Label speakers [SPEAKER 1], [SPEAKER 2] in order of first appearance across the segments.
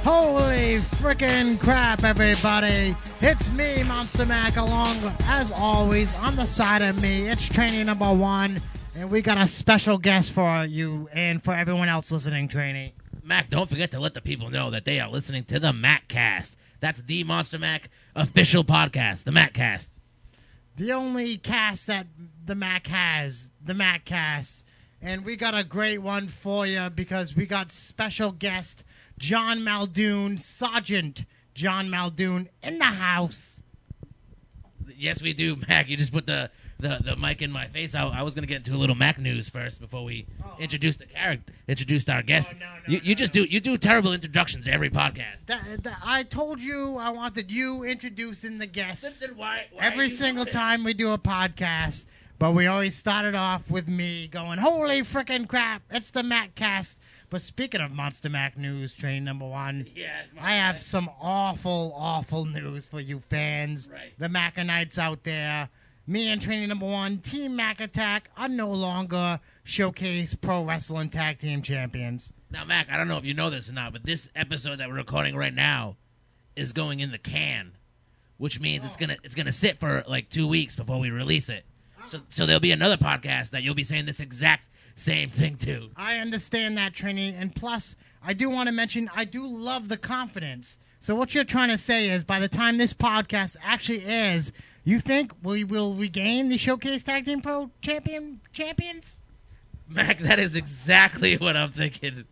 [SPEAKER 1] Holy frickin' crap, everybody. It's me, Monster Mack, along, as always, on the side of me. It's training number 1, and we got a special guest for you and for everyone else listening, trainee.
[SPEAKER 2] Mac, don't forget to let the people know that they are listening to the Mack Cast. That's the Monster Mack official podcast, the Mack Cast.
[SPEAKER 1] The only cast that the Mack has, the Mack Cast. And we got a great one for you because we got special guest John Muldoon, Sergeant John Muldoon, in the house.
[SPEAKER 2] Yes, we do, Mac. You just put the mic in my face. I was going to get into a little Mac news first before we introduced our guest. You do terrible introductions to every podcast.
[SPEAKER 1] I told you I wanted you introducing the guests
[SPEAKER 2] Then why
[SPEAKER 1] every single time we do a podcast. But we always started off with me going, holy frickin' crap, it's the Mack Cast. But speaking of Monster Mack news, train number 1, I have some awful news for you fans, the Mackanites out there. Me and training number 1, Team Mack Attack, are no longer Showcase Pro Wrestling Tag Team Champions.
[SPEAKER 2] Now, Mac, I don't know if you know this or not, but this episode that we're recording right now is going in the can, which means it's gonna sit for like 2 weeks before we release it. So there'll be another podcast that you'll be saying this exact same thing too.
[SPEAKER 1] I understand that, Trini, and plus, I do want to mention, I do love the confidence. So what you're trying to say is, by the time this podcast actually airs, you think we will regain the Showcase Tag Team Pro champions?
[SPEAKER 2] Mac, that is exactly what I'm thinking.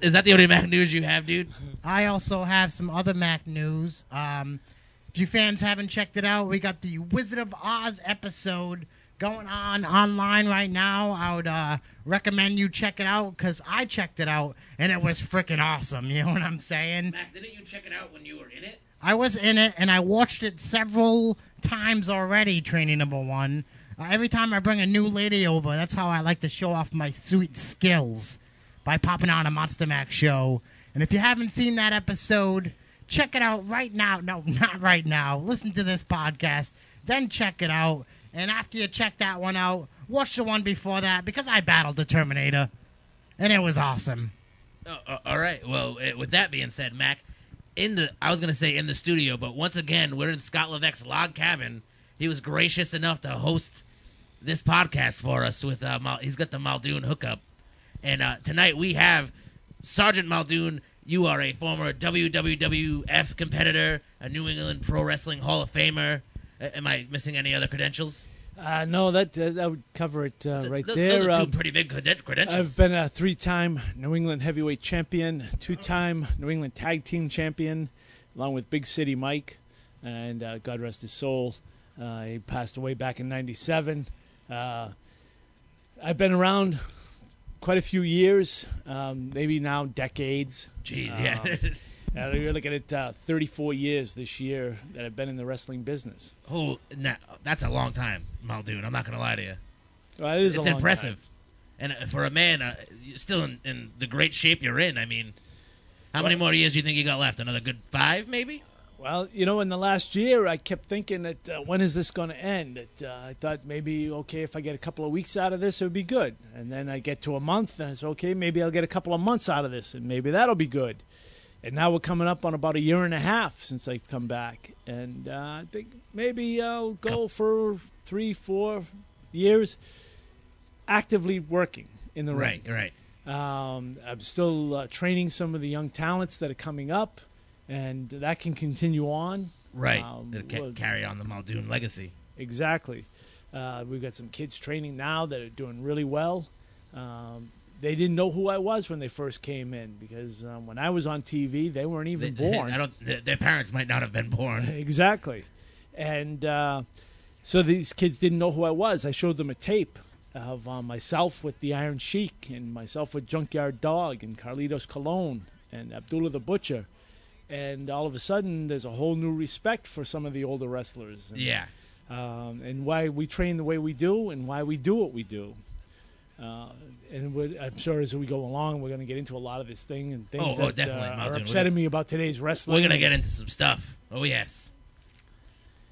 [SPEAKER 2] Is that the only Mac news you have, dude?
[SPEAKER 1] I also have some other Mac news. If you fans haven't checked it out, we got the Wizard of Oz episode going on online right now. I would recommend you check it out because I checked it out and it was freaking awesome. You know what I'm saying?
[SPEAKER 2] Mac, didn't you check it out when you were in it?
[SPEAKER 1] I was in it and I watched it several times already, training number 1. Every time I bring a new lady over, that's how I like to show off my sweet skills, by popping on a Monster Mack show. And if you haven't seen that episode, check it out right now. No, not right now. Listen to this podcast, then check it out. And after you check that one out, watch the one before that, because I battled the Terminator, and it was awesome.
[SPEAKER 2] All right. Well, with that being said, Mac, I was going to say in the studio, but once again, we're in Scott Levesque's log cabin. He was gracious enough to host this podcast for us. He's got the Muldoon hookup. And tonight we have Sergeant Muldoon. You are a former WWF competitor, a New England Pro Wrestling Hall of Famer. Am I missing any other credentials?
[SPEAKER 3] No, that would cover it right there.
[SPEAKER 2] Those are 2 pretty big credentials.
[SPEAKER 3] I've been a 3-time New England Heavyweight Champion, 2-time New England Tag Team Champion, along with Big City Mike, and God rest his soul. He passed away back in '97. I've been around quite a few years, maybe now decades.
[SPEAKER 2] Gee, yeah.
[SPEAKER 3] You're looking at 34 years this year that I've been in the wrestling business.
[SPEAKER 2] Oh, that's a long time, Muldoon. I'm not going to lie to you.
[SPEAKER 3] Well, it's
[SPEAKER 2] impressive. And for a man, still in the great shape you're in, I mean, how many more years do you think you got left? Another good 5, maybe?
[SPEAKER 3] Well, in the last year, I kept thinking that when is this going to end? I thought maybe, okay, if I get a couple of weeks out of this, it would be good. And then I get to a month, and it's okay, maybe I'll get a couple of months out of this, and maybe that'll be good. And now we're coming up on about a year and a half since I've come back. And I think maybe I'll go for 3-4 years actively working in the ring.
[SPEAKER 2] Right.
[SPEAKER 3] I'm still training some of the young talents that are coming up, and that can continue on.
[SPEAKER 2] Right. It'll carry on the Muldoon legacy.
[SPEAKER 3] Exactly. We've got some kids training now that are doing really well. They didn't know who I was when they first came in because when I was on TV, they weren't even born.
[SPEAKER 2] Their parents might not have been born.
[SPEAKER 3] Exactly. And so these kids didn't know who I was. I showed them a tape of myself with the Iron Sheik and myself with Junkyard Dog and Carlitos Colon and Abdullah the Butcher. And all of a sudden, there's a whole new respect for some of the older wrestlers. And, and why we train the way we do and why we do what we do. And I'm sure as we go along, we're going to get into a lot of this thing and things that are upsetting me about today's wrestling.
[SPEAKER 2] We're going to get into some stuff. Oh, yes.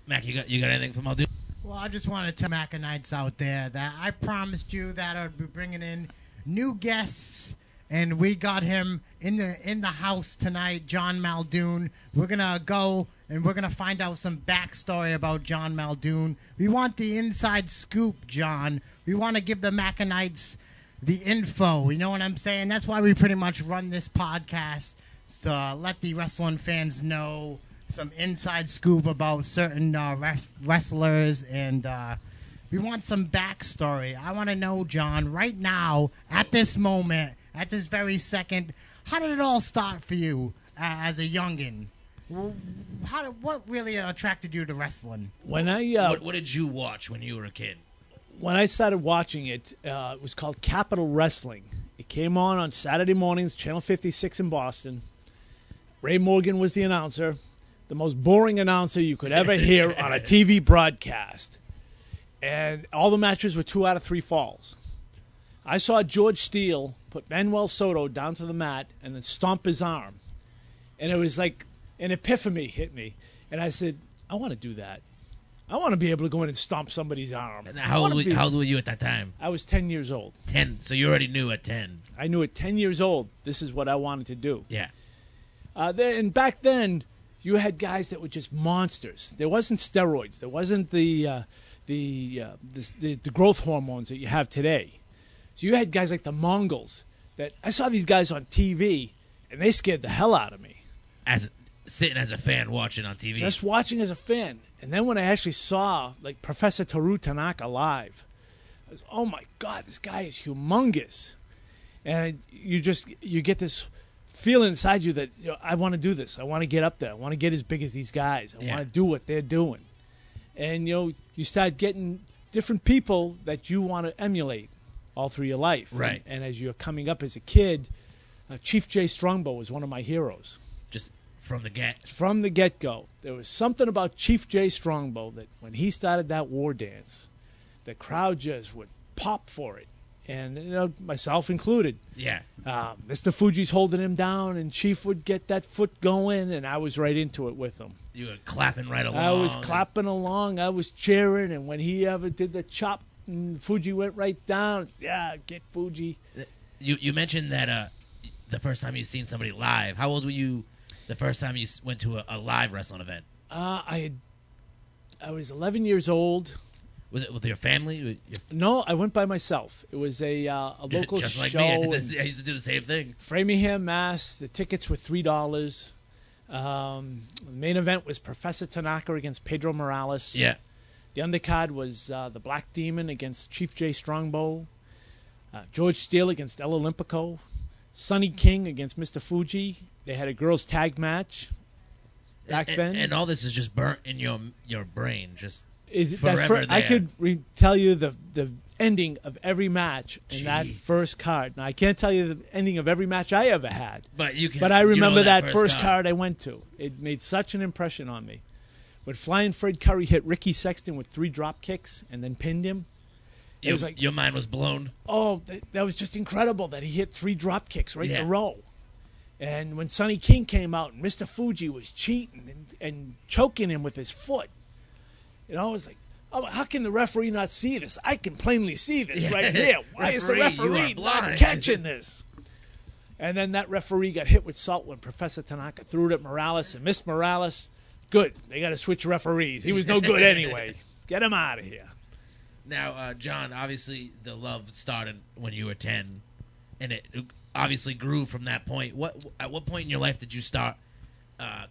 [SPEAKER 2] Mac, you got anything from Muldoon?
[SPEAKER 1] Well, I just want to tell Mackanites out there that I promised you that I would be bringing in new guests and we got him in the house tonight, John Muldoon. We're gonna go and we're gonna find out some backstory about John Muldoon. We want the inside scoop, John. We want to give the Mackenites the info. You know what I'm saying? That's why we pretty much run this podcast, to let the wrestling fans know some inside scoop about certain wrestlers, and we want some backstory. I want to know, John, right now, at this moment, at this very second, how did it all start for you as a youngin'? What really attracted you to wrestling?
[SPEAKER 3] When I
[SPEAKER 2] What did you watch when you were a kid?
[SPEAKER 3] when I started watching it, it was called Capital Wrestling. It came on Saturday mornings, Channel 56 in Boston. Ray Morgan was the announcer, the most boring announcer you could ever hear on a TV broadcast. And all the matches were 2 out of 3 falls. I saw George Steele put Manuel Soto down to the mat and then stomp his arm. And it was like an epiphany hit me. And I said, I want to do that. I want to be able to go in and stomp somebody's arm.
[SPEAKER 2] And how old were you at that time?
[SPEAKER 3] I was 10 years old.
[SPEAKER 2] 10. So you already knew at 10.
[SPEAKER 3] I knew at 10 years old this is what I wanted to do.
[SPEAKER 2] Yeah.
[SPEAKER 3] And back then, you had guys that were just monsters. There wasn't steroids. There wasn't the growth hormones that you have today. So you had guys like the Mongols that I saw these guys on TV, and they scared the hell out of me.
[SPEAKER 2] Sitting as a fan watching on TV.
[SPEAKER 3] Just watching as a fan. And then when I actually saw like Professor Toru Tanaka live, I was, oh my God, this guy is humongous. And you get this feeling inside you that I want to do this. I want to get up there. I want to get as big as these guys. I want to do what they're doing. And you start getting different people that you want to emulate all through your life.
[SPEAKER 2] Right.
[SPEAKER 3] And as you're coming up as a kid, Chief Jay Strongbow was one of my heroes.
[SPEAKER 2] Just from the get.
[SPEAKER 3] From the get-go. There was something about Chief Jay Strongbow that when he started that war dance, the crowd just would pop for it. And, myself included.
[SPEAKER 2] Yeah.
[SPEAKER 3] Mr. Fuji's holding him down, and Chief would get that foot going, and I was right into it with him.
[SPEAKER 2] You were clapping right along.
[SPEAKER 3] I was clapping along. I was cheering, and when he ever did the chop, and Fuji went right down. Yeah, get Fuji.
[SPEAKER 2] You mentioned that the first time you seen somebody live. How old were you the first time you went to a live wrestling event?
[SPEAKER 3] I was 11 years old.
[SPEAKER 2] Was it with your family?
[SPEAKER 3] No, I went by myself. It was a local
[SPEAKER 2] just like
[SPEAKER 3] show.
[SPEAKER 2] Me. I used to do the same thing.
[SPEAKER 3] Framingham, Mass. The tickets were $3. The main event was Professor Tanaka against Pedro Morales.
[SPEAKER 2] Yeah.
[SPEAKER 3] The undercard was the Black Demon against Chief Jay Strongbow. George Steele against El Olympico. Sonny King against Mr. Fuji. They had a girls' tag match back then.
[SPEAKER 2] And all this is just burnt in your brain. Just
[SPEAKER 3] I could tell you the ending of every match in that first card. Now, I can't tell you the ending of every match I ever had.
[SPEAKER 2] But
[SPEAKER 3] I remember that first card I went to. It made such an impression on me. When Flying Fred Curry hit Ricky Sexton with 3 drop kicks and then pinned him, it was like,
[SPEAKER 2] your mind was blown.
[SPEAKER 3] Oh, that was just incredible that he hit 3 drop kicks right in a row. And when Sonny King came out and Mr. Fuji was cheating and choking him with his foot, it was like, oh, how can the referee not see this? I can plainly see this right here. Why is the referee not catching this? And then that referee got hit with salt when Professor Tanaka threw it at Morales and missed Morales. Good. They got to switch referees. He was no good anyway. Get him out of here.
[SPEAKER 2] Now, John, obviously the love started when you were 10, and it obviously grew from that point. At what point in your life did you start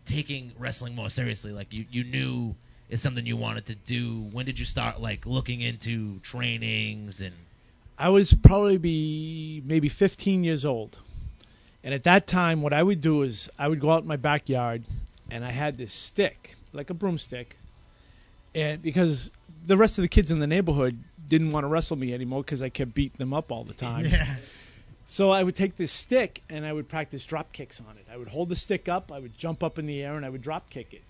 [SPEAKER 2] taking wrestling more seriously? Like you knew it's something you wanted to do. When did you start looking into trainings? And
[SPEAKER 3] I was probably maybe 15 years old. And at that time, what I would do is I would go out in my backyard, and I had this stick, like a broomstick, and because the rest of the kids in the neighborhood didn't want to wrestle me anymore because I kept beating them up all the time.
[SPEAKER 1] Yeah.
[SPEAKER 3] So I would take this stick, and I would practice drop kicks on it. I would hold the stick up, I would jump up in the air, and I would drop kick it.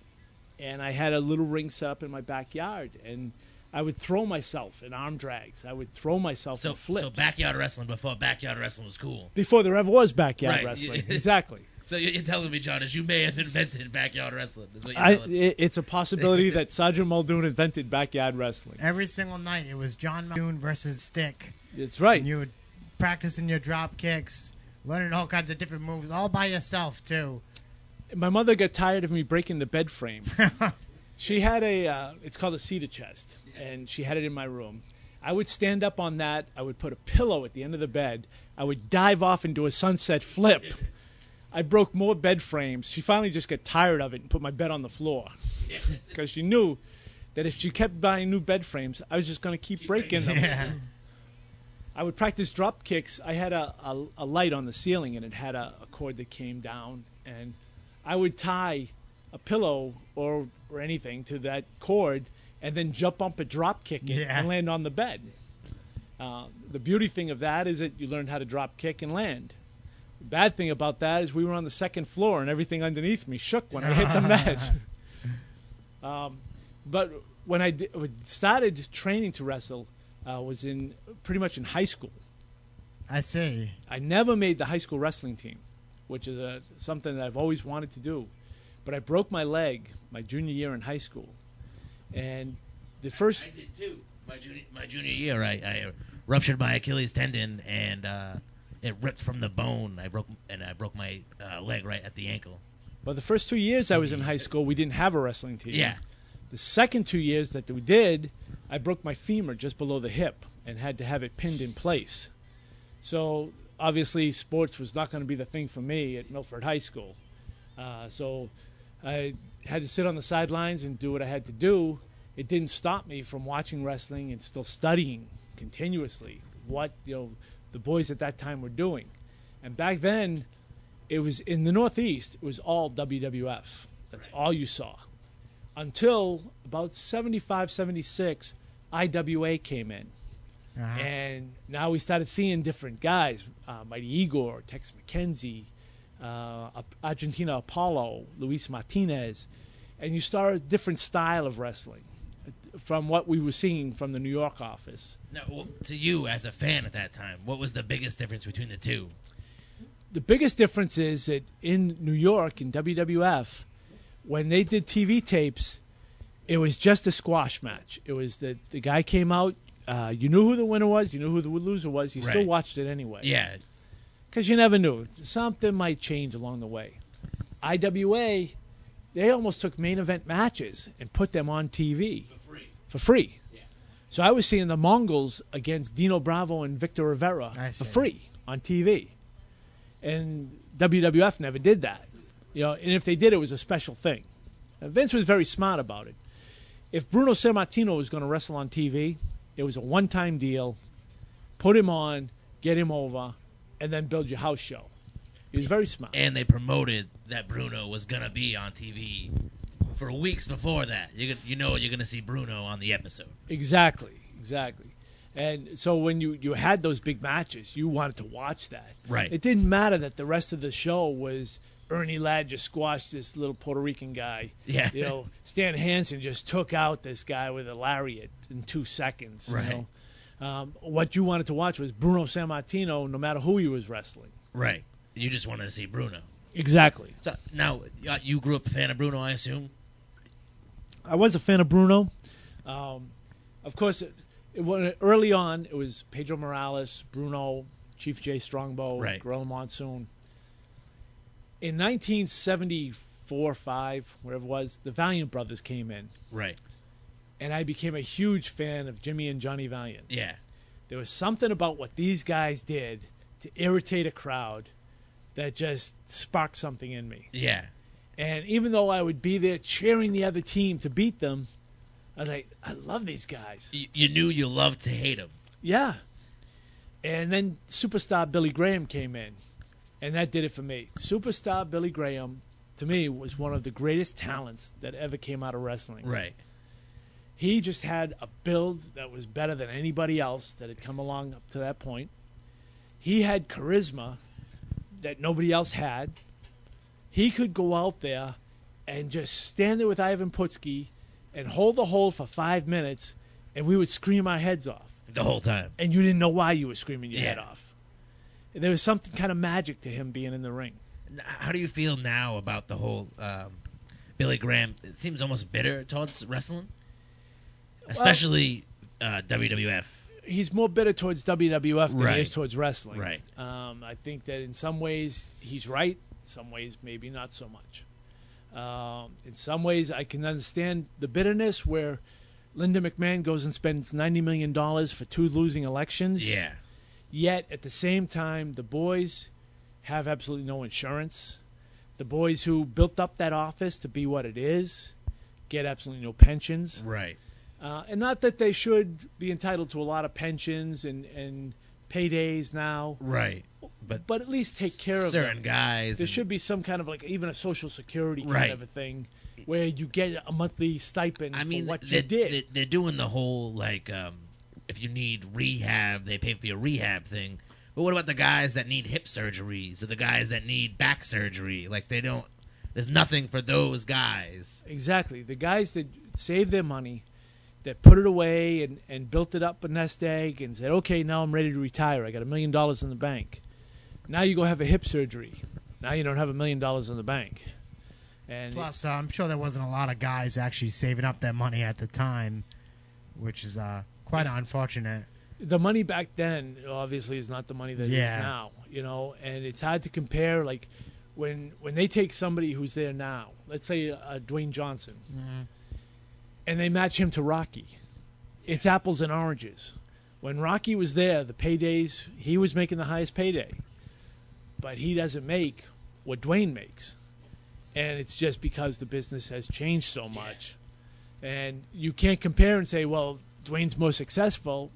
[SPEAKER 3] And I had a little ring set up in my backyard, and I would throw myself in arm drags. I would throw myself in flips.
[SPEAKER 2] So backyard wrestling before backyard wrestling was cool.
[SPEAKER 3] Before there ever was backyard wrestling. Exactly.
[SPEAKER 2] So you're telling me, John, is you may have invented backyard wrestling. Is what you're telling me.
[SPEAKER 3] It's a possibility that Sergeant Muldoon invented backyard wrestling.
[SPEAKER 1] Every single night, it was John Muldoon versus Stick.
[SPEAKER 3] That's right.
[SPEAKER 1] And you would practice in your drop kicks, Learning all kinds of different moves, all by yourself, too.
[SPEAKER 3] My mother got tired of me breaking the bed frame. She had it's called a cedar chest, and she had it in my room. I would stand up on that. I would put a pillow at the end of the bed. I would dive off into a sunset flip. I broke more bed frames. She finally just got tired of it and put my bed on the floor because she knew that if she kept buying new bed frames, I was just going to keep breaking them.
[SPEAKER 1] Yeah.
[SPEAKER 3] I would practice drop kicks. I had a light on the ceiling, and it had a cord that came down, and I would tie a pillow or anything to that cord and then jump up a drop kick it and land on the bed. The beauty thing of that is that you learn how to drop kick and land. The bad thing about that is we were on the second floor and everything underneath me shook when I hit the mat. But when I started training to wrestle, was pretty much in high school.
[SPEAKER 1] I see.
[SPEAKER 3] I never made the high school wrestling team, which is something that I've always wanted to do. But I broke my leg my junior year in high school. And the first...
[SPEAKER 2] I did too. My junior year, I ruptured my Achilles tendon, and it ripped from the bone. I broke my leg right at the ankle.
[SPEAKER 3] Well, the first 2 years I was in high school, we didn't have a wrestling team.
[SPEAKER 2] Yeah.
[SPEAKER 3] The second 2 years that we did, I broke my femur just below the hip and had to have it pinned in place. So obviously sports was not going to be the thing for me at Milford High School. So I had to sit on the sidelines and do what I had to do. It didn't stop me from watching wrestling and still studying continuously what the boys at that time were doing. And back then, it was in the Northeast, it was all WWF. That's all you saw. Until about 75, 76, IWA came in.
[SPEAKER 1] Uh-huh.
[SPEAKER 3] And now we started seeing different guys, Mighty Igor, Tex McKenzie, Argentina Apollo, Luis Martinez. And you saw a different style of wrestling from what we were seeing from the New York office.
[SPEAKER 2] Now, well, to you as a fan at that time, what was the biggest difference between the two?
[SPEAKER 3] The biggest difference is that in New York, in WWF, when they did TV tapes, it was just a squash match. It was the guy came out, you knew who the winner was, you knew who the loser was, you still watched it anyway.
[SPEAKER 2] Yeah.
[SPEAKER 3] Because you never knew. Something might change along the way. IWA, they almost took main event matches and put them on TV. For free. Yeah. So I was seeing the Mongols against Dino Bravo and Victor Rivera for free on TV. And WWF never did that. And if they did, it was a special thing. Vince was very smart about it. If Bruno Sammartino was going to wrestle on TV, it was a one-time deal. Put him on, get him over, and then build your house show. He was very smart.
[SPEAKER 2] And they promoted that Bruno was going to be on TV for weeks before that. You're going to see Bruno on the episode. Exactly.
[SPEAKER 3] And so when you had those big matches, you wanted to watch that.
[SPEAKER 2] Right.
[SPEAKER 3] It didn't matter that the rest of the show was Ernie Ladd just squashed this little Puerto Rican guy.
[SPEAKER 2] Yeah.
[SPEAKER 3] Stan Hansen just took out this guy with a lariat in 2 seconds.
[SPEAKER 2] Right.
[SPEAKER 3] What you wanted to watch was Bruno Sammartino, no matter who he was wrestling.
[SPEAKER 2] Right. You just wanted to see Bruno.
[SPEAKER 3] Exactly.
[SPEAKER 2] So now, you grew up a fan of Bruno, I assume?
[SPEAKER 3] I was a fan of Bruno. Of course, early on, it was Pedro Morales, Bruno, Chief J. Strongbow, Gorilla Monsoon. In 1974, 5, whatever it was, the Valiant Brothers came in.
[SPEAKER 2] Right.
[SPEAKER 3] And I became a huge fan of Jimmy and Johnny Valiant.
[SPEAKER 2] Yeah.
[SPEAKER 3] There was something about what these guys did to irritate a crowd that just sparked something in me.
[SPEAKER 2] Yeah.
[SPEAKER 3] And even though I would be there cheering the other team to beat them, I was like, I love these guys.
[SPEAKER 2] You knew you loved to hate them.
[SPEAKER 3] Yeah. And then superstar Billy Graham came in, and that did it for me. Superstar Billy Graham, to me, was one of the greatest talents that ever came out of wrestling.
[SPEAKER 2] Right.
[SPEAKER 3] He just had a build that was better than anybody else that had come along up to that point. He had charisma that nobody else had. He could go out there and just stand there with Ivan Putski and hold the hold for 5 minutes, and we would scream our heads off.
[SPEAKER 2] The whole time.
[SPEAKER 3] And you didn't know why you were screaming your head off. And there was something kind of magic to him being in the ring.
[SPEAKER 2] How do you feel now about the whole Billy Graham? It seems almost bitter towards wrestling, especially WWF.
[SPEAKER 3] he's more bitter towards WWF than
[SPEAKER 2] Right.
[SPEAKER 3] he is towards wrestling.
[SPEAKER 2] Right.
[SPEAKER 3] I think that in some ways he's right. In some ways, maybe not so much. In some ways, I can understand the bitterness where Linda McMahon goes and spends $90 million for 2 losing elections.
[SPEAKER 2] Yeah.
[SPEAKER 3] Yet, at the same time, the boys have absolutely no insurance. The boys who built up that office to be what it is get absolutely no pensions.
[SPEAKER 2] Right.
[SPEAKER 3] And not that they should be entitled to a lot of pensions and paydays now.
[SPEAKER 2] Right.
[SPEAKER 3] But at least take care of
[SPEAKER 2] certain
[SPEAKER 3] them.
[SPEAKER 2] guys.
[SPEAKER 3] There should be some kind of like even a Social Security kind
[SPEAKER 2] Right.
[SPEAKER 3] of a thing where you get a monthly stipend
[SPEAKER 2] I mean,
[SPEAKER 3] for what you did.
[SPEAKER 2] They're doing the whole like, if you need rehab, they pay for your rehab thing. But what about the guys that need hip surgeries or the guys that need back surgery? Like they don't. There's nothing for those guys.
[SPEAKER 3] Exactly. The guys that saved their money, that put it away and built it up a nest egg and said, okay, now I'm ready to retire. I got $1 million in the bank. Now you go have a hip surgery. Now you don't have $1 million in the bank. And
[SPEAKER 1] Plus, I'm sure there wasn't a lot of guys actually saving up their money at the time, which is quite unfortunate.
[SPEAKER 3] the money back then obviously is not the money that it is now, you know, and it's hard to compare. Like when they take somebody who's there now, let's say Dwayne Johnson, and they match him to Rocky, it's apples and oranges. When Rocky was there, the paydays, he was making the highest payday, but he doesn't make what Dwayne makes, and it's just because the business has changed so much, and you can't compare and say, well, Dwayne's more successful.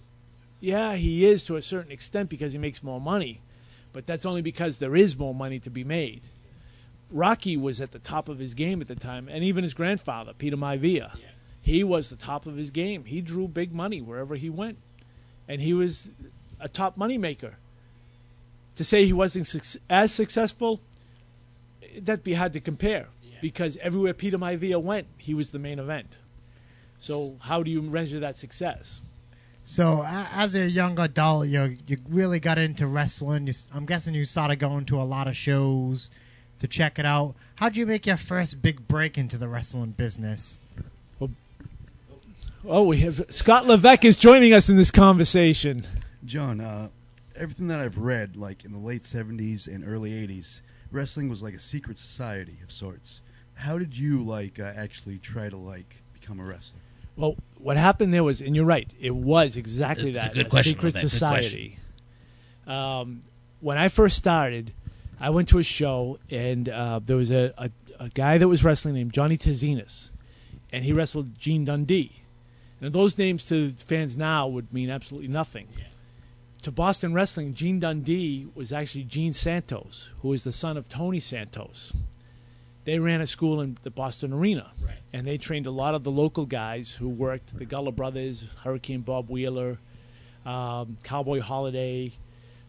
[SPEAKER 3] Yeah, he is to a certain extent because he makes more money, but that's only because there is more money to be made. Rocky was at the top of his game at the time, and even his grandfather, Peter Maivia, he was the top of his game. He drew big money wherever he went, and he was a top money maker. To say he wasn't as successful, that'd be hard to compare because everywhere Peter Maivia went, he was the main event. So how do you measure that success?
[SPEAKER 1] So, as a young adult, you really got into wrestling. I'm guessing you started going to a lot of shows to check it out. How'd you make your first big break into the wrestling business?
[SPEAKER 3] Oh, we have Scott Levesque is joining us in this conversation.
[SPEAKER 4] John, everything that I've read, like in the late 70s and early 80s, wrestling was like a secret society of sorts. How did you, actually try to, become a wrestler?
[SPEAKER 3] Well, what happened there was, and you're right, it was exactly
[SPEAKER 2] It's a
[SPEAKER 3] that,
[SPEAKER 2] good
[SPEAKER 3] a
[SPEAKER 2] question,
[SPEAKER 3] secret
[SPEAKER 2] Levesque, good
[SPEAKER 3] society. When I first started, I went to a show, and there was a guy that was wrestling named Johnny Tazinas, and he wrestled Gene Dundee. And those names to fans now would mean absolutely nothing. To Boston wrestling, Gene Dundee was actually Gene Santos, who was the son of Tony Santos. They ran a school in the Boston Arena, and they trained a lot of the local guys who worked, the Gullah Brothers, Hurricane Bob Wheeler, Cowboy Holiday,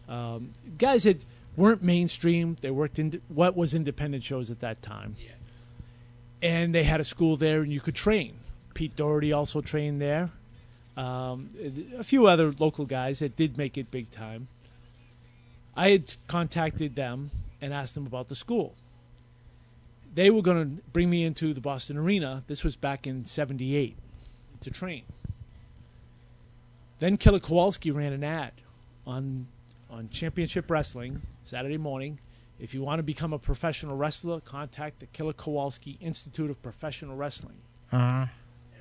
[SPEAKER 3] guys that weren't mainstream. They worked in what was independent shows at that time. And they had a school there, and you could train. Pete Doherty also trained there. A few other local guys that did make it big time. I had contacted them and asked them about the school. They were going to bring me into the Boston Arena. This was back in '78 to train. Then Killer Kowalski ran an ad on Championship Wrestling Saturday morning. If you want to become a professional wrestler, contact the Killer Kowalski Institute of Professional Wrestling.
[SPEAKER 1] Uh-huh.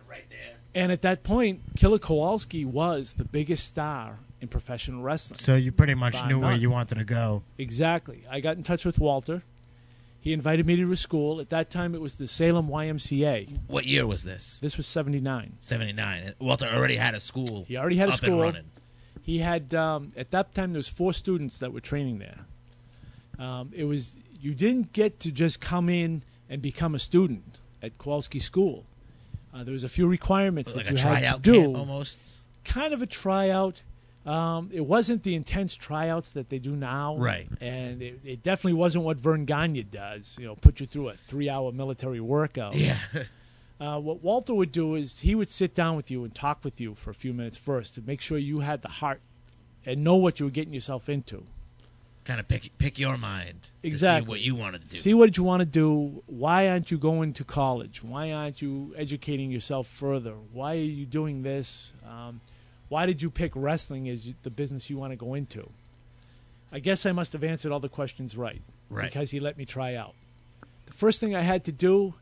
[SPEAKER 2] Right there.
[SPEAKER 3] And at that point, Killer Kowalski was the biggest star in professional wrestling.
[SPEAKER 1] So you pretty much
[SPEAKER 3] Bar
[SPEAKER 1] knew where
[SPEAKER 3] none.
[SPEAKER 1] you wanted to go.
[SPEAKER 3] Exactly. I got in touch with Walter. He invited me to his school. At that time, it was the Salem YMCA.
[SPEAKER 2] What year was this?
[SPEAKER 3] This was '79.
[SPEAKER 2] 79. Walter already had a school.
[SPEAKER 3] He already had a
[SPEAKER 2] up
[SPEAKER 3] school.
[SPEAKER 2] and running.
[SPEAKER 3] He had at that time there was 4 students that were training there. It was you didn't get to just come in and become a student at Kowalski School. There was a few requirements
[SPEAKER 2] Like
[SPEAKER 3] that
[SPEAKER 2] a
[SPEAKER 3] you had to
[SPEAKER 2] tryout
[SPEAKER 3] do.
[SPEAKER 2] camp almost.
[SPEAKER 3] Kind of a tryout. It wasn't the intense tryouts that they do now.
[SPEAKER 2] Right.
[SPEAKER 3] And it definitely wasn't what Vern Gagne does, put you through a 3-hour military workout.
[SPEAKER 2] Yeah.
[SPEAKER 3] What Walter would do is he would sit down with you and talk with you for a few minutes first to make sure you had the heart and know what you were getting yourself into.
[SPEAKER 2] Kind of pick your mind.
[SPEAKER 3] Exactly.
[SPEAKER 2] To see what you wanted to do.
[SPEAKER 3] See what you want to do. Why aren't you going to college? Why aren't you educating yourself further? Why are you doing this? why did you pick wrestling as the business you want to go into? I guess I must have answered all the questions right. Because he let me try out. The first thing I had to do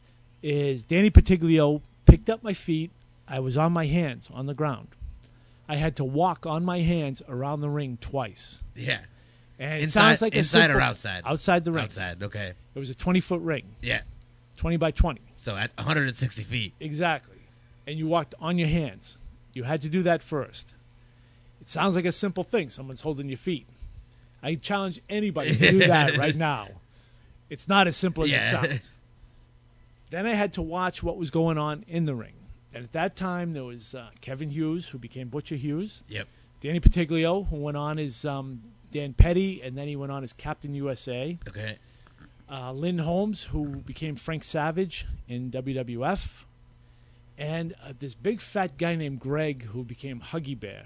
[SPEAKER 3] is Danny Patiglio picked up my feet. I was on my hands on the ground. I had to walk on my hands around the ring twice.
[SPEAKER 2] Yeah.
[SPEAKER 3] And it sounds like
[SPEAKER 2] inside or outside?
[SPEAKER 3] Outside the ring.
[SPEAKER 2] Outside, okay.
[SPEAKER 3] It was a 20-foot ring.
[SPEAKER 2] Yeah.
[SPEAKER 3] 20 by 20.
[SPEAKER 2] So at 160 feet.
[SPEAKER 3] Exactly. And you walked on your hands. You had to do that first. It sounds like a simple thing. Someone's holding your feet. I challenge anybody to do that right now. It's not as simple as it sounds. Then I had to watch what was going on in the ring. And at that time, there was Kevin Hughes, who became Butcher Hughes.
[SPEAKER 2] Yep.
[SPEAKER 3] Danny Patiglio, who went on as Dan Petty, and then he went on as Captain USA.
[SPEAKER 2] Okay.
[SPEAKER 3] Lynn Holmes, who became Frank Savage in WWF. And this big fat guy named Greg, who became Huggy Bear.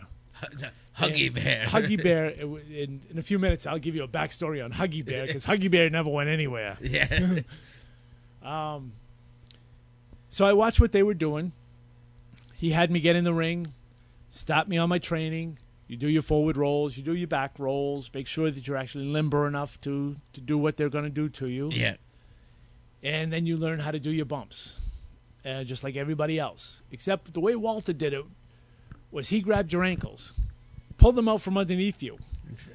[SPEAKER 2] Huggy Bear.
[SPEAKER 3] Huggy Bear, in a few minutes, I'll give you a backstory on Huggy Bear, because Huggy Bear never went anywhere.
[SPEAKER 2] Yeah.
[SPEAKER 3] So I watched what they were doing. He had me get in the ring, stop me on my training. You do your forward rolls, you do your back rolls, make sure that you're actually limber enough to do what they're going to do to you.
[SPEAKER 2] Yeah.
[SPEAKER 3] And then you learn how to do your bumps, just like everybody else. Except the way Walter did it was he grabbed your ankles, pulled them out from underneath you.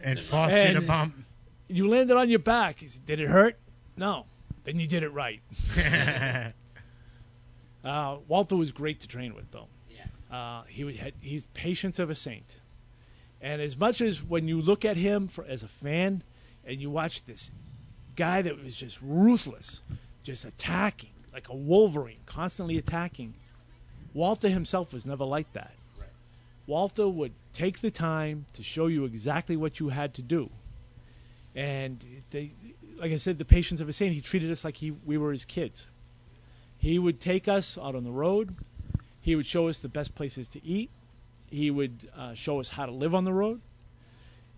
[SPEAKER 1] And forced you to bump.
[SPEAKER 3] You landed on your back. He said, did it hurt? No. Then you did it right. Walter was great to train with, though. Yeah. He's patience of a saint. And as much as when you look at him as a fan and you watch this guy that was just ruthless, just attacking, like a Wolverine, constantly attacking, Walter himself was never like that. Right. Walter would take the time to show you exactly what you had to do. And like I said, the patience of a saint, he treated us like we were his kids. He would take us out on the road. He would show us the best places to eat. He would show us how to live on the road.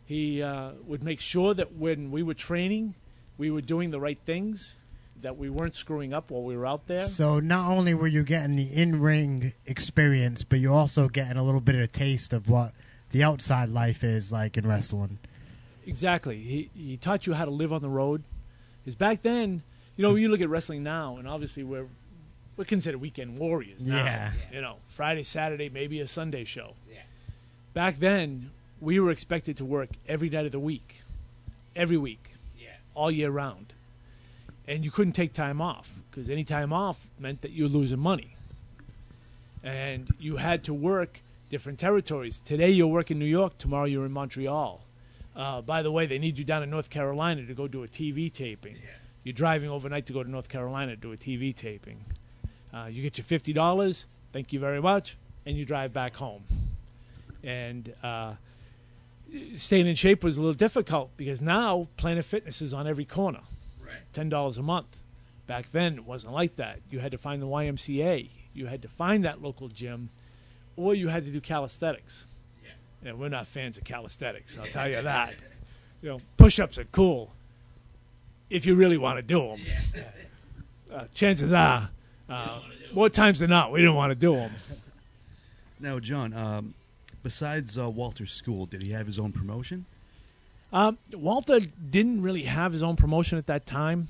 [SPEAKER 3] He would make sure that when we were training, we were doing the right things, that we weren't screwing up while we were out there.
[SPEAKER 1] So not only were you getting the in-ring experience, but you're also getting a little bit of a taste of what the outside life is like in wrestling.
[SPEAKER 3] Exactly. He taught you how to live on the road. Because back then, when you look at wrestling now, and obviously we're considered weekend warriors now.
[SPEAKER 1] Yeah.
[SPEAKER 3] Friday, Saturday, maybe a Sunday show.
[SPEAKER 2] Yeah.
[SPEAKER 3] Back then, we were expected to work every night of the week. Every week.
[SPEAKER 2] Yeah.
[SPEAKER 3] All year round. And you couldn't take time off, because any time off meant that you were losing money. And you had to work different territories. Today you're working New York, tomorrow you're in Montreal. By the way, they need you down in North Carolina to go do a TV taping. Yeah. You're driving overnight to go to North Carolina to do a TV taping. You get your $50, thank you very much, and you drive back home. And staying in shape was a little difficult, because now Planet Fitness is on every corner. Right. $10 a month. Back then, it wasn't like that. You had to find the YMCA. You had to find that local gym, or you had to do calisthenics. Yeah. We're not fans of calisthenics, I'll tell you that. Push-ups are cool if you really want to do them. Yeah. Chances are, more times than not, we didn't want to do them.
[SPEAKER 4] Now, John, besides Walter's school, did he have his own promotion?
[SPEAKER 3] Walter didn't really have his own promotion at that time.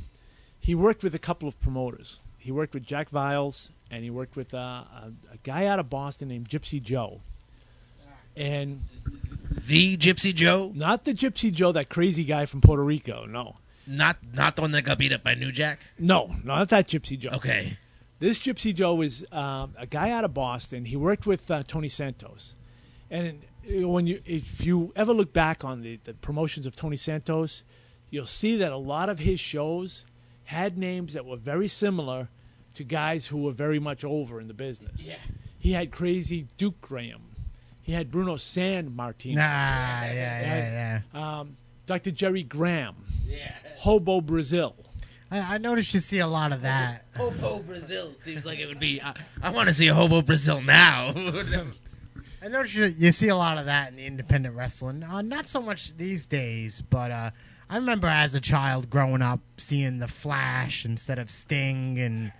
[SPEAKER 3] He worked with a couple of promoters. He worked with Jack Viles, and he worked with a guy out of Boston named Gypsy Joe. And
[SPEAKER 2] the Gypsy Joe?
[SPEAKER 3] Not the Gypsy Joe, that crazy guy from Puerto Rico, no.
[SPEAKER 2] Not the one that got beat up by New Jack?
[SPEAKER 3] No, not that Gypsy Joe.
[SPEAKER 2] Okay.
[SPEAKER 3] This Gypsy Joe was a guy out of Boston. He worked with Tony Santos. And if you ever look back on the promotions of Tony Santos, you'll see that a lot of his shows had names that were very similar to guys who were very much over in the business. Yeah. He had crazy Duke Graham. He had Bruno San Martino.
[SPEAKER 1] Yeah.
[SPEAKER 3] Dr. Jerry Graham.
[SPEAKER 2] Yeah.
[SPEAKER 3] Hobo Brazil.
[SPEAKER 1] I noticed you see a lot of that.
[SPEAKER 2] Hobo Brazil seems like it would be. I want to see a Hobo Brazil now.
[SPEAKER 1] I noticed you see a lot of that in the independent wrestling. Not so much these days, but I remember as a child growing up seeing the Flash instead of Sting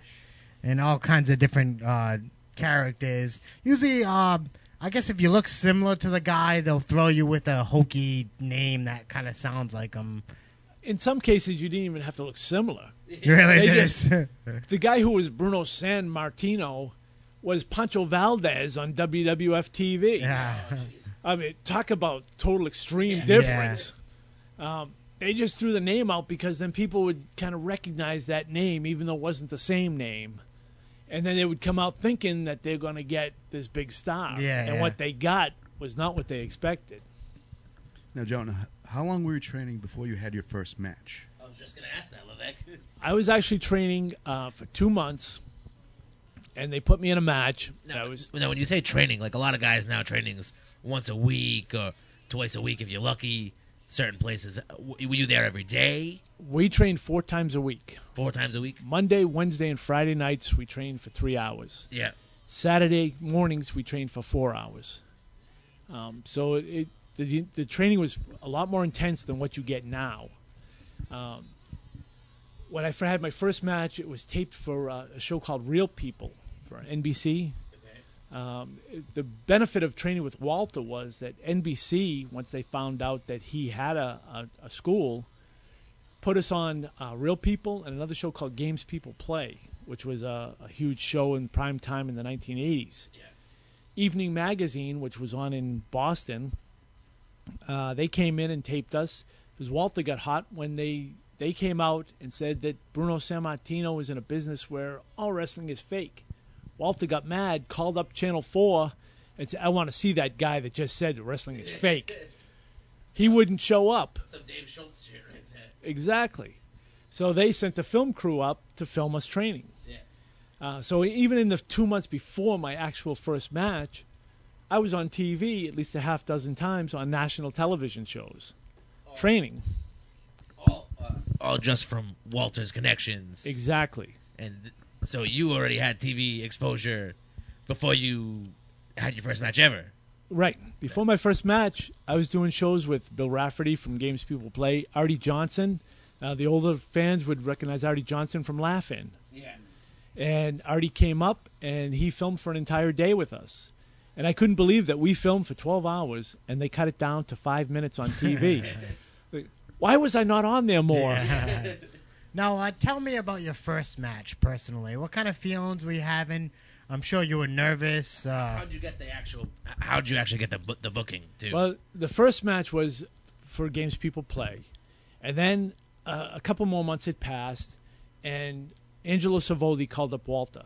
[SPEAKER 1] and all kinds of different characters. Usually, I guess if you look similar to the guy, they'll throw you with a hokey name that kind of sounds like him.
[SPEAKER 3] In some cases, you didn't even have to look similar.
[SPEAKER 1] Really?
[SPEAKER 3] They just, the guy who was Bruno San Martino was Pancho Valdez on WWF TV.
[SPEAKER 1] Yeah.
[SPEAKER 3] I mean, talk about total extreme difference. They just threw the name out because then people would kind of recognize that name, even though it wasn't the same name. And then they would come out thinking that they're going to get this big star. And what they got was not what they expected.
[SPEAKER 4] Now, John, how long were you training before you had your first match?
[SPEAKER 2] I was just going to ask that, Levesque.
[SPEAKER 3] I was actually training for 2 months, and they put me in a match.
[SPEAKER 2] Now, when you say training, like a lot of guys now, training is once a week or twice a week if you're lucky. Certain places. Were you there every day?
[SPEAKER 3] We trained 4 times a week.
[SPEAKER 2] 4 times a week?
[SPEAKER 3] Monday, Wednesday, and Friday nights, we trained for 3 hours.
[SPEAKER 2] Yeah.
[SPEAKER 3] Saturday mornings, we trained for 4 hours. So the training was a lot more intense than what you get now. When I had my first match, it was taped for a show called Real People for NBC. The benefit of training with Walter was that NBC, once they found out that he had a school, put us on Real People and another show called Games People Play, which was a huge show in prime time in the 1980s.
[SPEAKER 2] Yeah.
[SPEAKER 3] Evening Magazine, which was on in Boston, they came in and taped us because Walter got hot when they came out and said that Bruno Sammartino is in a business where all wrestling is fake. Walter got mad, called up Channel 4, and said, I want to see that guy that just said wrestling is fake. He wouldn't show up.
[SPEAKER 2] Some Dave Schultz shit right there.
[SPEAKER 3] Exactly. So they sent the film crew up to film us training.
[SPEAKER 2] Yeah.
[SPEAKER 3] So even in the 2 months before my actual first match, I was on TV at least a half dozen times on national television shows, training.
[SPEAKER 2] All just from Walter's connections.
[SPEAKER 3] Exactly.
[SPEAKER 2] And so you already had TV exposure before you had your first match ever.
[SPEAKER 3] Right. Before my first match, I was doing shows with Bill Rafferty from Games People Play, Artie Johnson. The older fans would recognize Artie Johnson from Laugh-In.
[SPEAKER 2] Yeah.
[SPEAKER 3] And Artie came up, and he filmed for an entire day with us. And I couldn't believe that we filmed for 12 hours, and they cut it down to 5 minutes on TV. Why was I not on there more?
[SPEAKER 1] Yeah. Now, tell me about your first match, personally. What kind of feelings were you having? I'm sure you were nervous.
[SPEAKER 2] How'd you actually get the booking, too?
[SPEAKER 3] Well, the first match was for Games People Play. And then a couple more months had passed, and Angelo Savoldi called up Walter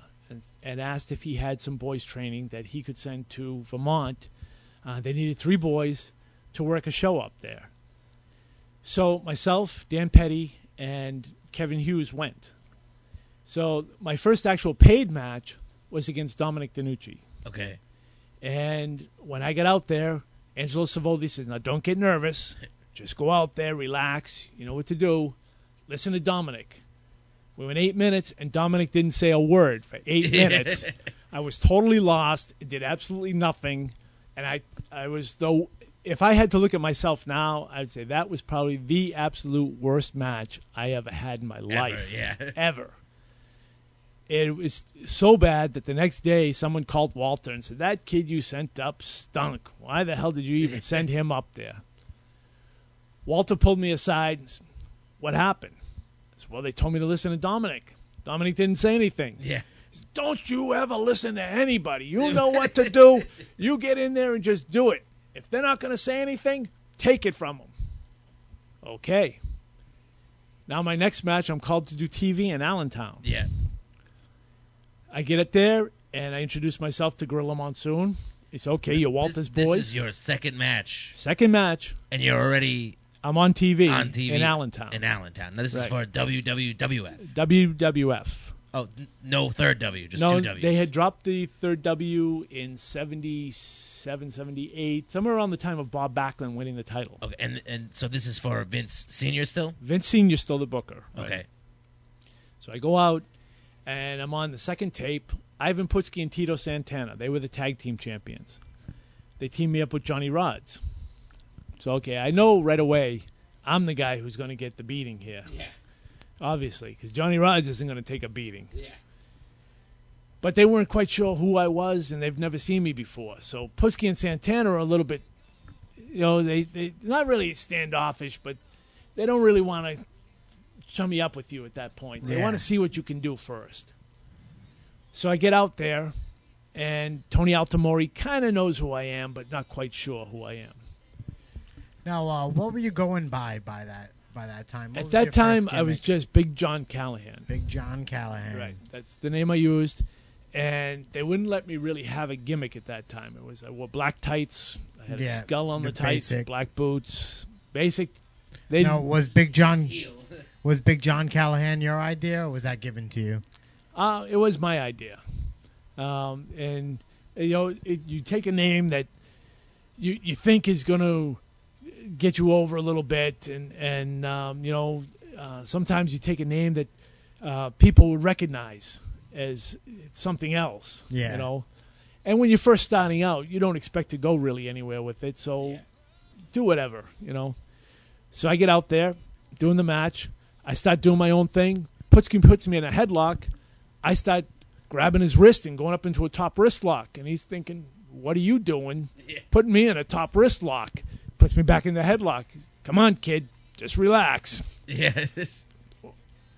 [SPEAKER 3] and asked if he had some boys training that he could send to Vermont. They needed 3 boys to work a show up there. So myself, Dan Petty, and Kevin Hughes went. So my first actual paid match was against Dominic DeNucci.
[SPEAKER 2] Okay.
[SPEAKER 3] And when I got out there, Angelo Savoldi says, now don't get nervous. Just go out there, relax. You know what to do. Listen to Dominic. We went 8 minutes, and Dominic didn't say a word for 8 minutes. I was totally lost. It did absolutely nothing. And I was, though, if I had to look at myself now, I'd say that was probably the absolute worst match I ever had in my life. Ever. It was so bad that the next day someone called Walter and said, that kid you sent up stunk. Why the hell did you even send him up there? Walter pulled me aside and said, what happened? I said, well, they told me to listen to Dominic. Dominic didn't say anything.
[SPEAKER 2] Yeah.
[SPEAKER 3] He said, don't you ever listen to anybody. You know what to do. You get in there and just do it. If they're not going to say anything, take it from them. Okay. Now my next match, I'm called to do TV in Allentown.
[SPEAKER 2] Yeah.
[SPEAKER 3] I get it there, and I introduce myself to Gorilla Monsoon. He said, okay, you're Walter's boys.
[SPEAKER 2] This is your second match.
[SPEAKER 3] Second match.
[SPEAKER 2] And you're already
[SPEAKER 3] I'm on TV in Allentown.
[SPEAKER 2] Now, this is for WWF.
[SPEAKER 3] WWF.
[SPEAKER 2] Oh, no third W, just
[SPEAKER 3] no,
[SPEAKER 2] 2 Ws.
[SPEAKER 3] They had dropped the third W in 77, 78, somewhere around the time of Bob Backlund winning the title.
[SPEAKER 2] Okay, and so this is for Vince Sr. still?
[SPEAKER 3] Vince Sr.'s still the booker. Right?
[SPEAKER 2] Okay.
[SPEAKER 3] So I go out, and I'm on the second tape. Ivan Putski and Tito Santana, they were the tag team champions. They teamed me up with Johnny Rods. So, okay, I know right away I'm the guy who's going to get the beating here.
[SPEAKER 2] Yeah.
[SPEAKER 3] Obviously, because Johnny Rods isn't going to take a beating.
[SPEAKER 2] Yeah.
[SPEAKER 3] but they weren't quite sure who I was, and they've never seen me before. So Putski and Santana are a little bit, they not really standoffish, but they don't really want to chummy up with you at that point. They want to see what you can do first. So I get out there, and Tony Altamori kind of knows who I am, but not quite sure who I am.
[SPEAKER 1] Now, what were you going by that time? What
[SPEAKER 3] At
[SPEAKER 1] was
[SPEAKER 3] that
[SPEAKER 1] your
[SPEAKER 3] time,
[SPEAKER 1] first
[SPEAKER 3] I was
[SPEAKER 1] gimmick?
[SPEAKER 3] just Big John Callahan.
[SPEAKER 1] Big John Callahan.
[SPEAKER 3] Right. That's the name I used. And they wouldn't let me really have a gimmick at that time. I wore black tights. I had a skull on the tights,
[SPEAKER 1] basic.
[SPEAKER 3] black boots. Basic.
[SPEAKER 1] Was Big John Callahan your idea, or was that given to you?
[SPEAKER 3] It was my idea. You take a name that you think is going to get you over a little bit, and sometimes you take a name that people would recognize as something else.
[SPEAKER 1] Yeah.
[SPEAKER 3] And when you're first starting out, you don't expect to go really anywhere with it, so do whatever. So I get out there doing the match. I start doing my own thing. Putski puts me in a headlock. I start grabbing his wrist and going up into a top wrist lock, and he's thinking, "What are you doing? Putting me in a top wrist lock." Puts me back in the headlock. Come on, kid, just relax.
[SPEAKER 2] Yeah.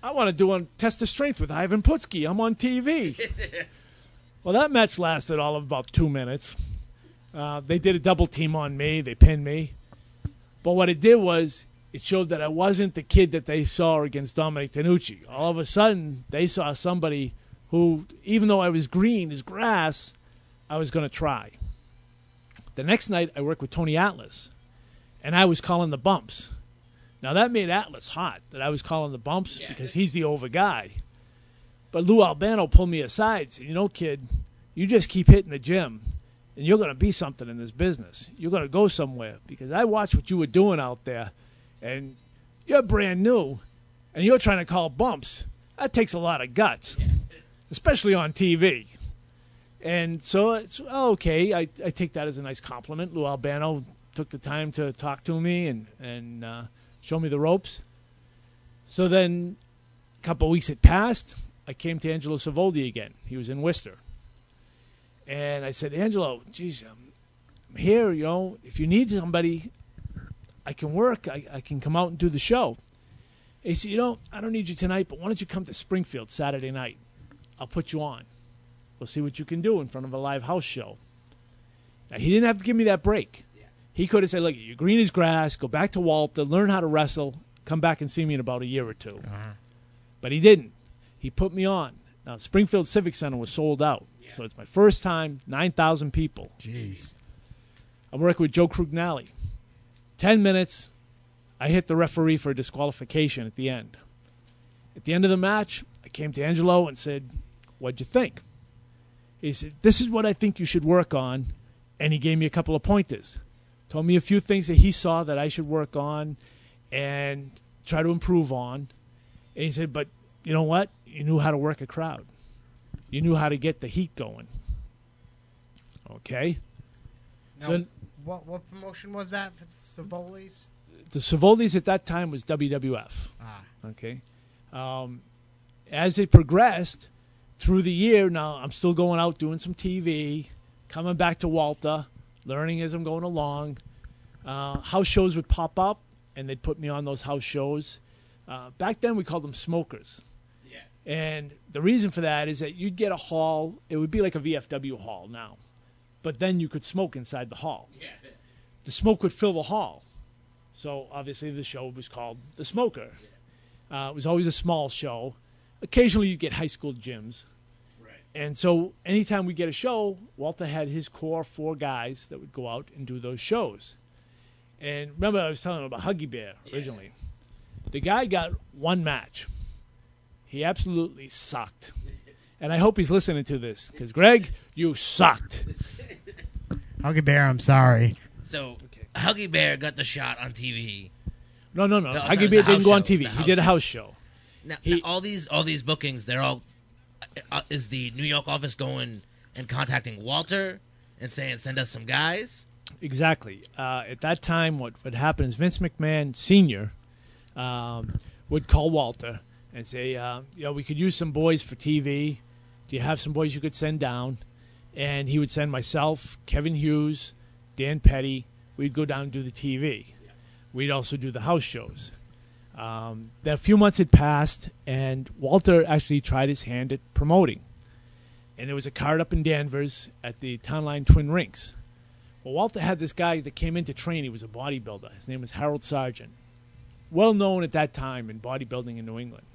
[SPEAKER 3] I want to do a test of strength with Ivan Putski. I'm on TV. Well, that match lasted all of about 2 minutes. They did a double team on me. They pinned me. But what it did was it showed that I wasn't the kid that they saw against Dominic Tanucci. All of a sudden, they saw somebody who, even though I was green as grass, I was going to try. The next night, I worked with Tony Atlas, and I was calling the bumps. Now, that made Atlas hot, that I was calling the bumps, because he's the over guy. But Lou Albano pulled me aside and said, kid, you just keep hitting the gym, and you're going to be something in this business. You're going to go somewhere, because I watched what you were doing out there, and you're brand new, and you're trying to call bumps. That takes a lot of guts, especially on TV. And so it's okay. I take that as a nice compliment. Lou Albano took the time to talk to me and show me the ropes. So then a couple of weeks had passed. I came to Angelo Savoldi again. He was in Worcester. And I said, Angelo, geez, I'm here, if you need somebody, I can work. I can come out and do the show. He said, I don't need you tonight, but why don't you come to Springfield Saturday night? I'll put you on. We'll see what you can do in front of a live house show. Now, he didn't have to give me that break. Yeah. He could have said, look, you're green as grass, go back to Walter, learn how to wrestle, come back and see me in about a year or two. Uh-huh. But he didn't. He put me on. Now, Springfield Civic Center was sold out. Yeah. So it's my first time, 9,000 people.
[SPEAKER 1] Jeez.
[SPEAKER 3] I'm working with Joe Crugnali. 10 minutes, I hit the referee for a disqualification at the end. At the end of the match, I came to Angelo and said, what'd you think? He said, this is what I think you should work on. And he gave me a couple of pointers. Told me a few things that he saw that I should work on and try to improve on. And he said, but you know what? You knew how to work a crowd. You knew how to get the heat going. Okay?
[SPEAKER 1] Now,
[SPEAKER 3] so
[SPEAKER 1] what promotion was that for Savoli's?
[SPEAKER 3] The Savoli's at that time was WWF.
[SPEAKER 1] Ah.
[SPEAKER 3] Okay? As it progressed through the year, now I'm still going out doing some TV, coming back to Walter, learning as I'm going along. House shows would pop up, and they'd put me on those house shows. Back then, we called them smokers. Yeah. And the reason for that is that you'd get a hall. It would be like a VFW hall now. But then you could smoke inside the hall. Yeah. The smoke would fill the hall. So, obviously, the show was called The Smoker. Yeah. It was always a small show. Occasionally, you get high school gyms. Right. And so, anytime we get a show, Walter had his core 4 guys that would go out and do those shows. And remember, I was telling him about Huggy Bear originally. Yeah. The guy got one match. He absolutely sucked. And I hope he's listening to this, because, Greg, you sucked.
[SPEAKER 1] Huggy Bear, I'm sorry.
[SPEAKER 2] So, Huggy Bear got the shot on TV.
[SPEAKER 3] No. Huggy Bear didn't go on TV. He did a house show.
[SPEAKER 2] Now, all these bookings, they're all is the New York office going and contacting Walter and saying, send us some guys?
[SPEAKER 3] Exactly. At that time, what would happen is Vince McMahon Sr. Would call Walter and say, we could use some boys for TV. Do you have some boys you could send down? And he would send myself, Kevin Hughes, Dan Petty. We'd go down and do the TV. We'd also do the house shows. Then a few months had passed, and Walter actually tried his hand at promoting. And there was a card up in Danvers at the Town Line Twin Rinks. Well, Walter had this guy that came in to train. He was a bodybuilder. His name was Harold Sargent. Well known at that time in bodybuilding in New England.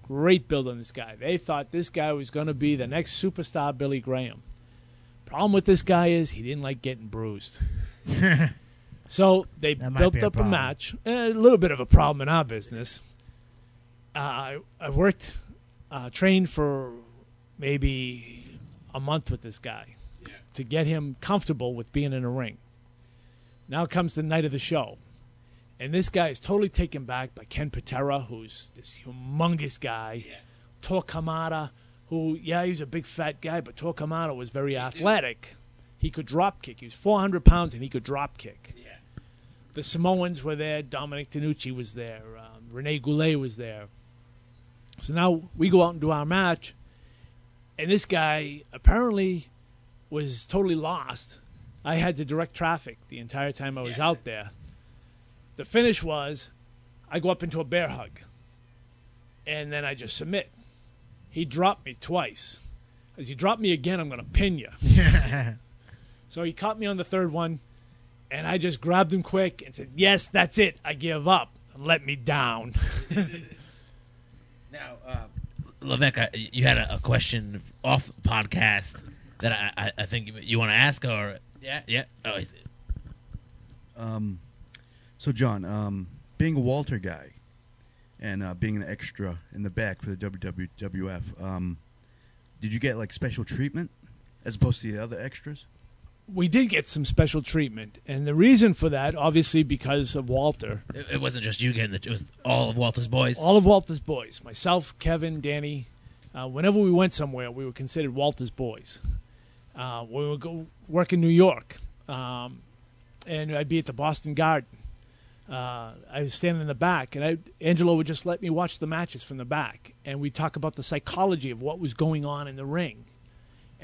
[SPEAKER 3] Great building, this guy. They thought this guy was going to be the next superstar Billy Graham. Problem with this guy is he didn't like getting bruised. So they built up a match. A little bit of a problem in our business. I worked, trained for maybe a month with this guy to get him comfortable with being in a ring. Now comes the night of the show. And this guy is totally taken back by Ken Patera, who's this humongous guy. Yeah. Torquemada, who, he was a big fat guy, but Torquemada was very athletic. He could drop kick. He was 400 pounds, and he could drop kick. Yeah. The Samoans were there. Dominic Tanucci was there. Rene Goulet was there. So now we go out and do our match, and this guy apparently was totally lost. I had to direct traffic the entire time I was out there. The finish was I go up into a bear hug, and then I just submit. He dropped me twice. As he dropped me again, I'm going to pin you. So he caught me on the third one, and I just grabbed him quick and said, yes, that's it. I give up. Let me down.
[SPEAKER 2] Now, Levesque, you had a question off the podcast that I think you want to ask, or yeah. Oh, is it?
[SPEAKER 4] So, John, being a Walter guy and being an extra in the back for the WWF, did you get like special treatment as opposed to the other extras?
[SPEAKER 3] We did get some special treatment, and the reason for that, obviously, because of Walter.
[SPEAKER 2] It wasn't just you getting it; it was all of Walter's boys.
[SPEAKER 3] All of Walter's boys, myself, Kevin, Danny. Whenever we went somewhere, we were considered Walter's boys. We would go work in New York, and I'd be at the Boston Garden. I was standing in the back, and Angelo would just let me watch the matches from the back, and we'd talk about the psychology of what was going on in the ring.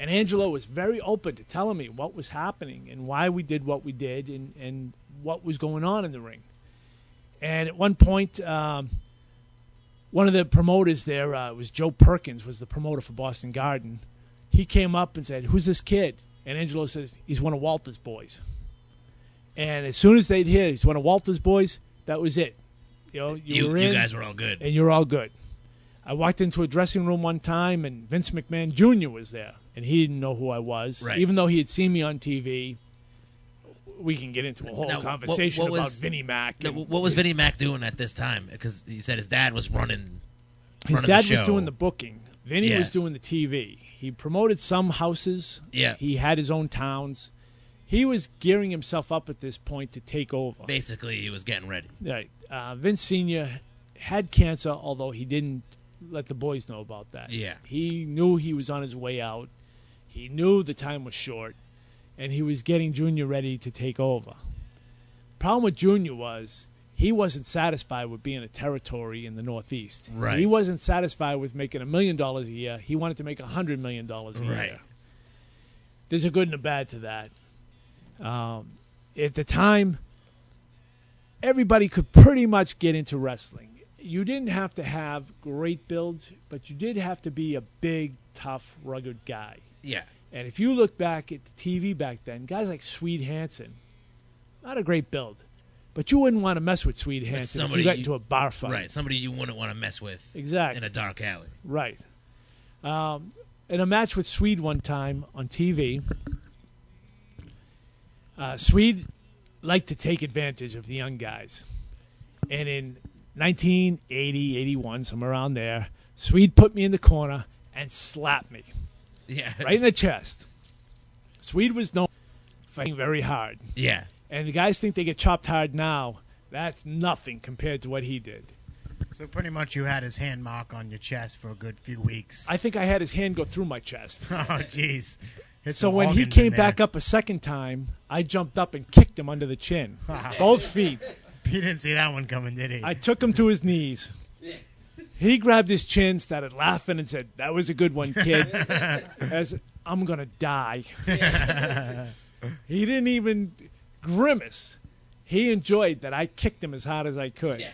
[SPEAKER 3] And Angelo was very open to telling me what was happening and why we did what we did and what was going on in the ring. And at one point, one of the promoters there was Joe Perkins, was the promoter for Boston Garden. He came up and said, "Who's this kid?" And Angelo says, "He's one of Walter's boys." And as soon as they'd hear he's one of Walter's boys, that was it. You were in.
[SPEAKER 2] You guys were all good.
[SPEAKER 3] And you're all good. I walked into a dressing room one time, and Vince McMahon Jr. was there, and he didn't know who I was.
[SPEAKER 2] Right.
[SPEAKER 3] Even though he had seen me on TV. We can get into a whole conversation about Vinnie Mac.
[SPEAKER 2] What was Vinnie Mac doing at this time? Because you said his dad was running
[SPEAKER 3] His dad
[SPEAKER 2] the show.
[SPEAKER 3] was doing the booking. Vinnie was doing the TV. He promoted some houses.
[SPEAKER 2] Yeah.
[SPEAKER 3] He had his own towns. He was gearing himself up at this point to take over.
[SPEAKER 2] Basically, he was getting ready.
[SPEAKER 3] Right. Vince Sr. had cancer, although he didn't let the boys know about that.
[SPEAKER 2] Yeah.
[SPEAKER 3] He knew he was on his way out. He knew the time was short, and he was getting Junior ready to take over. Problem with Junior was he wasn't satisfied with being a territory in the Northeast.
[SPEAKER 2] Right.
[SPEAKER 3] He wasn't satisfied with making $1 million a year. He wanted to make $100 million a year. There's a good and a bad to that. At the time, everybody could pretty much get into wrestling. You didn't have to have great builds, but you did have to be a big, tough, rugged guy.
[SPEAKER 2] Yeah.
[SPEAKER 3] And if you look back at the TV back then, guys like Swede Hansen, not a great build, but you wouldn't want to mess with Swede Hansen if you got into a bar fight.
[SPEAKER 2] Right, somebody you wouldn't want to mess with
[SPEAKER 3] exactly
[SPEAKER 2] in a dark alley.
[SPEAKER 3] Right. In a match with Swede one time on TV, Swede liked to take advantage of the young guys. And in 1980, 81, somewhere around there, Swede put me in the corner and slapped me.
[SPEAKER 2] Yeah.
[SPEAKER 3] Right in the chest. Swede was known for fighting very hard.
[SPEAKER 2] Yeah.
[SPEAKER 3] And the guys think they get chopped hard now. That's nothing compared to what he did.
[SPEAKER 1] So pretty much you had his hand mark on your chest for a good few weeks.
[SPEAKER 3] I think I had his hand go through my chest.
[SPEAKER 1] Oh, jeez.
[SPEAKER 3] So when he came back up a second time, I jumped up and kicked him under the chin. Both feet.
[SPEAKER 1] He didn't see that one coming, did he?
[SPEAKER 3] I took him to his knees. He grabbed his chin, started laughing, and said, "That was a good one, kid." As I'm going to die. He didn't even grimace. He enjoyed that I kicked him as hard as I could.
[SPEAKER 2] Yeah.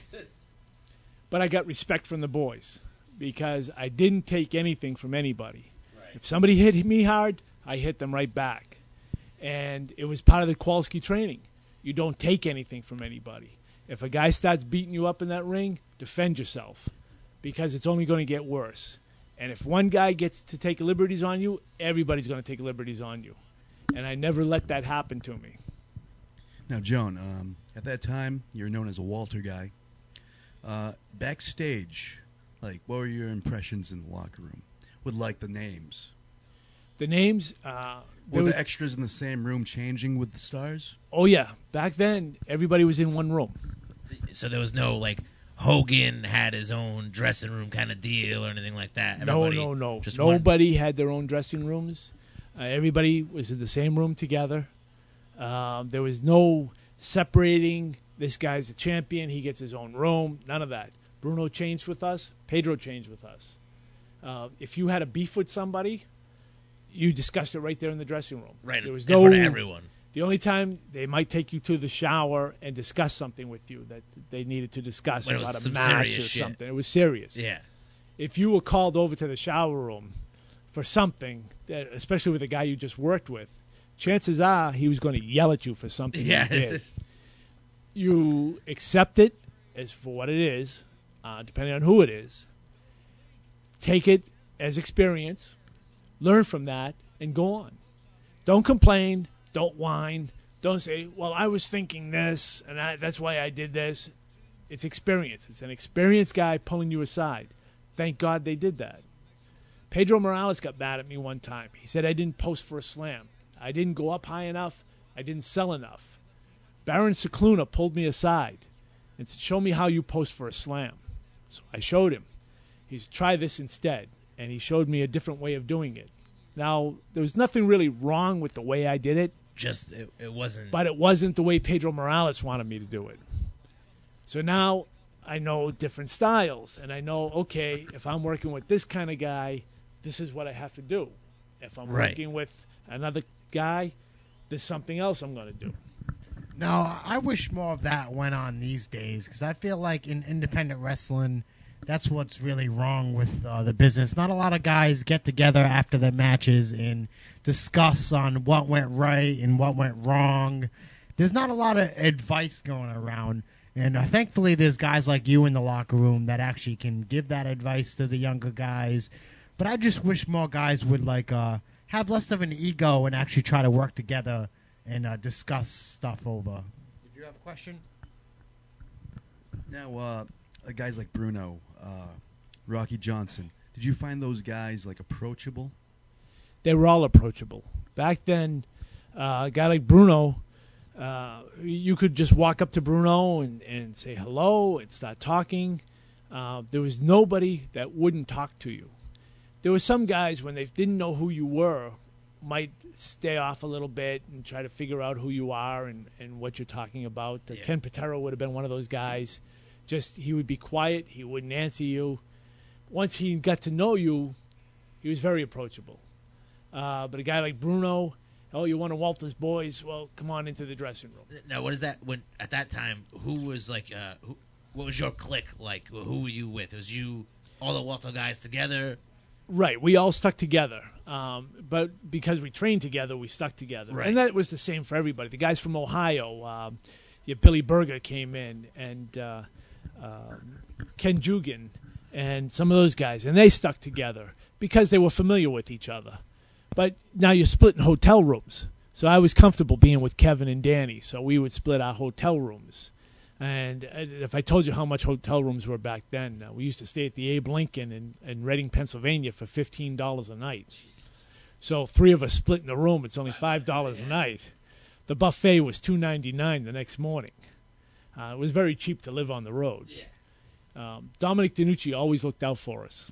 [SPEAKER 3] But I got respect from the boys because I didn't take anything from anybody.
[SPEAKER 2] Right.
[SPEAKER 3] If somebody hit me hard, I hit them right back. And it was part of the Kowalski training. You don't take anything from anybody. If a guy starts beating you up in that ring, defend yourself because it's only going to get worse. And if one guy gets to take liberties on you, everybody's going to take liberties on you. And I never let that happen to me.
[SPEAKER 4] Now, Joan, at that time, you were known as a Walter guy. Backstage, like, what were your impressions in the locker room with, like, the names?
[SPEAKER 3] The names...
[SPEAKER 4] Were the extras in the same room changing with the stars?
[SPEAKER 3] Oh, yeah. Back then, everybody was in one room.
[SPEAKER 2] So there was no, like, Hogan had his own dressing room kind of deal or anything like that?
[SPEAKER 3] No.
[SPEAKER 2] Just
[SPEAKER 3] Nobody had their own dressing rooms. Everybody was in the same room together. There was no separating. This guy's the champion. He gets his own room. None of that. Bruno changed with us. Pedro changed with us. If you had a beef with somebody, you discussed it right there in the dressing room.
[SPEAKER 2] Right.
[SPEAKER 3] There was
[SPEAKER 2] in front of everyone.
[SPEAKER 3] The only time they might take you to the shower and discuss something with you that they needed to discuss
[SPEAKER 2] When it
[SPEAKER 3] about
[SPEAKER 2] was
[SPEAKER 3] a
[SPEAKER 2] some
[SPEAKER 3] match or
[SPEAKER 2] serious shit.
[SPEAKER 3] something. It was serious.
[SPEAKER 2] Yeah.
[SPEAKER 3] If you were called over to the shower room for something, especially with a guy you just worked with, chances are he was going to yell at you for something
[SPEAKER 2] Yeah.
[SPEAKER 3] you did. You accept it as for what it is, depending on who it is. Take it as experience, learn from that, and go on. Don't complain. Don't whine. Don't say, well, I was thinking this, and that's why I did this. It's experience. It's an experienced guy pulling you aside. Thank God they did that. Pedro Morales got mad at me one time. He said I didn't post for a slam. I didn't go up high enough. I didn't sell enough. Baron Cicluna pulled me aside and said, show me how you post for a slam. So I showed him. He said, try this instead. And he showed me a different way of doing it. Now, there was nothing really wrong with the way I did it.
[SPEAKER 2] Just, it wasn't...
[SPEAKER 3] But it wasn't the way Pedro Morales wanted me to do it. So now I know different styles. And I know, okay, if I'm working with this kind of guy, this is what I have to do. If I'm working with another guy, there's something else I'm going to do.
[SPEAKER 1] No, I wish more of that went on these days because I feel like in independent wrestling, that's what's really wrong with the business. Not a lot of guys get together after their matches and discuss on what went right and what went wrong. There's not a lot of advice going around. And thankfully, there's guys like you in the locker room that actually can give that advice to the younger guys. But I just wish more guys would like have less of an ego and actually try to work together and discuss stuff over. Did you have a question?
[SPEAKER 4] Now, guys like Bruno, Rocky Johnson, did you find those guys like approachable?
[SPEAKER 3] They were all approachable. Back then, a guy like Bruno, you could just walk up to Bruno and say hello and start talking. There was nobody that wouldn't talk to you. There were some guys, when they didn't know who you were, might stay off a little bit and try to figure out who you are and what you're talking about. Ken Patero would have been one of those guys. Just, he would be quiet. He wouldn't answer you. Once he got to know you, he was very approachable. But a guy like Bruno, oh, you're one of Walter's boys. Well, come on into the dressing room.
[SPEAKER 2] Now, what is that? When at that time, who was like, what was your clique like? Who were you with? Was you all the Walter guys together?
[SPEAKER 3] Right, we all stuck together. But because we trained together, we stuck together.
[SPEAKER 2] Right.
[SPEAKER 3] And that was the same for everybody. The guys from Ohio, Billy Berger came in, and Ken Jugan, and some of those guys. And they stuck together because they were familiar with each other. But now you're splitting hotel rooms. So I was comfortable being with Kevin and Danny, so we would split our hotel rooms. And if I told you how much hotel rooms were back then, we used to stay at the Abe Lincoln in Reading, Pennsylvania for $15 a night. So three of us split in the room. It's only $5 a night. The buffet was $2.99 the next morning. It was very cheap to live on the road. Dominic DiNucci always looked out for us,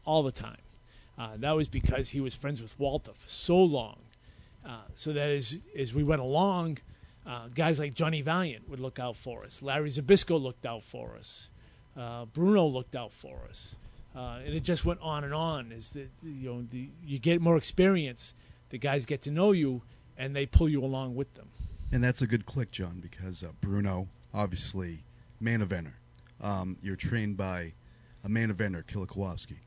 [SPEAKER 3] all the time. That was because he was friends with Walter for so long. So that as we went along, guys like Johnny Valiant would look out for us. Larry Zbyszko looked out for us. Bruno looked out for us. And it just went on and on. You get more experience, the guys get to know you, and they pull you along with them.
[SPEAKER 4] And that's a good click, John, because Bruno, obviously, main eventer. You're trained by a main eventer, Killer Kowalski.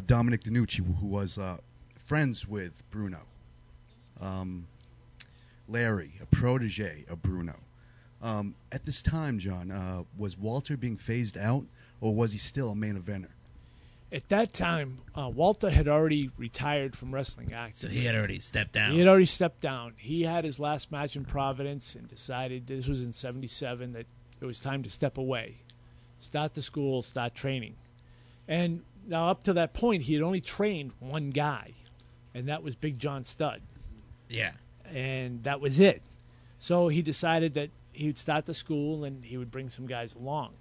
[SPEAKER 4] Dominic DiNucci, who was friends with Bruno. Larry, a protege of Bruno. At this time, John, was Walter being phased out, or was he still a main eventer?
[SPEAKER 3] At that time, Walter had already retired from wrestling acting.
[SPEAKER 2] So he had already stepped down.
[SPEAKER 3] He had already stepped down. He had his last match in Providence and decided, this was in 77, that it was time to step away. Start the school, start training. And now up to that point, he had only trained one guy, and that was Big John Studd.
[SPEAKER 2] Yeah.
[SPEAKER 3] And that was it. So he decided that he would start the school and he would bring some guys along.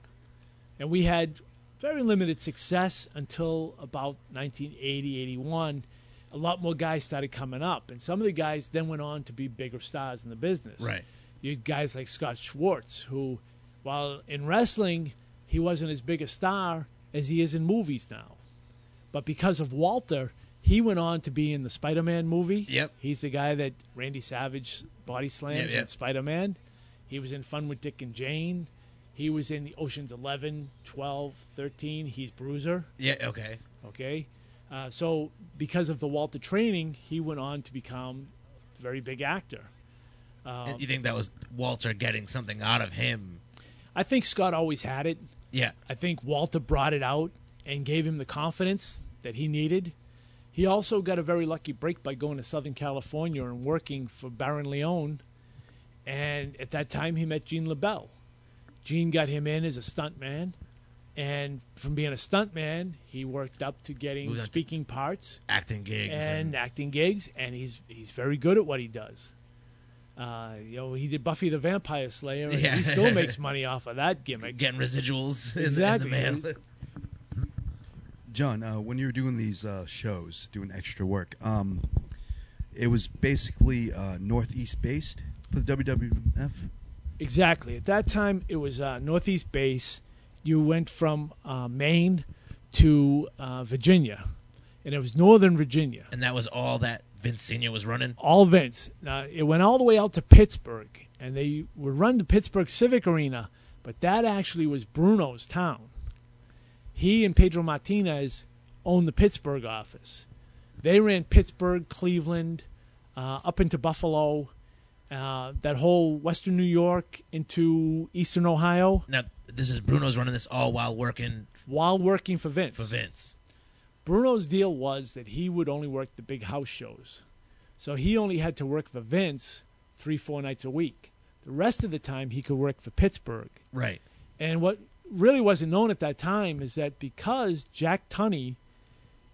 [SPEAKER 3] And we had very limited success until about 1980, 81. A lot more guys started coming up. And some of the guys then went on to be bigger stars in the business.
[SPEAKER 2] Right.
[SPEAKER 3] You had guys like Scott Schwartz, who, while in wrestling, he wasn't as big a star as he is in movies now. But because of Walter, he went on to be in the Spider-Man movie.
[SPEAKER 2] Yep.
[SPEAKER 3] He's the guy that Randy Savage body slams in Spider-Man. He was in Fun with Dick and Jane. He was in the Ocean's 11, 12, 13. He's Bruiser.
[SPEAKER 2] Yeah, okay.
[SPEAKER 3] Okay. So because of the Walter training, he went on to become a very big actor.
[SPEAKER 2] You think that was Walter getting something out of him?
[SPEAKER 3] I think Scott always had it.
[SPEAKER 2] Yeah.
[SPEAKER 3] I think Walter brought it out and gave him the confidence that he needed. He also got a very lucky break by going to Southern California and working for Baron Leone. And at that time, he met Gene LaBelle. Gene got him in as a stuntman. And from being a stuntman, he worked up to getting speaking parts.
[SPEAKER 2] Acting gigs.
[SPEAKER 3] And acting gigs. And he's very good at what he does. He did Buffy the Vampire Slayer, and he still makes money off of that gimmick.
[SPEAKER 2] Getting residuals
[SPEAKER 3] Exactly.
[SPEAKER 2] in the mail.
[SPEAKER 4] John, when you were doing these shows, doing extra work, it was basically Northeast based for the WWF?
[SPEAKER 3] Exactly. At that time, it was Northeast base. You went from Maine to Virginia, and it was Northern Virginia.
[SPEAKER 2] And that was all that Vince Sr. was running?
[SPEAKER 3] All Vince. Now, it went all the way out to Pittsburgh, and they would run the Pittsburgh Civic Arena, but that actually was Bruno's town. He and Pedro Martinez owned the Pittsburgh office. They ran Pittsburgh, Cleveland, up into Buffalo, that whole western New York into eastern Ohio.
[SPEAKER 2] Now, this is Bruno's running this all while working
[SPEAKER 3] for Vince.
[SPEAKER 2] For Vince.
[SPEAKER 3] Bruno's deal was that he would only work the big house shows. So he only had to work for Vince 3-4 nights a week. The rest of the time, he could work for Pittsburgh.
[SPEAKER 2] Right.
[SPEAKER 3] And what really wasn't known at that time is that because Jack Tunney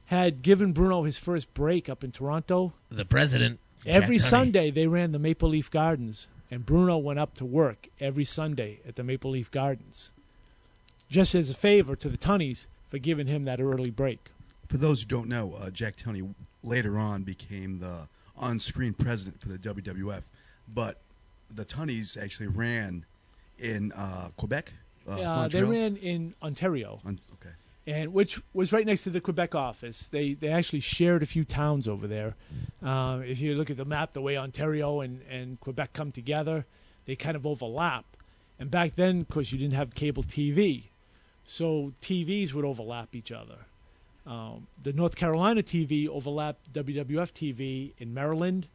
[SPEAKER 3] had given Bruno his first break up in Toronto,
[SPEAKER 2] the president,
[SPEAKER 3] every
[SPEAKER 2] Jack Tunney.
[SPEAKER 3] Sunday they ran the Maple Leaf Gardens, and Bruno went up to work every Sunday at the Maple Leaf Gardens, just as a favor to the Tunneys for giving him that early break.
[SPEAKER 4] For those who don't know, Jack Tunney later on became the on-screen president for the WWF, but the Tunneys actually ran in Quebec.
[SPEAKER 3] They ran in Ontario,
[SPEAKER 4] okay,
[SPEAKER 3] and which was right next to the Quebec office. They actually shared a few towns over there. If you look at the map, the way Ontario and Quebec come together, they kind of overlap. And back then, of course, you didn't have cable TV, so TVs would overlap each other. The North Carolina TV overlapped WWF TV in Maryland,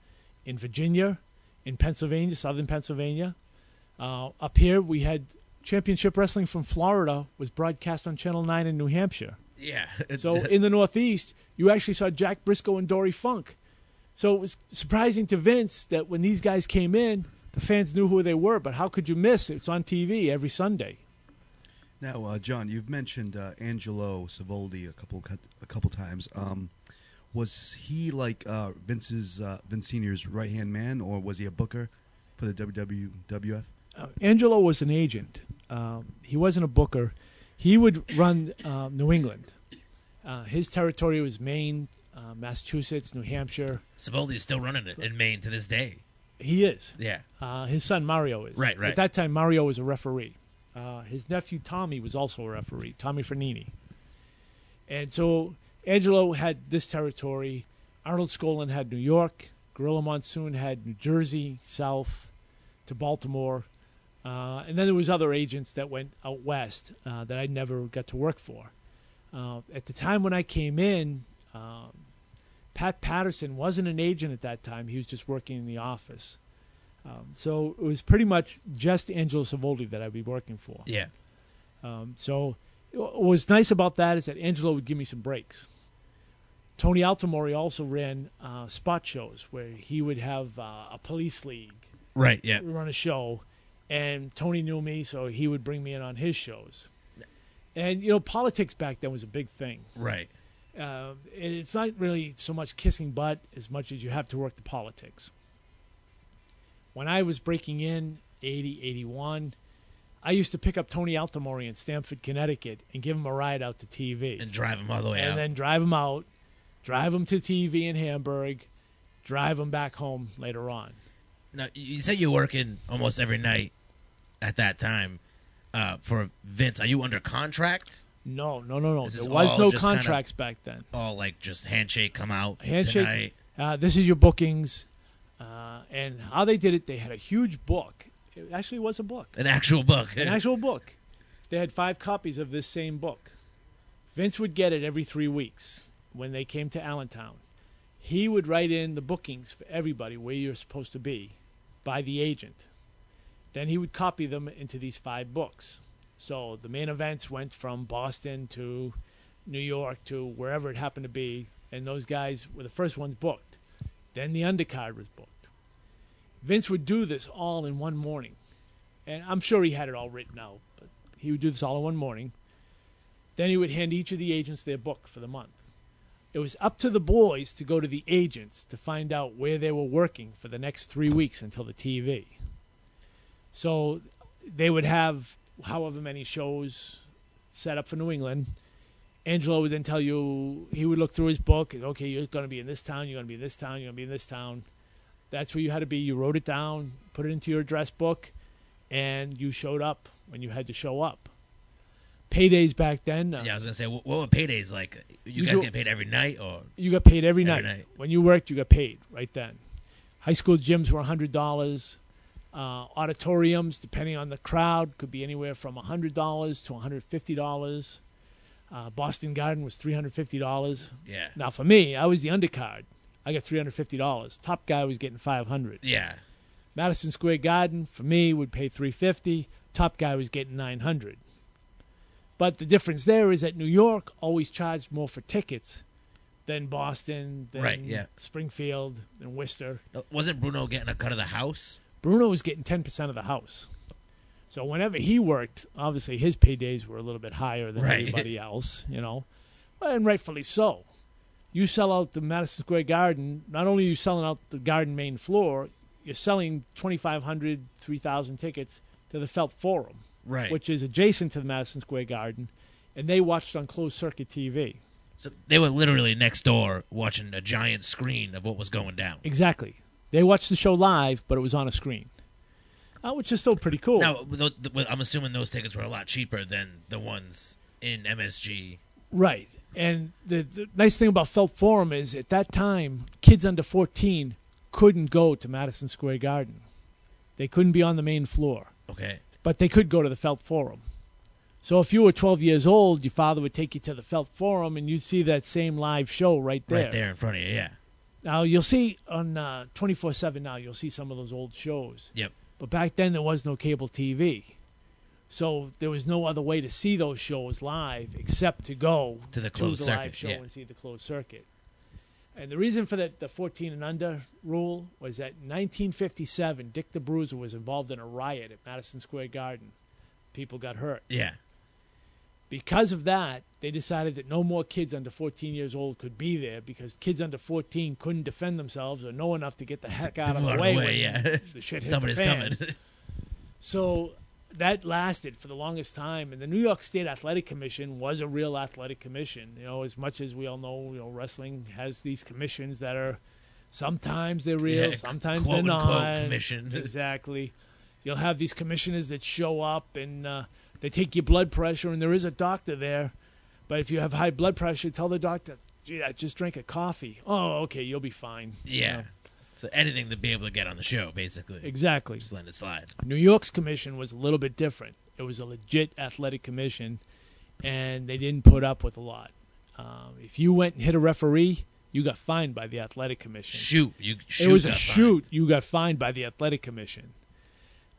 [SPEAKER 3] in Virginia, in Pennsylvania, southern Pennsylvania. Up here, we had Championship Wrestling from Florida was broadcast on Channel 9 in New Hampshire.
[SPEAKER 2] Yeah.
[SPEAKER 3] So in the Northeast, you actually saw Jack Briscoe and Dory Funk. So it was surprising to Vince that when these guys came in, the fans knew who they were, but how could you miss? It's on TV every Sunday.
[SPEAKER 4] Now, John, you've mentioned Angelo Savoldi a couple times. Was he like Vince Sr.'s right-hand man, or was he a booker for the WWF?
[SPEAKER 3] Angelo was an agent. He wasn't a booker. He would run New England. His territory was Maine, Massachusetts, New Hampshire.
[SPEAKER 2] Savoldi's still running it in Maine to this day.
[SPEAKER 3] He is.
[SPEAKER 2] Yeah.
[SPEAKER 3] His son Mario is.
[SPEAKER 2] Right.
[SPEAKER 3] At that time, Mario was a referee. His nephew Tommy was also a referee, Tommy Fernini. And so Angelo had this territory. Arnold Skolin had New York. Gorilla Monsoon had New Jersey, south to Baltimore. And then there was other agents that went out west that I never got to work for. At the time when I came in, Pat Patterson wasn't an agent at that time. He was just working in the office. So it was pretty much just Angelo Savoldi that I'd be working for.
[SPEAKER 2] Yeah.
[SPEAKER 3] So what was nice about that is that Angelo would give me some breaks. Tony Altomori also ran spot shows where he would have a police league
[SPEAKER 2] Right, yeah.
[SPEAKER 3] run a show, and Tony knew me, so he would bring me in on his shows. And, politics back then was a big thing.
[SPEAKER 2] Right.
[SPEAKER 3] It's not really so much kissing butt as much as you have to work the politics. When I was breaking in, 80, 81, I used to pick up Tony Altomori in Stamford, Connecticut, and give him a ride out to TV.
[SPEAKER 2] And drive him all the way out.
[SPEAKER 3] And then drive him out, drive him to TV in Hamburg, drive him back home later on.
[SPEAKER 2] Now, you said you're working almost every night at that time for Vince. Are you under contract?
[SPEAKER 3] No.
[SPEAKER 2] This is
[SPEAKER 3] There was
[SPEAKER 2] all
[SPEAKER 3] no
[SPEAKER 2] just
[SPEAKER 3] contracts back then.
[SPEAKER 2] All like just handshake, come out
[SPEAKER 3] Handshake.
[SPEAKER 2] tonight.
[SPEAKER 3] This is your bookings. And how they did it, they had a huge book. It actually was a book.
[SPEAKER 2] An actual book.
[SPEAKER 3] An actual book. They had 5 copies of this same book. Vince would get it every 3 weeks when they came to Allentown. He would write in the bookings for everybody where you're supposed to be by the agent. Then he would copy them into these 5 books. So the main events went from Boston to New York to wherever it happened to be, and those guys were the first ones booked. Then the undercard was booked. Vince would do this all in one morning. And I'm sure he had it all written out, but he would do this all in one morning. Then he would hand each of the agents their book for the month. It was up to the boys to go to the agents to find out where they were working for the next 3 weeks until the TV. So they would have however many shows set up for New England. Angelo would then tell you, he would look through his book, and, okay, you're going to be in this town, you're going to be in this town, you're going to be in this town. That's where you had to be. You wrote it down, put it into your address book, and you showed up when you had to show up. Paydays back then.
[SPEAKER 2] Yeah, I was going to say, what were paydays like? You guys get paid every night? Or
[SPEAKER 3] you got paid every
[SPEAKER 2] night.
[SPEAKER 3] night. When you worked, you got paid right then. High school gyms were $100. Auditoriums, depending on the crowd, could be anywhere from $100 to $150. Boston Garden was $350.
[SPEAKER 2] Yeah.
[SPEAKER 3] Now, for me, I was the undercard. I got $350. Top guy was getting $500.
[SPEAKER 2] Yeah.
[SPEAKER 3] Madison Square Garden, for me, would pay $350. Top guy was getting $900. But the difference there is that New York always charged more for tickets than Boston, than Springfield, than Worcester.
[SPEAKER 2] Wasn't Bruno getting a cut of the house?
[SPEAKER 3] Bruno was getting 10% of the house. So whenever he worked, obviously his paydays were a little bit higher than everybody else, and rightfully so. You sell out the Madison Square Garden, not only are you selling out the Garden main floor, you're selling 2,500, 3,000 tickets to the Felt Forum, which is adjacent to the Madison Square Garden, and they watched on closed-circuit TV.
[SPEAKER 2] So they were literally next door watching a giant screen of what was going down.
[SPEAKER 3] Exactly. They watched the show live, but it was on a screen, which is still pretty cool.
[SPEAKER 2] Now, I'm assuming those tickets were a lot cheaper than the ones in MSG.
[SPEAKER 3] Right. And the nice thing about Felt Forum is at that time, kids under 14 couldn't go to Madison Square Garden. They couldn't be on the main floor.
[SPEAKER 2] Okay.
[SPEAKER 3] But they could go to the Felt Forum. So if you were 12 years old, your father would take you to the Felt Forum, and you'd see that same live show right there.
[SPEAKER 2] Right there in front of you, yeah.
[SPEAKER 3] Now, you'll see on 24/7 now, you'll see some of those old shows.
[SPEAKER 2] Yep.
[SPEAKER 3] But back then, there was no cable TV. So there was no other way to see those shows live except to go
[SPEAKER 2] to the closed circuit,
[SPEAKER 3] live show and see the closed circuit. And the reason for the 14 and under rule was that in 1957, Dick the Bruiser was involved in a riot at Madison Square Garden. People got hurt.
[SPEAKER 2] Yeah.
[SPEAKER 3] Because of that, they decided that no more kids under 14 years old could be there because kids under 14 couldn't defend themselves or know enough to get the heck out of the way when the shit hit
[SPEAKER 2] Somebody's
[SPEAKER 3] the fan.
[SPEAKER 2] coming.
[SPEAKER 3] So that lasted for the longest time, and the New York State Athletic Commission was a real athletic commission. As much as we all know, wrestling has these commissions that are sometimes they're real, sometimes they're not.
[SPEAKER 2] Commission.
[SPEAKER 3] Exactly. You'll have these commissioners that show up and They take your blood pressure, and there is a doctor there. But if you have high blood pressure, tell the doctor, gee, I just drank a coffee. Oh, okay, you'll be fine.
[SPEAKER 2] Yeah.
[SPEAKER 3] You know?
[SPEAKER 2] So anything to be able to get on the show, basically.
[SPEAKER 3] Exactly.
[SPEAKER 2] Just letting it slide.
[SPEAKER 3] New York's commission was a little bit different. It was a legit athletic commission, and they didn't put up with a lot. If you went and hit a referee, you got fined by the athletic commission.
[SPEAKER 2] It
[SPEAKER 3] was a shoot. You got fined by the athletic commission.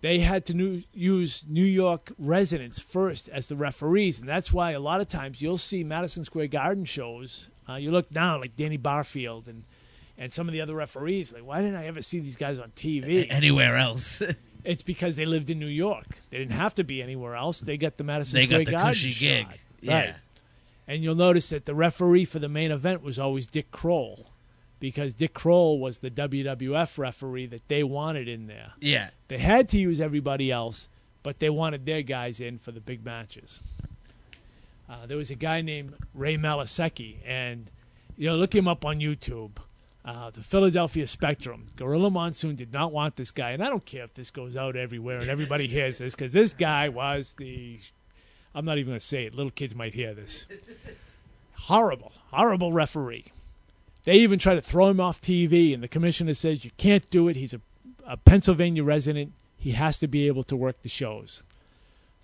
[SPEAKER 3] They had to use New York residents first as the referees, and that's why a lot of times you'll see Madison Square Garden shows. You look down, like Danny Barfield and some of the other referees. Like, why didn't I ever see these guys on TV?
[SPEAKER 2] Anywhere else.
[SPEAKER 3] It's because they lived in New York. They didn't have to be anywhere else. They got the Madison Square Garden
[SPEAKER 2] cushy gig.
[SPEAKER 3] shot.
[SPEAKER 2] Yeah.
[SPEAKER 3] Right. And you'll notice that the referee for the main event was always Dick Kroll, because Dick Kroll was the WWF referee that they wanted in there.
[SPEAKER 2] Yeah.
[SPEAKER 3] They had to use everybody else, but they wanted their guys in for the big matches. There was a guy named Ray Malasecki, and look him up on YouTube. The Philadelphia Spectrum. Gorilla Monsoon did not want this guy, and I don't care if this goes out everywhere and everybody hears this, because this guy was I'm not even going to say it. Little kids might hear this. Horrible, horrible referee. They even try to throw him off TV, and the commissioner says, you can't do it. He's a Pennsylvania resident. He has to be able to work the shows.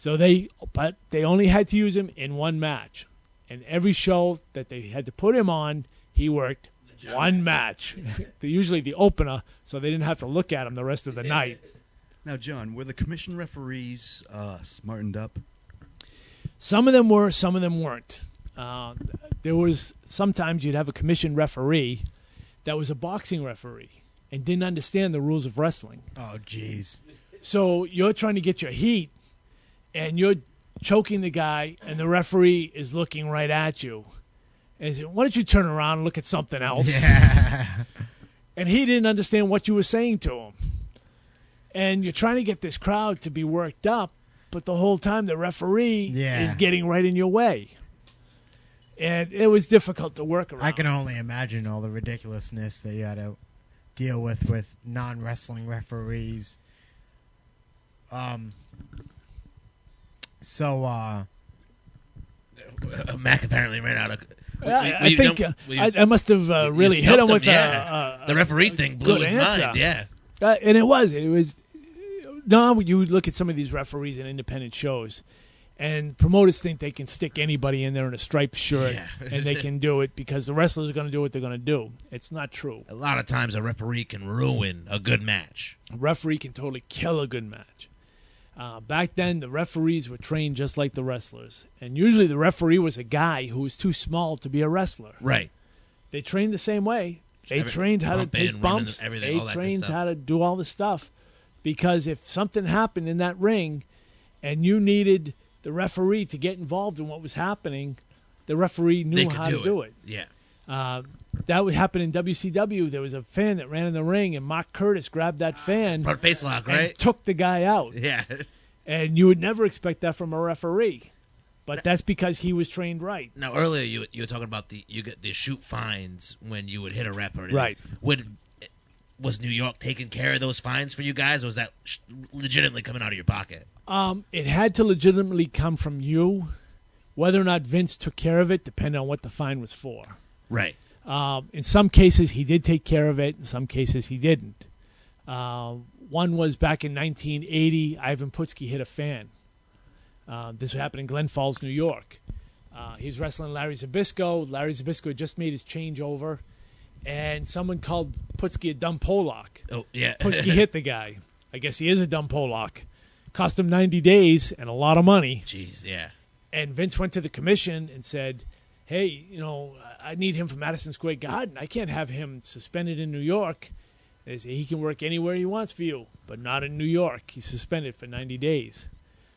[SPEAKER 3] But they only had to use him in one match. And every show that they had to put him on, he worked one match. Usually the opener, so they didn't have to look at him the rest of the night.
[SPEAKER 4] Now, John, were the commission referees smartened up?
[SPEAKER 3] Some of them were, some of them weren't. There was sometimes you'd have a commission referee that was a boxing referee and didn't understand the rules of wrestling.
[SPEAKER 1] Oh, jeez.
[SPEAKER 3] So you're trying to get your heat, and you're choking the guy, and the referee is looking right at you. And he said, why don't you turn around and look at something else?
[SPEAKER 1] Yeah.
[SPEAKER 3] And he didn't understand what you were saying to him. And you're trying to get this crowd to be worked up, but the whole time the referee is getting right in your way. And it was difficult to work around.
[SPEAKER 1] I can only imagine all the ridiculousness that you had to deal with non-wrestling referees.
[SPEAKER 2] Mack apparently ran out of...
[SPEAKER 3] I think I must have really hit him with
[SPEAKER 2] the referee thing blew his mind, yeah.
[SPEAKER 3] And it was. Now you look at some of these referees in independent shows, and promoters think they can stick anybody in there in a striped shirt, and they can do it because the wrestlers are going to do what they're going to do. It's not true.
[SPEAKER 2] A lot of times a referee can ruin a good match.
[SPEAKER 3] A referee can totally kill a good match. Back then, the referees were trained just like the wrestlers. And usually the referee was a guy who was too small to be a wrestler.
[SPEAKER 2] Right.
[SPEAKER 3] They trained the same way. They trained how to take bumps. They trained how to do all the stuff. Because if something happened in that ring and you needed the referee to get involved in what was happening, the referee knew how to do it.
[SPEAKER 2] Yeah.
[SPEAKER 3] That would happen in WCW. There was a fan that ran in the ring, and Mark Curtis grabbed that fan.
[SPEAKER 2] Front face lock, right?
[SPEAKER 3] And took the guy out.
[SPEAKER 2] Yeah.
[SPEAKER 3] And you would never expect that from a referee. But that's because he was trained right.
[SPEAKER 2] Now, earlier you were talking about you get the shoot fines when you would hit a referee.
[SPEAKER 3] Right.
[SPEAKER 2] Was New York taking care of those fines for you guys, or was that legitimately coming out of your pocket?
[SPEAKER 3] It had to legitimately come from you. Whether or not Vince took care of it depended on what the fine was for.
[SPEAKER 2] Right.
[SPEAKER 3] In some cases, he did take care of it. In some cases, he didn't. One was back in 1980. Ivan Putski hit a fan. This happened in Glen Falls, New York. He was wrestling Larry Zbyszko. Larry Zbyszko had just made his changeover, and someone called Putski a dumb Polak.
[SPEAKER 2] Oh, yeah.
[SPEAKER 3] Putski hit the guy. I guess he is a dumb Polak. Cost him 90 days and a lot of money.
[SPEAKER 2] Jeez, yeah.
[SPEAKER 3] And Vince went to the commission and said, hey, I need him for Madison Square Garden. I can't have him suspended in New York. They say he can work anywhere he wants for you, but not in New York. He's suspended for 90 days.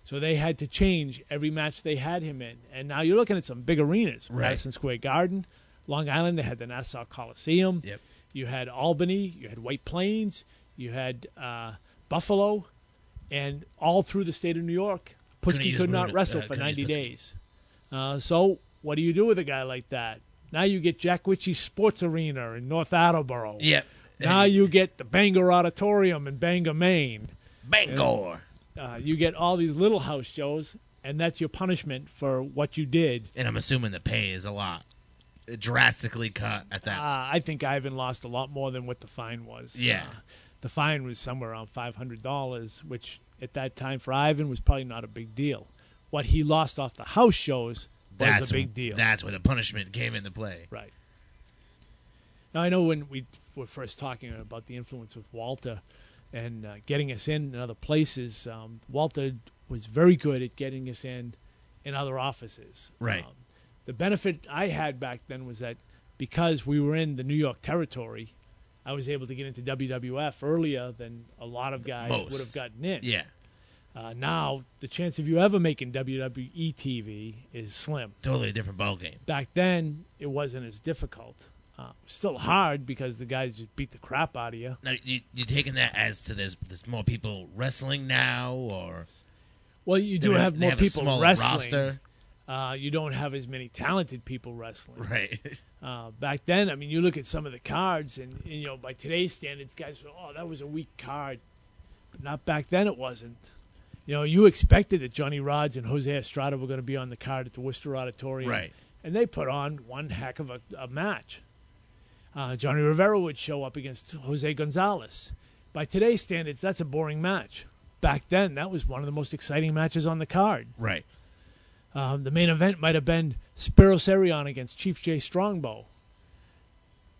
[SPEAKER 3] So they had to change every match they had him in. And now you're looking at some big arenas.
[SPEAKER 2] Right.
[SPEAKER 3] Madison Square Garden, Long Island, they had the Nassau Coliseum.
[SPEAKER 2] Yep.
[SPEAKER 3] You had Albany. You had White Plains. You had Buffalo. And all through the state of New York, Putski could not wrestle for 90 days. So what do you do with a guy like that? Now you get Jack Ritchie's Sports Arena in North Attleboro.
[SPEAKER 2] Yep.
[SPEAKER 3] Now you get the Bangor Auditorium in Bangor, Maine.
[SPEAKER 2] Bangor.
[SPEAKER 3] You get all these little house shows, and that's your punishment for what you did.
[SPEAKER 2] And I'm assuming the pay is a lot drastically cut at that.
[SPEAKER 3] I think Ivan lost a lot more than what the fine was.
[SPEAKER 2] Yeah.
[SPEAKER 3] The fine was somewhere around $500, which at that time for Ivan was probably not a big deal. What he lost off the house shows was a big deal.
[SPEAKER 2] That's where the punishment came into play.
[SPEAKER 3] Right. Now, I know when we were first talking about the influence of Walter and getting us in other places, Walter was very good at getting us in other offices.
[SPEAKER 2] Right.
[SPEAKER 3] The benefit I had back then was that because we were in the New York territory, I was able to get into WWF earlier than a lot of guys would have gotten in.
[SPEAKER 2] Yeah.
[SPEAKER 3] Now, the chance of you ever making WWE TV is slim.
[SPEAKER 2] Totally a different ballgame.
[SPEAKER 3] Back then, it wasn't as difficult. Still hard because the guys just beat the crap out of you.
[SPEAKER 2] Now, you taking that as to there's more people wrestling now, or?
[SPEAKER 3] Well, you do have more people wrestling.
[SPEAKER 2] Roster.
[SPEAKER 3] You don't have as many talented people wrestling.
[SPEAKER 2] Right.
[SPEAKER 3] Back then, I mean, you look at some of the cards, and you know, by today's standards, guys go, "Oh, that was a weak card." But not back then. It wasn't. You know, you expected that Johnny Rods and Jose Estrada were going to be on the card at the Worcester Auditorium,
[SPEAKER 2] Right?
[SPEAKER 3] And they put on one heck of a match. Johnny Rivera would show up against Jose Gonzalez. By today's standards, that's a boring match. Back then, that was one of the most exciting matches on the card.
[SPEAKER 2] Right.
[SPEAKER 3] The main event might have been Spiros Arion against Chief J. Strongbow.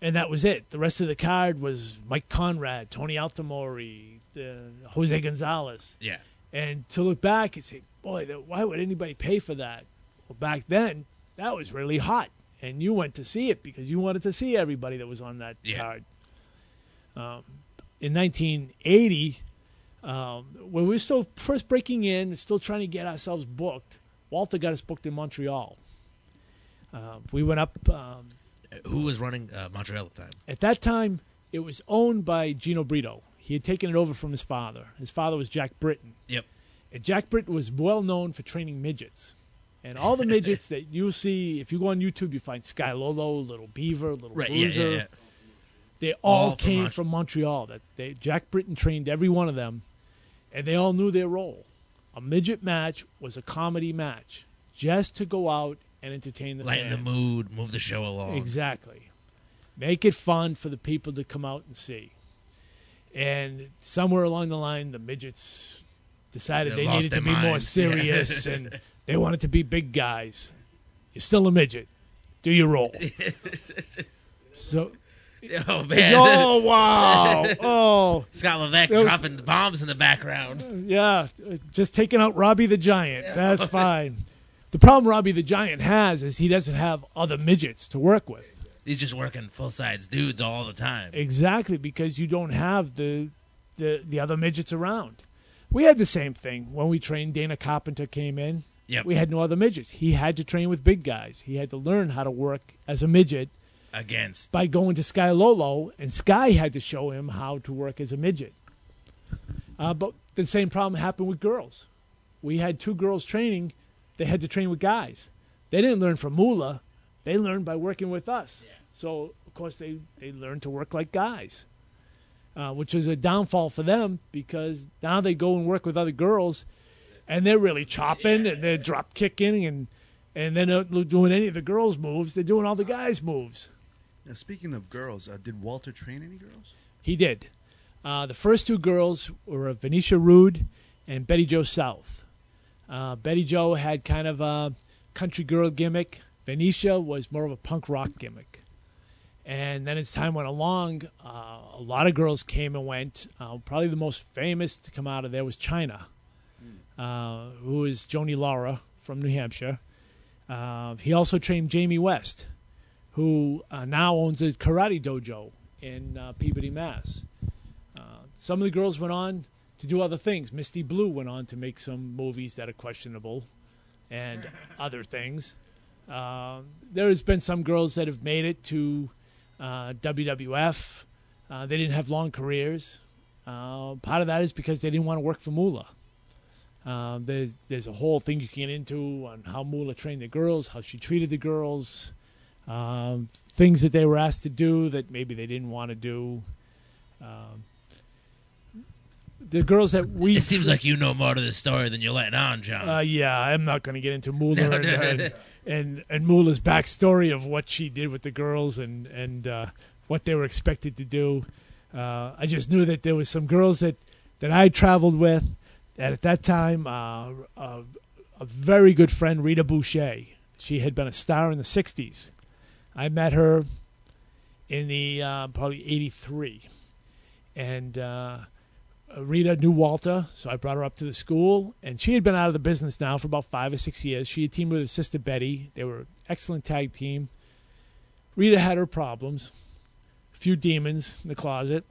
[SPEAKER 3] And that was it. The rest of the card was Mike Conrad, Tony Altamori, Jose Gonzalez.
[SPEAKER 2] Yeah.
[SPEAKER 3] And to look back and say, boy, why would anybody pay for that? Well, back then, that was really hot. And you went to see it because you wanted to see everybody that was on that card. In 1980, when we were still first breaking in, still trying to get ourselves booked, Walter got us booked in Montreal. We went up.
[SPEAKER 2] Who was running Montreal at the time?
[SPEAKER 3] At that time, it was owned by Gino Brito. He had taken it over from his father. His father was Jack Britton.
[SPEAKER 2] Yep.
[SPEAKER 3] And Jack Britton was well known for training midgets. And all the midgets that you'll see, if you go on YouTube, you find Sky Lolo, Little Beaver, Little Bruiser.
[SPEAKER 2] Yeah.
[SPEAKER 3] They all came from Montreal. Jack Britton trained every one of them, and they all knew their role. A midget match was a comedy match, just to go out and entertain the fans.
[SPEAKER 2] Lighten the mood, move the show along.
[SPEAKER 3] Exactly. Make it fun for the people to come out and see. And somewhere along the line, the midgets decided they needed to be more serious, and they wanted to be big guys. You're still a midget. Do your role. So,
[SPEAKER 2] oh, man.
[SPEAKER 3] Oh, wow. Oh.
[SPEAKER 2] Scott Levesque dropping bombs in the background.
[SPEAKER 3] Yeah, just taking out Robbie the Giant. That's fine. The problem Robbie the Giant has is he doesn't have other midgets to work with.
[SPEAKER 2] He's just working full-size dudes all the time.
[SPEAKER 3] Exactly, because you don't have the other midgets around. We had the same thing when we trained. Dana Carpenter came in.
[SPEAKER 2] Yep.
[SPEAKER 3] We had no other midgets. He had to train with big guys. He had to learn how to work as a midget by going to Sky Lolo, and Sky had to show him how to work as a midget. But the same problem happened with girls. We had 2 girls training. They had to train with guys. They didn't learn from Moolah. They learned by working with us. Yeah. So, of course, they learned to work like guys, which is a downfall for them because now they go and work with other girls, and they're really chopping and they're drop kicking and they're not doing any of the girls' moves. They're doing all the guys' moves.
[SPEAKER 4] Now, speaking of girls, did Walter train any girls?
[SPEAKER 3] He did. The first 2 girls were Venetia Rude and Betty Jo South. Betty Jo had kind of a country girl gimmick. Venetia was more of a punk rock gimmick. And then as time went along, a lot of girls came and went. Probably the most famous to come out of there was China, who is Joni Laura from New Hampshire. He also trained Jamie West, who now owns a karate dojo in Peabody, Mass. Some of the girls went on to do other things. Misty Blue went on to make some movies that are questionable and other things. There has been some girls that have made it to WWF. They didn't have long careers. Part of that is because they didn't want to work for Moolah. There's a whole thing you can get into on how Moolah trained the girls, how she treated the girls, things that they were asked to do that maybe they didn't want to do. the girls that we...
[SPEAKER 2] It seems like you know more to this story than you're letting on, John.
[SPEAKER 3] Yeah, I'm not going to get into Muldoon
[SPEAKER 2] No.
[SPEAKER 3] and Mula's backstory of what she did with the girls and what they were expected to do. I just knew that there was some girls that I traveled with, and at that time, a very good friend, Rita Boucher. She had been a star in the 60s. I met her in the probably 83. And Rita knew Walter, so I brought her up to the school. And she had been out of the business now for about 5 or 6 years. She had teamed with her sister Betty. They were an excellent tag team. Rita had her problems, a few demons in the closet.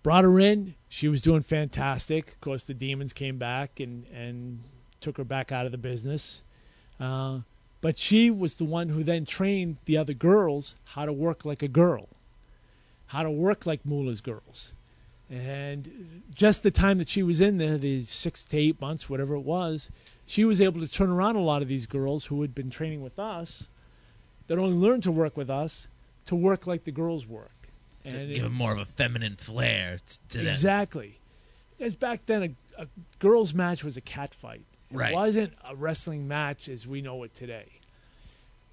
[SPEAKER 3] Brought her in. She was doing fantastic. Of course, the demons came back and took her back out of the business. But she was the one who then trained the other girls how to work like a girl, how to work like Mula's girls. And just the time that she was in there, these 6 to 8 months, whatever it was, she was able to turn around a lot of these girls who had been training with us, that only learned to work with us, to work like the girls work.
[SPEAKER 2] And give them more of a feminine flair to them.
[SPEAKER 3] Exactly. Because back then, a girls' match was a cat fight.
[SPEAKER 2] Right.
[SPEAKER 3] It wasn't a wrestling match as we know it today.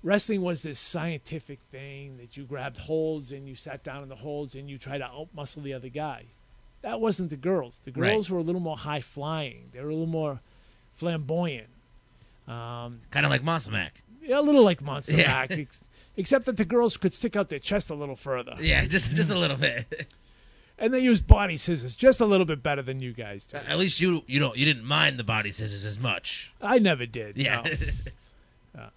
[SPEAKER 3] Wrestling was this scientific thing that you grabbed holds and you sat down in the holds and you tried to outmuscle the other guy. That wasn't the girls. The girls were a little more high-flying. They were a little more flamboyant.
[SPEAKER 2] Kind of like Monster Mack.
[SPEAKER 3] Yeah, a little like Monster Mack, except that the girls could stick out their chest a little further.
[SPEAKER 2] Yeah, just a little bit.
[SPEAKER 3] And they used body scissors just a little bit better than you guys do.
[SPEAKER 2] At least you didn't mind the body scissors as much.
[SPEAKER 3] I never did.
[SPEAKER 2] Yeah.
[SPEAKER 3] No.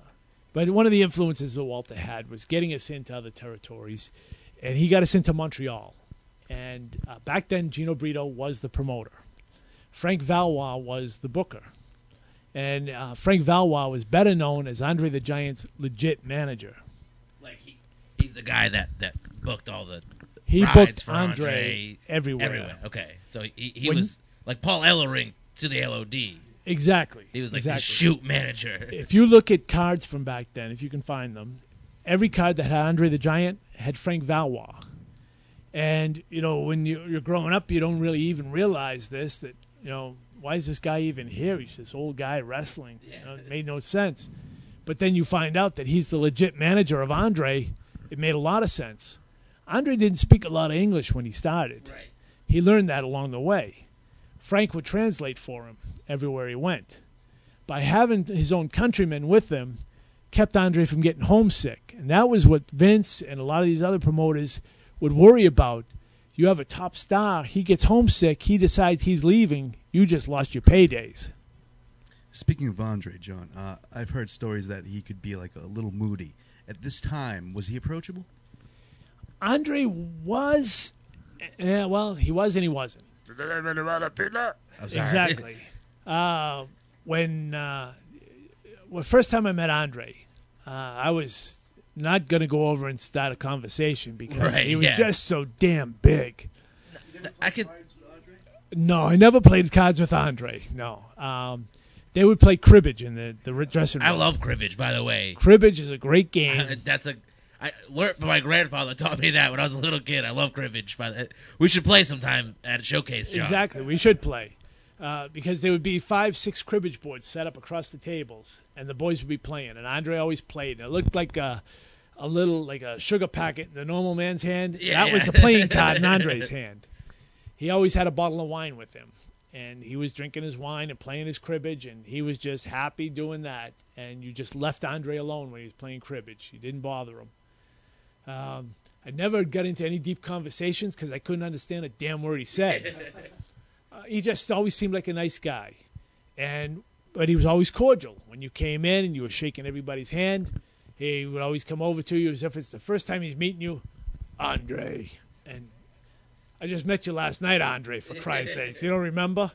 [SPEAKER 3] But one of the influences that Walter had was getting us into other territories, and he got us into Montreal. And back then, Gino Brito was the promoter. Frank Valois was the booker. And Frank Valois was better known as Andre the Giant's legit manager.
[SPEAKER 2] Like he's the guy that booked all the
[SPEAKER 3] He
[SPEAKER 2] rides
[SPEAKER 3] booked
[SPEAKER 2] for
[SPEAKER 3] Andre everywhere.
[SPEAKER 2] Everywhere. Okay, so he was like Paul Ellering to the LOD.
[SPEAKER 3] Exactly.
[SPEAKER 2] He was like the shoot manager.
[SPEAKER 3] If you look at cards from back then, if you can find them, every card that had Andre the Giant had Frank Valois. And, when you're growing up, you don't really even realize this, that, why is this guy even here? He's this old guy wrestling.
[SPEAKER 2] Yeah.
[SPEAKER 3] It made no sense. But then you find out that he's the legit manager of Andre. It made a lot of sense. Andre didn't speak a lot of English when he started.
[SPEAKER 2] Right.
[SPEAKER 3] He learned that along the way. Frank would translate for him everywhere he went. By having his own countrymen with him, kept Andre from getting homesick. And that was what Vince and a lot of these other promoters would worry about. You have a top star, he gets homesick, he decides he's leaving, you just lost your paydays.
[SPEAKER 4] Speaking of Andre, John, I've heard stories that he could be like a little moody. At this time, was he approachable?
[SPEAKER 3] Andre was, he was and he wasn't.
[SPEAKER 2] I'm sorry.
[SPEAKER 3] Exactly. When first time I met Andre, I was not going to go over and start a conversation because he was just so damn big.
[SPEAKER 2] I could.
[SPEAKER 3] No, I never played cards with Andre. No. They would play cribbage in the dressing room.
[SPEAKER 2] I love cribbage, by the way.
[SPEAKER 3] Cribbage is a great game.
[SPEAKER 2] I learned from my grandfather taught me that when I was a little kid. I love cribbage. We should play sometime at a showcase, John.
[SPEAKER 3] Exactly, we should play. Because there would be 5-6 cribbage boards set up across the tables, and the boys would be playing. And Andre always played. And it looked like a little like a sugar packet in the normal man's hand. That was the playing card in Andre's hand. He always had a bottle of wine with him, and he was drinking his wine and playing his cribbage, and he was just happy doing that. And you just left Andre alone when he was playing cribbage. You didn't bother him. I never got into any deep conversations because I couldn't understand a damn word he said. He just always seemed like a nice guy. But he was always cordial. When you came in and you were shaking everybody's hand, he would always come over to you as if it's the first time he's meeting you. Andre. And I just met you last night, Andre, for Christ's sakes. You don't remember?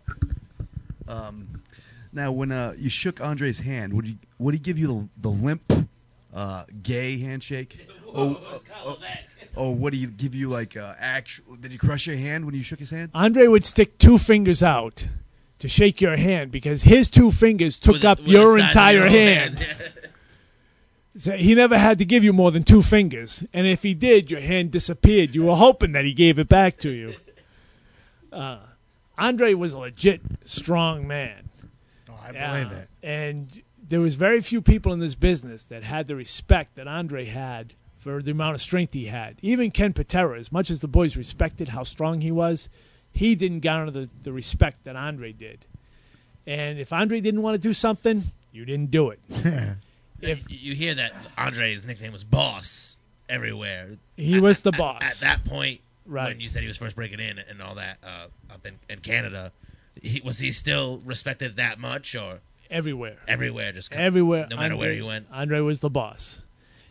[SPEAKER 4] Now, when you shook Andre's hand, would he give you the limp, gay handshake? Or would he give you like actual? Did he crush your hand when you shook his hand?
[SPEAKER 3] Andre would stick 2 fingers out to shake your hand because his 2 fingers took up your entire hand. So he never had to give you more than 2 fingers, and if he did, your hand disappeared. You were hoping that he gave it back to you. Andre was a legit strong man.
[SPEAKER 1] Oh, I believe it.
[SPEAKER 3] And there was very few people in this business that had the respect that Andre had for the amount of strength he had. Even Ken Patera, as much as the boys respected how strong he was, he didn't garner the respect that Andre did. And if Andre didn't want to do something, you didn't do it.
[SPEAKER 2] If you hear that Andre's nickname was Boss everywhere.
[SPEAKER 3] He was the boss.
[SPEAKER 2] At that point,
[SPEAKER 3] Right.
[SPEAKER 2] when you said he was first breaking in and all that up in Canada, was he still respected that much, or
[SPEAKER 3] Everywhere.
[SPEAKER 2] everywhere? Just
[SPEAKER 3] Everywhere.
[SPEAKER 2] no matter where he went.
[SPEAKER 3] Andre was the boss.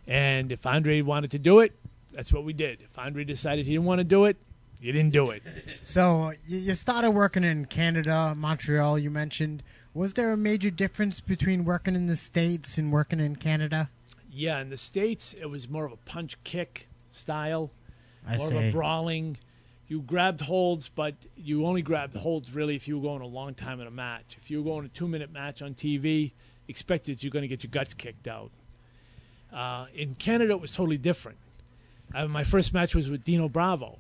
[SPEAKER 3] And if Andre wanted to do it, that's what we did. If Andre decided he didn't want to do it, you didn't do it.
[SPEAKER 1] So you started working in Canada, Montreal, you mentioned. Was there a major difference between working in the States and working in Canada?
[SPEAKER 3] Yeah, in the States, it was more of a punch-kick style,
[SPEAKER 1] I
[SPEAKER 3] more of a brawling. You grabbed holds, but you only grabbed holds really if you were going a long time in a match. If you were going a 2-minute match on TV, expected you're going to get your guts kicked out. In Canada, it was totally different. My first match was with Dino Bravo.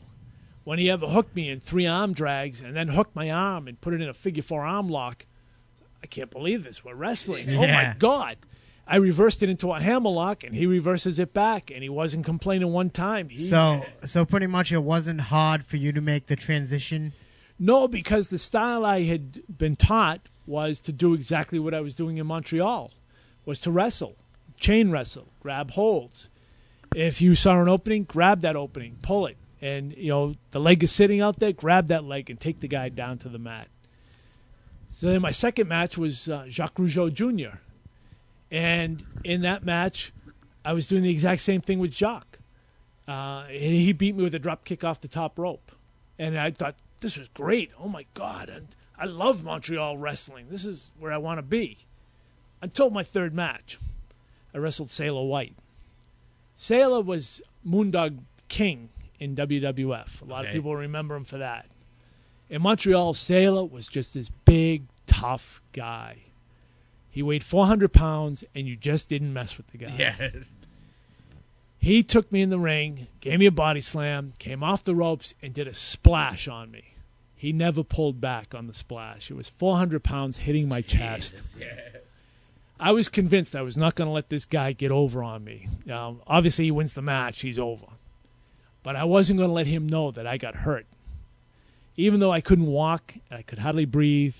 [SPEAKER 3] When he ever hooked me in 3 arm drags and then hooked my arm and put it in a figure 4 arm lock, I can't believe this. We're wrestling.
[SPEAKER 1] Yeah.
[SPEAKER 3] Oh, my God. I reversed it into a hammer lock, and he reverses it back, and he wasn't complaining one time.
[SPEAKER 1] So pretty much it wasn't hard for you to make the transition?
[SPEAKER 3] No, because the style I had been taught was to do exactly what I was doing in Montreal, was to wrestle, chain wrestle, grab holds. If you saw an opening, grab that opening, pull it. And, the leg is sitting out there, grab that leg and take the guy down to the mat. So then my second match was Jacques Rougeau Jr., and in that match, I was doing the exact same thing with Jacques. And he beat me with a drop kick off the top rope. And I thought, this was great. Oh, my God. I love Montreal wrestling. This is where I want to be. Until my third match. I wrestled Sailor White. Sailor was Moondog King in WWF. A lot of people remember him for that. In Montreal, Sailor was just this big, tough guy. He weighed 400 pounds, and you just didn't mess with the guy.
[SPEAKER 2] Yeah.
[SPEAKER 3] He took me in the ring, gave me a body slam, came off the ropes, and did a splash on me. He never pulled back on the splash. It was 400 pounds hitting my chest.
[SPEAKER 2] Yeah.
[SPEAKER 3] I was convinced I was not going to let this guy get over on me. Obviously, he wins the match. He's over. But I wasn't going to let him know that I got hurt. Even though I couldn't walk and I could hardly breathe,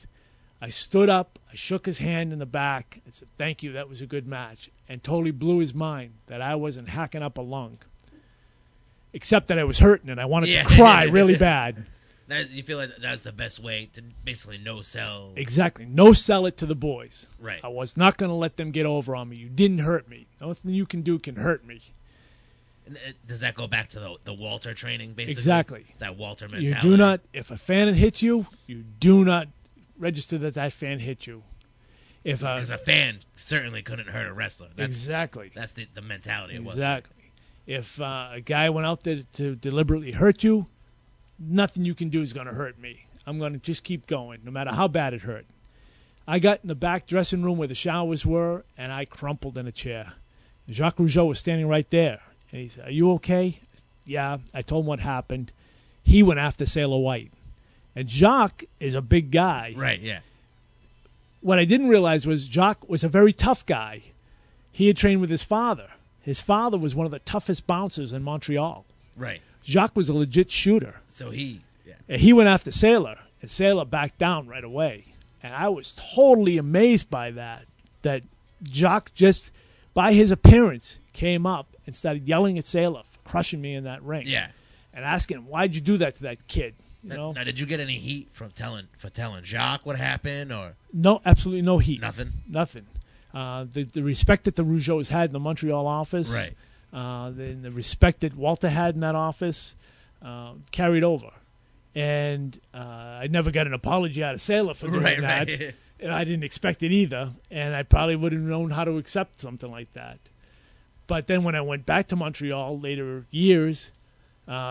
[SPEAKER 3] I stood up, I shook his hand in the back and said, thank you, that was a good match, and totally blew his mind that I wasn't hacking up a lung. Except that I was hurting and I wanted to cry really bad.
[SPEAKER 2] You feel like that's the best way to basically no-sell.
[SPEAKER 3] Exactly. No-sell it to the boys.
[SPEAKER 2] Right.
[SPEAKER 3] I was not going to let them get over on me. You didn't hurt me. Nothing you can do can hurt me.
[SPEAKER 2] And does that go back to the Walter training, basically?
[SPEAKER 3] Exactly.
[SPEAKER 2] It's that Walter mentality.
[SPEAKER 3] You do not, if a fan hits you, you do not register that fan hit you.
[SPEAKER 2] Because a fan certainly couldn't hurt a wrestler.
[SPEAKER 3] Exactly.
[SPEAKER 2] That's the mentality it was.
[SPEAKER 3] Exactly. If a guy went out there to deliberately hurt you, nothing you can do is going to hurt me. I'm going to just keep going, no matter how bad it hurt. I got in the back dressing room where the showers were, and I crumpled in a chair. Jacques Rougeau was standing right there. And he said, are you okay? Yeah. I told him what happened. He went after Sailor White. And Jacques is a big guy.
[SPEAKER 2] Right, yeah.
[SPEAKER 3] What I didn't realize was Jacques was a very tough guy. He had trained with his father. His father was one of the toughest bouncers in Montreal.
[SPEAKER 2] Right.
[SPEAKER 3] Jacques was a legit shooter.
[SPEAKER 2] So he
[SPEAKER 3] went after Sailor, and Sailor backed down right away. And I was totally amazed by that Jacques just, by his appearance, came up and started yelling at Sailor for crushing me in that ring.
[SPEAKER 2] Yeah.
[SPEAKER 3] And asking him, why'd you do that to that kid?
[SPEAKER 2] Now, did you get any heat from telling Jacques what happened, or
[SPEAKER 3] no? Absolutely no heat.
[SPEAKER 2] Nothing.
[SPEAKER 3] The respect that the Rougeaus had in the Montreal office,
[SPEAKER 2] right?
[SPEAKER 3] The respect that Walter had in that office carried over, and I never got an apology out of Sailor for doing that,
[SPEAKER 2] right.
[SPEAKER 3] And I didn't expect it either, and I probably wouldn't have known how to accept something like that. But then when I went back to Montreal later years.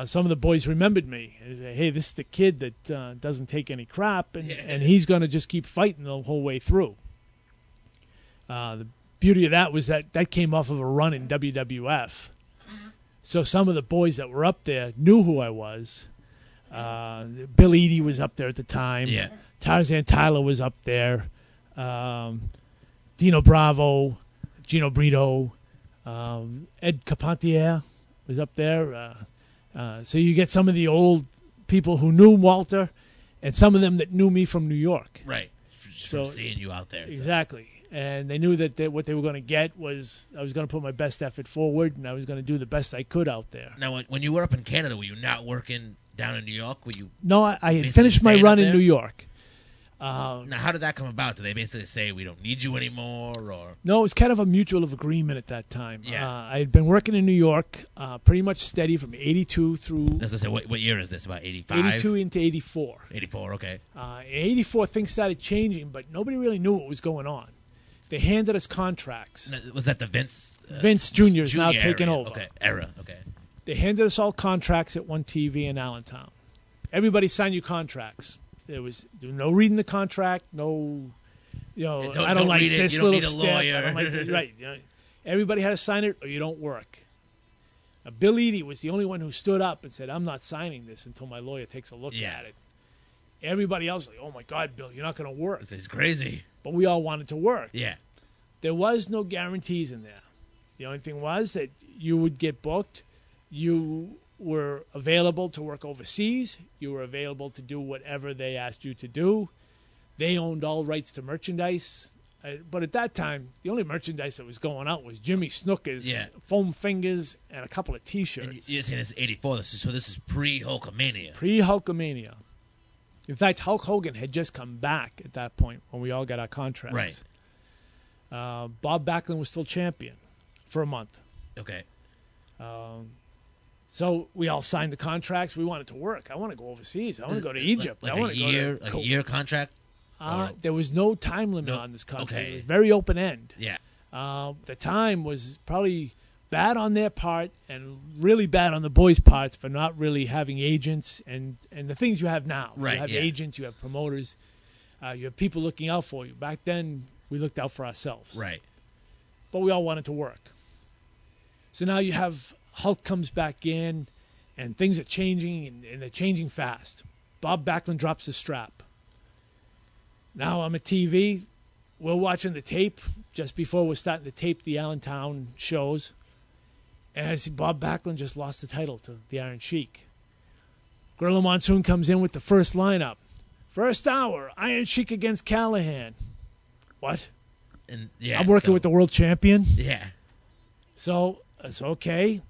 [SPEAKER 3] Some of the boys remembered me. Hey, this is the kid that doesn't take any crap, and he's going to just keep fighting the whole way through. The beauty of that was that came off of a run in WWF. So some of the boys that were up there knew who I was. Bill Eadie was up there at the time.
[SPEAKER 2] Yeah.
[SPEAKER 3] Tarzan Tyler was up there. Dino Bravo, Gino Brito, Ed Carpentier was up there. So you get some of the old people who knew Walter and some of them that knew me from New York.
[SPEAKER 2] Right.
[SPEAKER 3] So
[SPEAKER 2] From seeing you out there. so.
[SPEAKER 3] Exactly. And they knew that what they were going to get was I was going to put my best effort forward and I was going to do the best I could out there.
[SPEAKER 2] Now, when you were up in Canada, were you not working down in New York? Were you?
[SPEAKER 3] No, I had
[SPEAKER 2] Basically
[SPEAKER 3] finished my
[SPEAKER 2] staying
[SPEAKER 3] run
[SPEAKER 2] up
[SPEAKER 3] in
[SPEAKER 2] there?
[SPEAKER 3] New York.
[SPEAKER 2] Now, how did that come about? Did they basically say we don't need you anymore, or?
[SPEAKER 3] No, it was kind of a mutual of agreement at that time.
[SPEAKER 2] Yeah.
[SPEAKER 3] I had been working in New York pretty much steady from 82 through
[SPEAKER 2] As I say, what year is this? About 85?
[SPEAKER 3] 82 into 84.
[SPEAKER 2] 84, okay.
[SPEAKER 3] In 84, things started changing, but nobody really knew what was going on. They handed us contracts.
[SPEAKER 2] Now, was that the Vince?
[SPEAKER 3] Vince Jr. is now
[SPEAKER 2] Jr.
[SPEAKER 3] taking
[SPEAKER 2] era.
[SPEAKER 3] over.
[SPEAKER 2] Okay, era, okay.
[SPEAKER 3] They handed us all contracts at One TV in Allentown. Everybody signed you contracts. There was no reading the contract, no,
[SPEAKER 2] Yeah,
[SPEAKER 3] I don't like
[SPEAKER 2] read it,
[SPEAKER 3] this
[SPEAKER 2] you don't
[SPEAKER 3] little
[SPEAKER 2] need a
[SPEAKER 3] step. I
[SPEAKER 2] lawyer.
[SPEAKER 3] don't like right. Everybody had to sign it or you don't work. Now, Bill Eadie was the only one who stood up and said, I'm not signing this until my lawyer takes a look
[SPEAKER 2] Yeah.
[SPEAKER 3] at it. Everybody else was like, oh, my God, Bill, you're not going to work.
[SPEAKER 2] It's crazy.
[SPEAKER 3] But we all wanted to work.
[SPEAKER 2] Yeah.
[SPEAKER 3] There was no guarantees in there. The only thing was that you would get booked. You were available to work overseas. You were available to do whatever they asked you to do. They owned all rights to merchandise. But at that time, the only merchandise that was going out was Jimmy Snooker's foam fingers and a couple of T-shirts.
[SPEAKER 2] And you're saying this is 84, so this is pre-Hulkamania.
[SPEAKER 3] Pre-Hulkamania. In fact, Hulk Hogan had just come back at that point when we all got our contracts.
[SPEAKER 2] Right.
[SPEAKER 3] Bob Backlund was still champion for a month.
[SPEAKER 2] Okay.
[SPEAKER 3] So we all signed the contracts. We wanted to work. I want to go overseas. I want to go to Egypt.
[SPEAKER 2] Like
[SPEAKER 3] I want
[SPEAKER 2] a
[SPEAKER 3] to
[SPEAKER 2] year,
[SPEAKER 3] go
[SPEAKER 2] like
[SPEAKER 3] to
[SPEAKER 2] a year contract?
[SPEAKER 3] There was no time limit
[SPEAKER 2] No,
[SPEAKER 3] on this contract.
[SPEAKER 2] okay.
[SPEAKER 3] It was very open end.
[SPEAKER 2] Yeah.
[SPEAKER 3] The time was probably bad on their part and really bad on the boys' parts for not really having agents and the things you have now.
[SPEAKER 2] Right,
[SPEAKER 3] You have
[SPEAKER 2] yeah.
[SPEAKER 3] agents. You have promoters. You have people looking out for you. Back then, we looked out for ourselves.
[SPEAKER 2] Right.
[SPEAKER 3] But we all wanted to work. So now you have Hulk comes back in, and things are changing, and they're changing fast. Bob Backlund drops the strap. Now I'm at TV. We're watching the tape just before we're starting to tape the Allentown shows. And I see Bob Backlund just lost the title to the Iron Sheik. Gorilla Monsoon comes in with the first lineup. First hour, Iron Sheik against Callahan. What?
[SPEAKER 2] And yeah,
[SPEAKER 3] I'm working with the world champion.
[SPEAKER 2] Yeah.
[SPEAKER 3] So it's okay.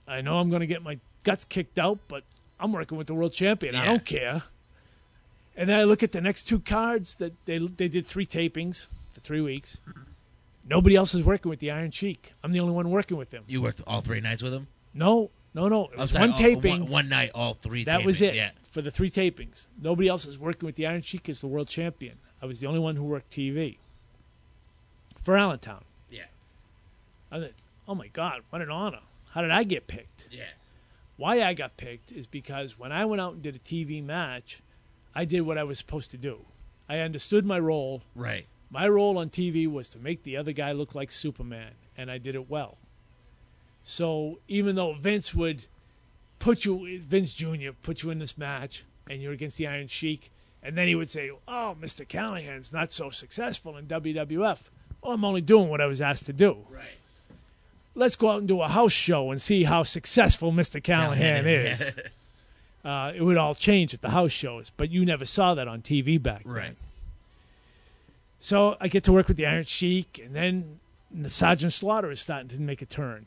[SPEAKER 3] I know I'm going to get my guts kicked out, but I'm working with the world champion. I
[SPEAKER 2] Yeah.
[SPEAKER 3] don't care. And then I look at the next two cards that they did 3 tapings for 3 weeks. Nobody else is working with the Iron Sheik. I'm the only one working with him.
[SPEAKER 2] You worked all 3 nights with him?
[SPEAKER 3] No. It
[SPEAKER 2] I'm
[SPEAKER 3] was
[SPEAKER 2] sorry,
[SPEAKER 3] one taping.
[SPEAKER 2] One night, all 3
[SPEAKER 3] That
[SPEAKER 2] tapings.
[SPEAKER 3] was it
[SPEAKER 2] Yeah.
[SPEAKER 3] for the 3 tapings. Nobody else is working with the Iron Sheik as the world champion. I was the only one who worked TV for Allentown.
[SPEAKER 2] Yeah.
[SPEAKER 3] I thought, oh my God, what an honor. How did I get picked?
[SPEAKER 2] Yeah.
[SPEAKER 3] Why I got picked is because when I went out and did a TV match, I did what I was supposed to do. I understood my role.
[SPEAKER 2] Right.
[SPEAKER 3] My role on TV was to make the other guy look like Superman, and I did it well. So even though Vince Jr. put you in this match, and you're against the Iron Sheik, and then he would say, oh, Mr. Callahan's not so successful in WWF. Well, I'm only doing what I was asked to do.
[SPEAKER 2] Right.
[SPEAKER 3] Let's go out and do a house show and see how successful Mr. Callahan is. It would all change at the house shows, but you never saw that on TV back then.
[SPEAKER 2] Right.
[SPEAKER 3] So I get to work with the Iron Sheik, and then the Sergeant Slaughter is starting to make a turn.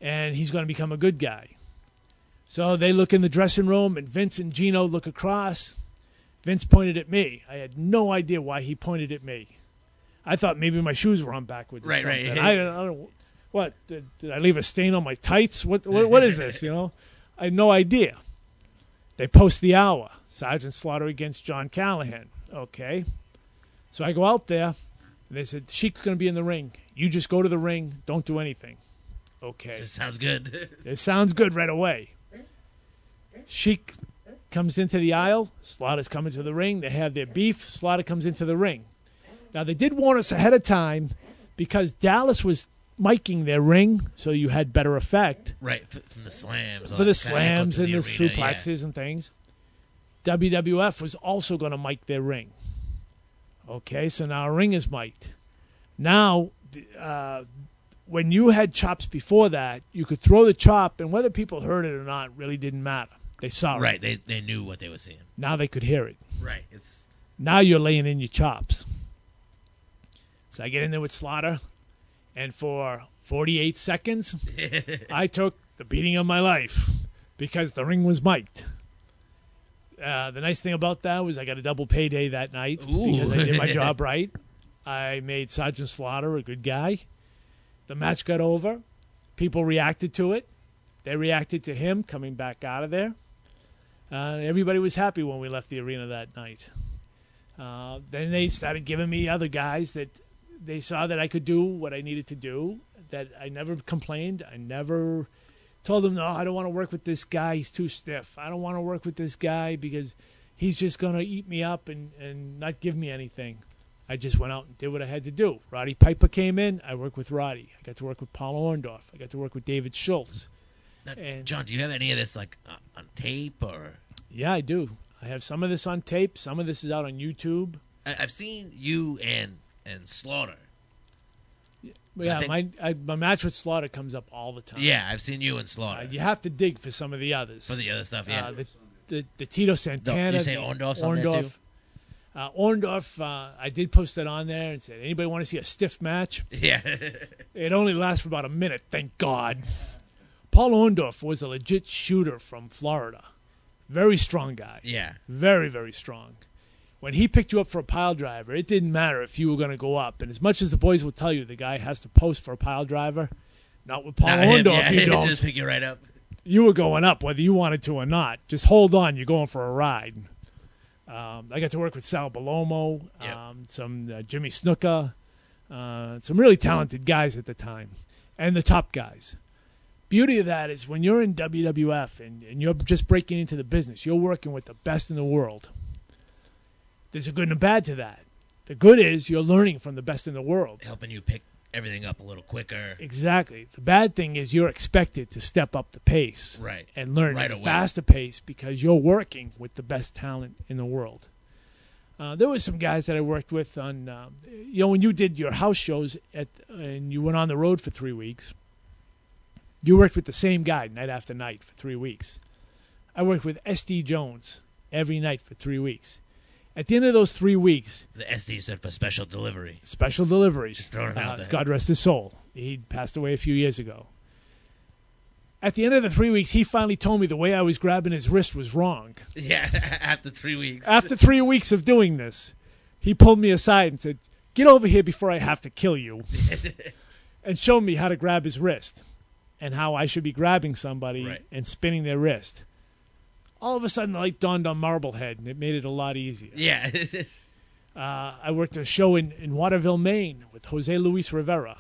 [SPEAKER 3] And he's going to become a good guy. So they look in the dressing room, and Vince and Gino look across. Vince pointed at me. I had no idea why he pointed at me. I thought maybe my shoes were on backwards or
[SPEAKER 2] Right,
[SPEAKER 3] something.
[SPEAKER 2] right.
[SPEAKER 3] I don't, what, did I leave a stain on my tights? What is this, you know? I had no idea. They post the hour. Sergeant Slaughter against John Callahan. Okay. So I go out there, and they said, Sheik's going to be in the ring. You just go to the ring. Don't do anything. Okay.
[SPEAKER 2] This sounds good.
[SPEAKER 3] It sounds good right away. Sheik comes into the aisle. Slaughter's coming to the ring. They have their beef. Slaughter comes into the ring. Now, they did warn us ahead of time because Dallas was miking their ring so you had better effect.
[SPEAKER 2] Right, from the slams.
[SPEAKER 3] For the slams and the
[SPEAKER 2] arena,
[SPEAKER 3] suplexes and things. WWF was also going to mic their ring. Okay, so now our ring is mic'd. Now, when you had chops before that, you could throw the chop, and whether people heard it or not really didn't matter. They saw it.
[SPEAKER 2] Right, they knew what they were seeing.
[SPEAKER 3] Now they could hear it.
[SPEAKER 2] Right.
[SPEAKER 3] Now you're laying in your chops. So I get in there with Slaughter, and for 48 seconds, I took the beating of my life because the ring was mic'd. The nice thing about that was I got a double payday that night because I did my job right. I made Sergeant Slaughter a good guy. The match got over. People reacted to it. They reacted to him coming back out of there. Everybody was happy when we left the arena that night. Then they started giving me other guys that they saw that I could do what I needed to do, that I never complained. I never told them, no, I don't want to work with this guy. He's too stiff. I don't want to work with this guy because he's just going to eat me up and not give me anything. I just went out and did what I had to do. Roddy Piper came in. I worked with Roddy. I got to work with Paul Orndorff. I got to work with David Schultz.
[SPEAKER 2] Now, John, do you have any of this like on tape or?
[SPEAKER 3] Yeah, I do. I have some of this on tape. Some of this is out on YouTube.
[SPEAKER 2] I've seen you and Slaughter.
[SPEAKER 3] Yeah, my match with Slaughter comes up all the time.
[SPEAKER 2] Yeah, I've seen you and Slaughter.
[SPEAKER 3] You have to dig for some of the others.
[SPEAKER 2] For the other stuff, yeah.
[SPEAKER 3] The Tito Santana.
[SPEAKER 2] You say Orndorff's on there too?
[SPEAKER 3] Orndorff, I did post that on there and said, anybody want to see a stiff match?
[SPEAKER 2] Yeah.
[SPEAKER 3] It only lasts for about a minute, thank God. Paul Orndorff was a legit shooter from Florida. Very strong guy.
[SPEAKER 2] Yeah.
[SPEAKER 3] Very, very strong. When he picked you up for a pile driver, it didn't matter if you were going to go up. And as much as the boys will tell you the guy has to post for a pile driver, not with Paul Orndorff, you don't.
[SPEAKER 2] Just pick you right up.
[SPEAKER 3] You were going up whether you wanted to or not. Just hold on, you're going for a ride. I got to work with Sal Balomo, some Jimmy Snuka, some really talented guys at the time, and the top guys. Beauty of that is when you're in WWF and you're just breaking into the business, you're working with the best in the world. There's a good and a bad to that. The good is you're learning from the best in the world.
[SPEAKER 2] Helping you pick everything up a little quicker.
[SPEAKER 3] Exactly. The bad thing is you're expected to step up the pace and learn at a faster pace because you're working with the best talent in the world. There were some guys that I worked with on, when you did your house shows and you went on the road for 3 weeks, you worked with the same guy night after night for 3 weeks. I worked with S.D. Jones every night for 3 weeks. At the end of those 3 weeks...
[SPEAKER 2] The SD stood for Special Delivery.
[SPEAKER 3] Special Delivery.
[SPEAKER 2] Just throwing it out there.
[SPEAKER 3] God rest his soul. He passed away a few years ago. At the end of the 3 weeks, he finally told me the way I was grabbing his wrist was wrong.
[SPEAKER 2] Yeah, after 3 weeks.
[SPEAKER 3] After 3 weeks of doing this, he pulled me aside and said, get over here before I have to kill you. And showed me how to grab his wrist and how I should be grabbing somebody and spinning their wrist. All of a sudden, the light dawned on Marblehead, and it made it a lot easier.
[SPEAKER 2] Yeah.
[SPEAKER 3] I worked a show in Waterville, Maine, with Jose Luis Rivera.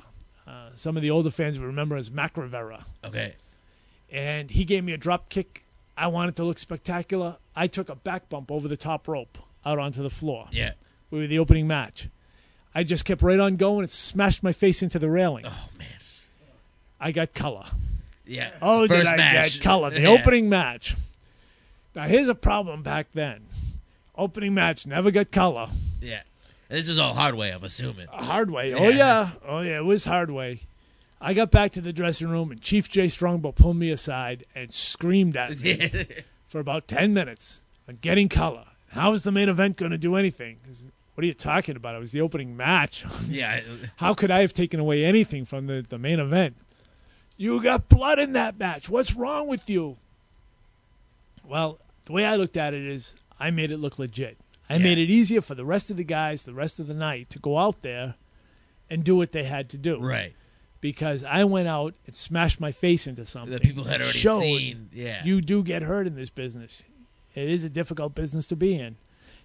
[SPEAKER 3] Some of the older fans will remember as Mack Rivera.
[SPEAKER 2] Okay.
[SPEAKER 3] And he gave me a drop kick. I wanted to look spectacular. I took a back bump over the top rope out onto the floor.
[SPEAKER 2] Yeah.
[SPEAKER 3] We were the opening match. I just kept right on going and smashed my face into the railing.
[SPEAKER 2] Oh, man.
[SPEAKER 3] I got color.
[SPEAKER 2] Yeah.
[SPEAKER 3] Oh,
[SPEAKER 2] First
[SPEAKER 3] did I
[SPEAKER 2] match.
[SPEAKER 3] get color. The opening match. Now, here's a problem back then. Opening match, never got color.
[SPEAKER 2] Yeah. And this is all hard way, I'm assuming.
[SPEAKER 3] Hard way. Oh, yeah. Oh, yeah, it was hard way. I got back to the dressing room, and Chief J. Strongbow pulled me aside and screamed at me for about 10 minutes on getting color. How is the main event going to do anything? What are you talking about? It was the opening match.
[SPEAKER 2] Yeah.
[SPEAKER 3] How could I have taken away anything from the main event? You got blood in that match. What's wrong with you? Well, the way I looked at it is I made it look legit. I made it easier for the rest of the guys the rest of the night to go out there and do what they had to do.
[SPEAKER 2] Right.
[SPEAKER 3] Because I went out and smashed my face into something.
[SPEAKER 2] That people had already seen. Yeah.
[SPEAKER 3] You do get hurt in this business. It is a difficult business to be in,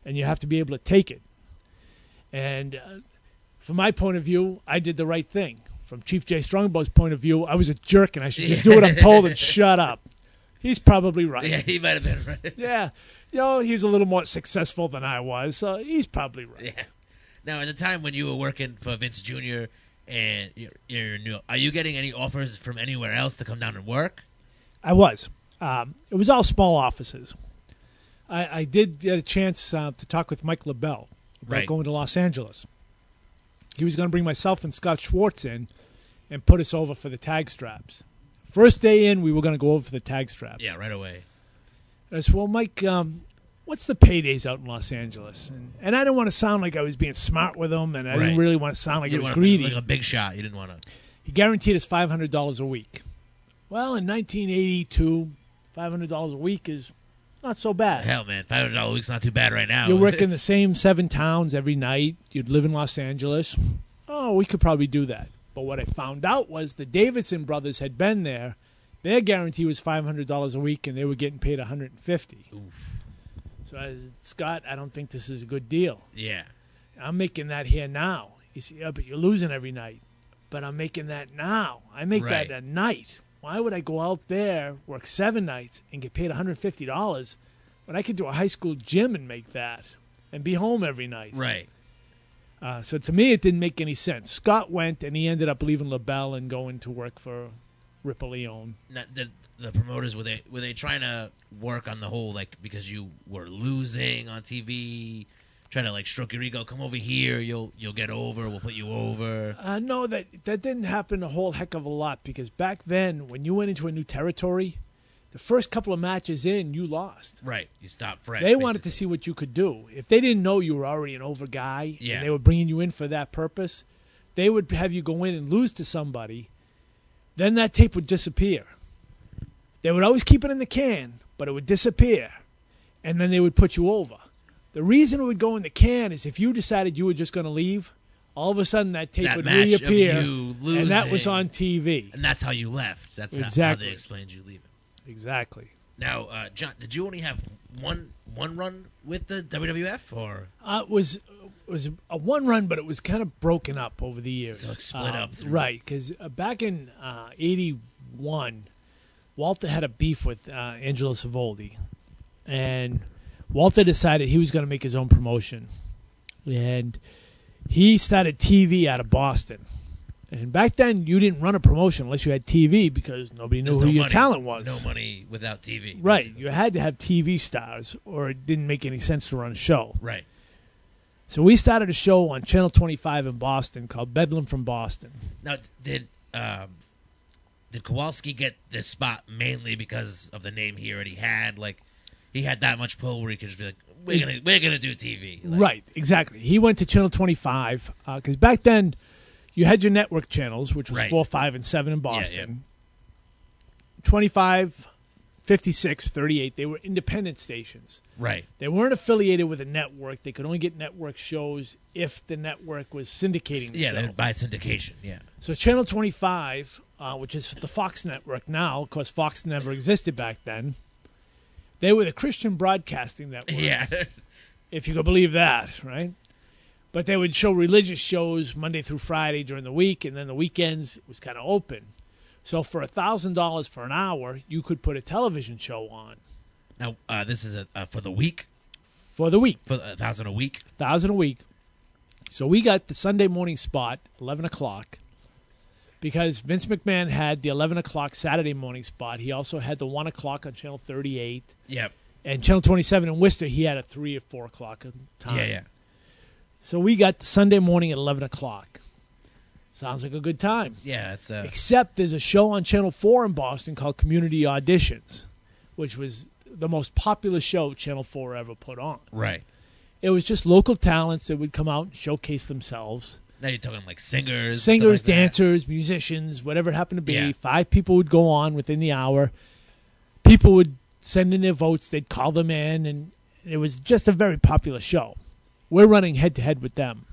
[SPEAKER 3] and you have to be able to take it. And from my point of view, I did the right thing. From Chief J. Strongbow's point of view, I was a jerk, and I should just do what I'm told and shut up. He's probably right.
[SPEAKER 2] Yeah, he might have been right.
[SPEAKER 3] Yeah. He was a little more successful than I was, so he's probably right.
[SPEAKER 2] Yeah. Now, at the time when you were working for Vince Jr., and you're new. Are you getting any offers from anywhere else to come down and work?
[SPEAKER 3] I was. It was all small offices. I did get a chance to talk with Mike LaBelle about going to Los Angeles. He was going to bring myself and Scott Schwartz in and put us over for the tag straps. First day in, we were going to go over for the tag straps.
[SPEAKER 2] Yeah, right away.
[SPEAKER 3] I said, well, Mike, what's the paydays out in Los Angeles? And I didn't want to sound like I was being smart with him, and I didn't really want to sound like I was greedy.
[SPEAKER 2] Like a big shot. You didn't want to.
[SPEAKER 3] He guaranteed us $500 a week. Well, in 1982, $500 a week is not so bad.
[SPEAKER 2] Hell, man, $500 a week's not too bad right now.
[SPEAKER 3] You work in the same 7 towns every night. You'd live in Los Angeles. Oh, we could probably do that. But what I found out was the Davidson brothers had been there. Their guarantee was $500 a week, and they were getting paid $150. Oof. So I said, Scott, I don't think this is a good deal.
[SPEAKER 2] Yeah.
[SPEAKER 3] I'm making that here now. He said, yeah, but you're losing every night. But I'm making that now. I make that a night. Why would I go out there, work 7 nights, and get paid $150 when I could do a high school gym and make that and be home every night?
[SPEAKER 2] Right.
[SPEAKER 3] So to me, it didn't make any sense. Scott went, and he ended up leaving LaBelle and going to work for Ripple Leone.
[SPEAKER 2] Now, the promoters, were they trying to work on the whole, like, because you were losing on TV, trying to, like, stroke your ego, come over here, you'll get over, we'll put you over?
[SPEAKER 3] No, that didn't happen a whole heck of a lot, because back then, when you went into a new territory, the first couple of matches in, you lost.
[SPEAKER 2] Right. You stopped fresh.
[SPEAKER 3] They wanted to see what you could do. If they didn't know you were already an over guy, and they were bringing you in for that purpose, they would have you go in and lose to somebody. Then that tape would disappear. They would always keep it in the can, but it would disappear, and then they would put you over. The reason it would go in the can is if you decided you were just going to leave, all of a sudden that tape would reappear, and that was on TV.
[SPEAKER 2] And that's how you left. That's how they explained you leaving.
[SPEAKER 3] Exactly.
[SPEAKER 2] Now, John, did you only have one run with the WWF, or
[SPEAKER 3] it was a one run, but it was kind of broken up over the years.
[SPEAKER 2] So it split up,
[SPEAKER 3] right? Because back in '81, Walter had a beef with Angelo Savoldi, and Walter decided he was going to make his own promotion, and he started TV out of Boston. And back then, you didn't run a promotion unless you had TV because nobody knew who your talent was.
[SPEAKER 2] No money without TV.
[SPEAKER 3] Right. Basically. You had to have TV stars or it didn't make any sense to run a show.
[SPEAKER 2] Right.
[SPEAKER 3] So we started a show on Channel 25 in Boston called Bedlam from Boston.
[SPEAKER 2] Now, did Kowalski get this spot mainly because of the name he already had? Like, he had that much pull where he could just be like, we're gonna do TV. Like,
[SPEAKER 3] right. Exactly. He went to Channel 25 because back then, you had your network channels, which was 4, 5, and 7 in Boston. Yeah. 25, 56, 38, they were independent stations.
[SPEAKER 2] Right.
[SPEAKER 3] They weren't affiliated with a network. They could only get network shows if the network was syndicating the show.
[SPEAKER 2] Yeah, by syndication, yeah.
[SPEAKER 3] So Channel 25, which is the Fox network now, of course Fox never existed back then, they were the Christian Broadcasting Network.
[SPEAKER 2] Yeah.
[SPEAKER 3] If you could believe that, right? But they would show religious shows Monday through Friday during the week, and then the weekends it was kind of open. So for $1,000 for an hour, you could put a television show on.
[SPEAKER 2] Now, this is for the week?
[SPEAKER 3] For the week.
[SPEAKER 2] For $1,000 a week?
[SPEAKER 3] $1,000 a week. So we got the Sunday morning spot, 11 o'clock, because Vince McMahon had the 11 o'clock Saturday morning spot. He also had the 1 o'clock on Channel 38.
[SPEAKER 2] Yep.
[SPEAKER 3] And Channel 27 in Worcester, he had a 3 or 4 o'clock time.
[SPEAKER 2] Yeah.
[SPEAKER 3] So we got the Sunday morning at 11 o'clock. Sounds like a good time.
[SPEAKER 2] Yeah, it's
[SPEAKER 3] except there's a show on Channel 4 in Boston called Community Auditions, which was the most popular show Channel 4 ever put on.
[SPEAKER 2] Right.
[SPEAKER 3] It was just local talents that would come out and showcase themselves.
[SPEAKER 2] Now you're talking like singers,
[SPEAKER 3] like dancers, musicians, whatever it happened to be.
[SPEAKER 2] Yeah.
[SPEAKER 3] 5 people would go on within the hour. People would send in their votes. They'd call them in, and it was just a very popular show. We're running head-to-head with them.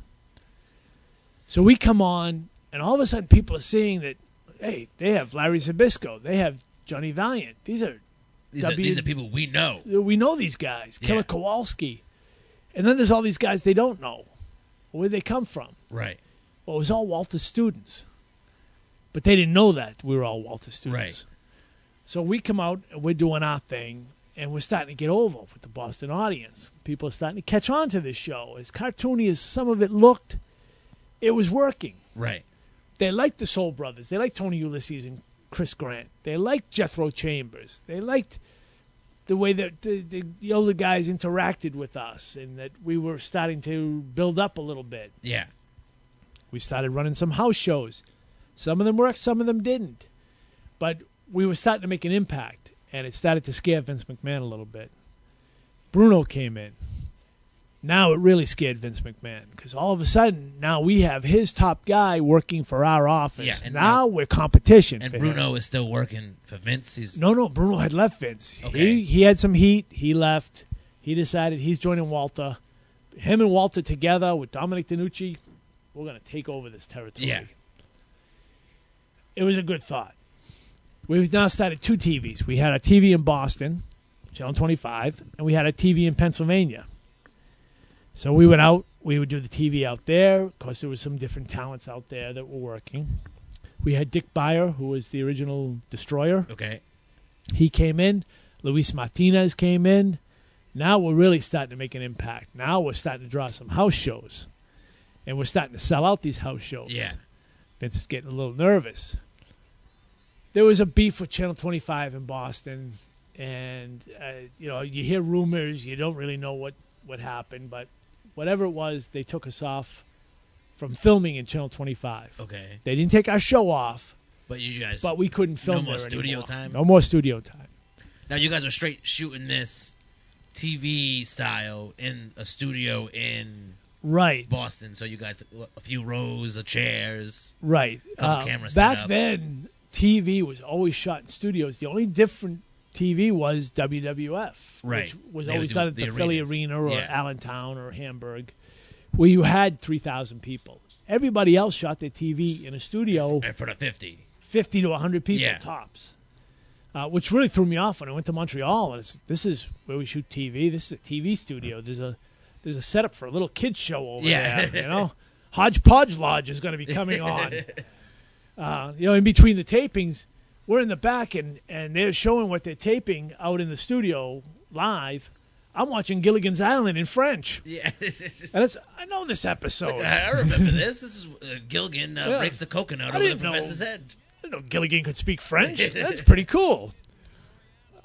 [SPEAKER 3] So we come on, and all of a sudden people are seeing that, hey, they have Larry Zbyszko. They have Johnny Valiant. These are
[SPEAKER 2] people we know.
[SPEAKER 3] We know these guys. Killer Kowalski. And then there's all these guys they don't know. Where'd they come from?
[SPEAKER 2] Right.
[SPEAKER 3] Well, it was all Walter students. But they didn't know that we were all Walter students.
[SPEAKER 2] Right.
[SPEAKER 3] So we come out, and we're doing our thing, and we're starting to get over with the Boston audience. People are starting to catch on to this show. As cartoony as some of it looked, it was working.
[SPEAKER 2] Right.
[SPEAKER 3] they liked the Soul Brothers. They liked Tony Ulysses and Chris Grant. They liked Jethro Chambers. They liked the way that the older guys interacted with us, and that we were starting to build up a little bit.
[SPEAKER 2] Yeah.
[SPEAKER 3] We started running some house shows. Some of them worked, some of them didn't. But we were starting to make an impact, and it started to scare Vince McMahon a little bit. Bruno came in. Now it really scared Vince McMahon, because all of a sudden, now we have his top guy working for our office.
[SPEAKER 2] Yeah, and
[SPEAKER 3] now we're competition.
[SPEAKER 2] And
[SPEAKER 3] for
[SPEAKER 2] Bruno
[SPEAKER 3] him.
[SPEAKER 2] is still working for Vince.
[SPEAKER 3] No, Bruno had left Vince.
[SPEAKER 2] Okay.
[SPEAKER 3] He had some heat. He left. He decided he's joining Walter. Him and Walter together with Dominic DeNucci, we're going to take over this territory.
[SPEAKER 2] Yeah.
[SPEAKER 3] It was a good thought. We've now started 2 TVs. We had a TV in Boston, Channel 25, and we had a TV in Pennsylvania. So we went out. We would do the TV out there. Of course, there was some different talents out there that were working. We had Dick Beyer, who was the original Destroyer.
[SPEAKER 2] Okay.
[SPEAKER 3] He came in. Luis Martinez came in. Now we're really starting to make an impact. Now we're starting to draw some house shows. And we're starting to sell out these house shows.
[SPEAKER 2] Yeah.
[SPEAKER 3] Vince is getting a little nervous. There was a beef with Channel 25 in Boston. And, you hear rumors. You don't really know what happened. But whatever it was, they took us off from filming in Channel 25.
[SPEAKER 2] Okay.
[SPEAKER 3] They didn't take our show off.
[SPEAKER 2] But you guys.
[SPEAKER 3] But we couldn't film
[SPEAKER 2] no more
[SPEAKER 3] there
[SPEAKER 2] studio
[SPEAKER 3] anymore.
[SPEAKER 2] time?
[SPEAKER 3] No more studio time.
[SPEAKER 2] Now you guys are straight shooting this TV style in a studio in
[SPEAKER 3] Right.
[SPEAKER 2] Boston. So you guys, a few rows of chairs.
[SPEAKER 3] Right.
[SPEAKER 2] Couple cameras set
[SPEAKER 3] Back
[SPEAKER 2] up.
[SPEAKER 3] then, TV was always shot in studios. The only different TV was WWF,
[SPEAKER 2] Right.
[SPEAKER 3] which was
[SPEAKER 2] They would
[SPEAKER 3] always
[SPEAKER 2] do
[SPEAKER 3] done at
[SPEAKER 2] the
[SPEAKER 3] the Philly
[SPEAKER 2] arenas.
[SPEAKER 3] Arena or
[SPEAKER 2] Yeah.
[SPEAKER 3] Allentown or Hamburg, where you had 3,000 people. Everybody else shot their TV in a studio,
[SPEAKER 2] And for the 50.
[SPEAKER 3] 50 to 100 people
[SPEAKER 2] Yeah.
[SPEAKER 3] tops, which really threw me off when I went to Montreal. And this is where we shoot TV. This is a TV studio. There's a setup for a little kids show over
[SPEAKER 2] Yeah.
[SPEAKER 3] there. Hodgepodge Lodge is going to be coming on. In between the tapings, we're in the back and they're showing what they're taping out in the studio live. I'm watching Gilligan's Island in French.
[SPEAKER 2] Yeah.
[SPEAKER 3] And I know this episode.
[SPEAKER 2] I remember this. This is Gilligan
[SPEAKER 3] Yeah.
[SPEAKER 2] breaks the coconut
[SPEAKER 3] I
[SPEAKER 2] over the
[SPEAKER 3] didn't know.
[SPEAKER 2] professor's head.
[SPEAKER 3] I didn't know Gilligan could speak French. That's pretty cool.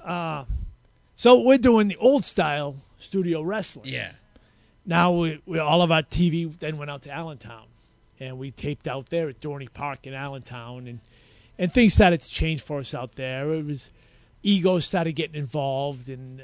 [SPEAKER 3] So we're doing the old style studio wrestling.
[SPEAKER 2] Yeah.
[SPEAKER 3] Now we all of our TV then went out to Allentown, and we taped out there at Dorney Park in Allentown, and things started to change for us out there. It was egos started getting involved, and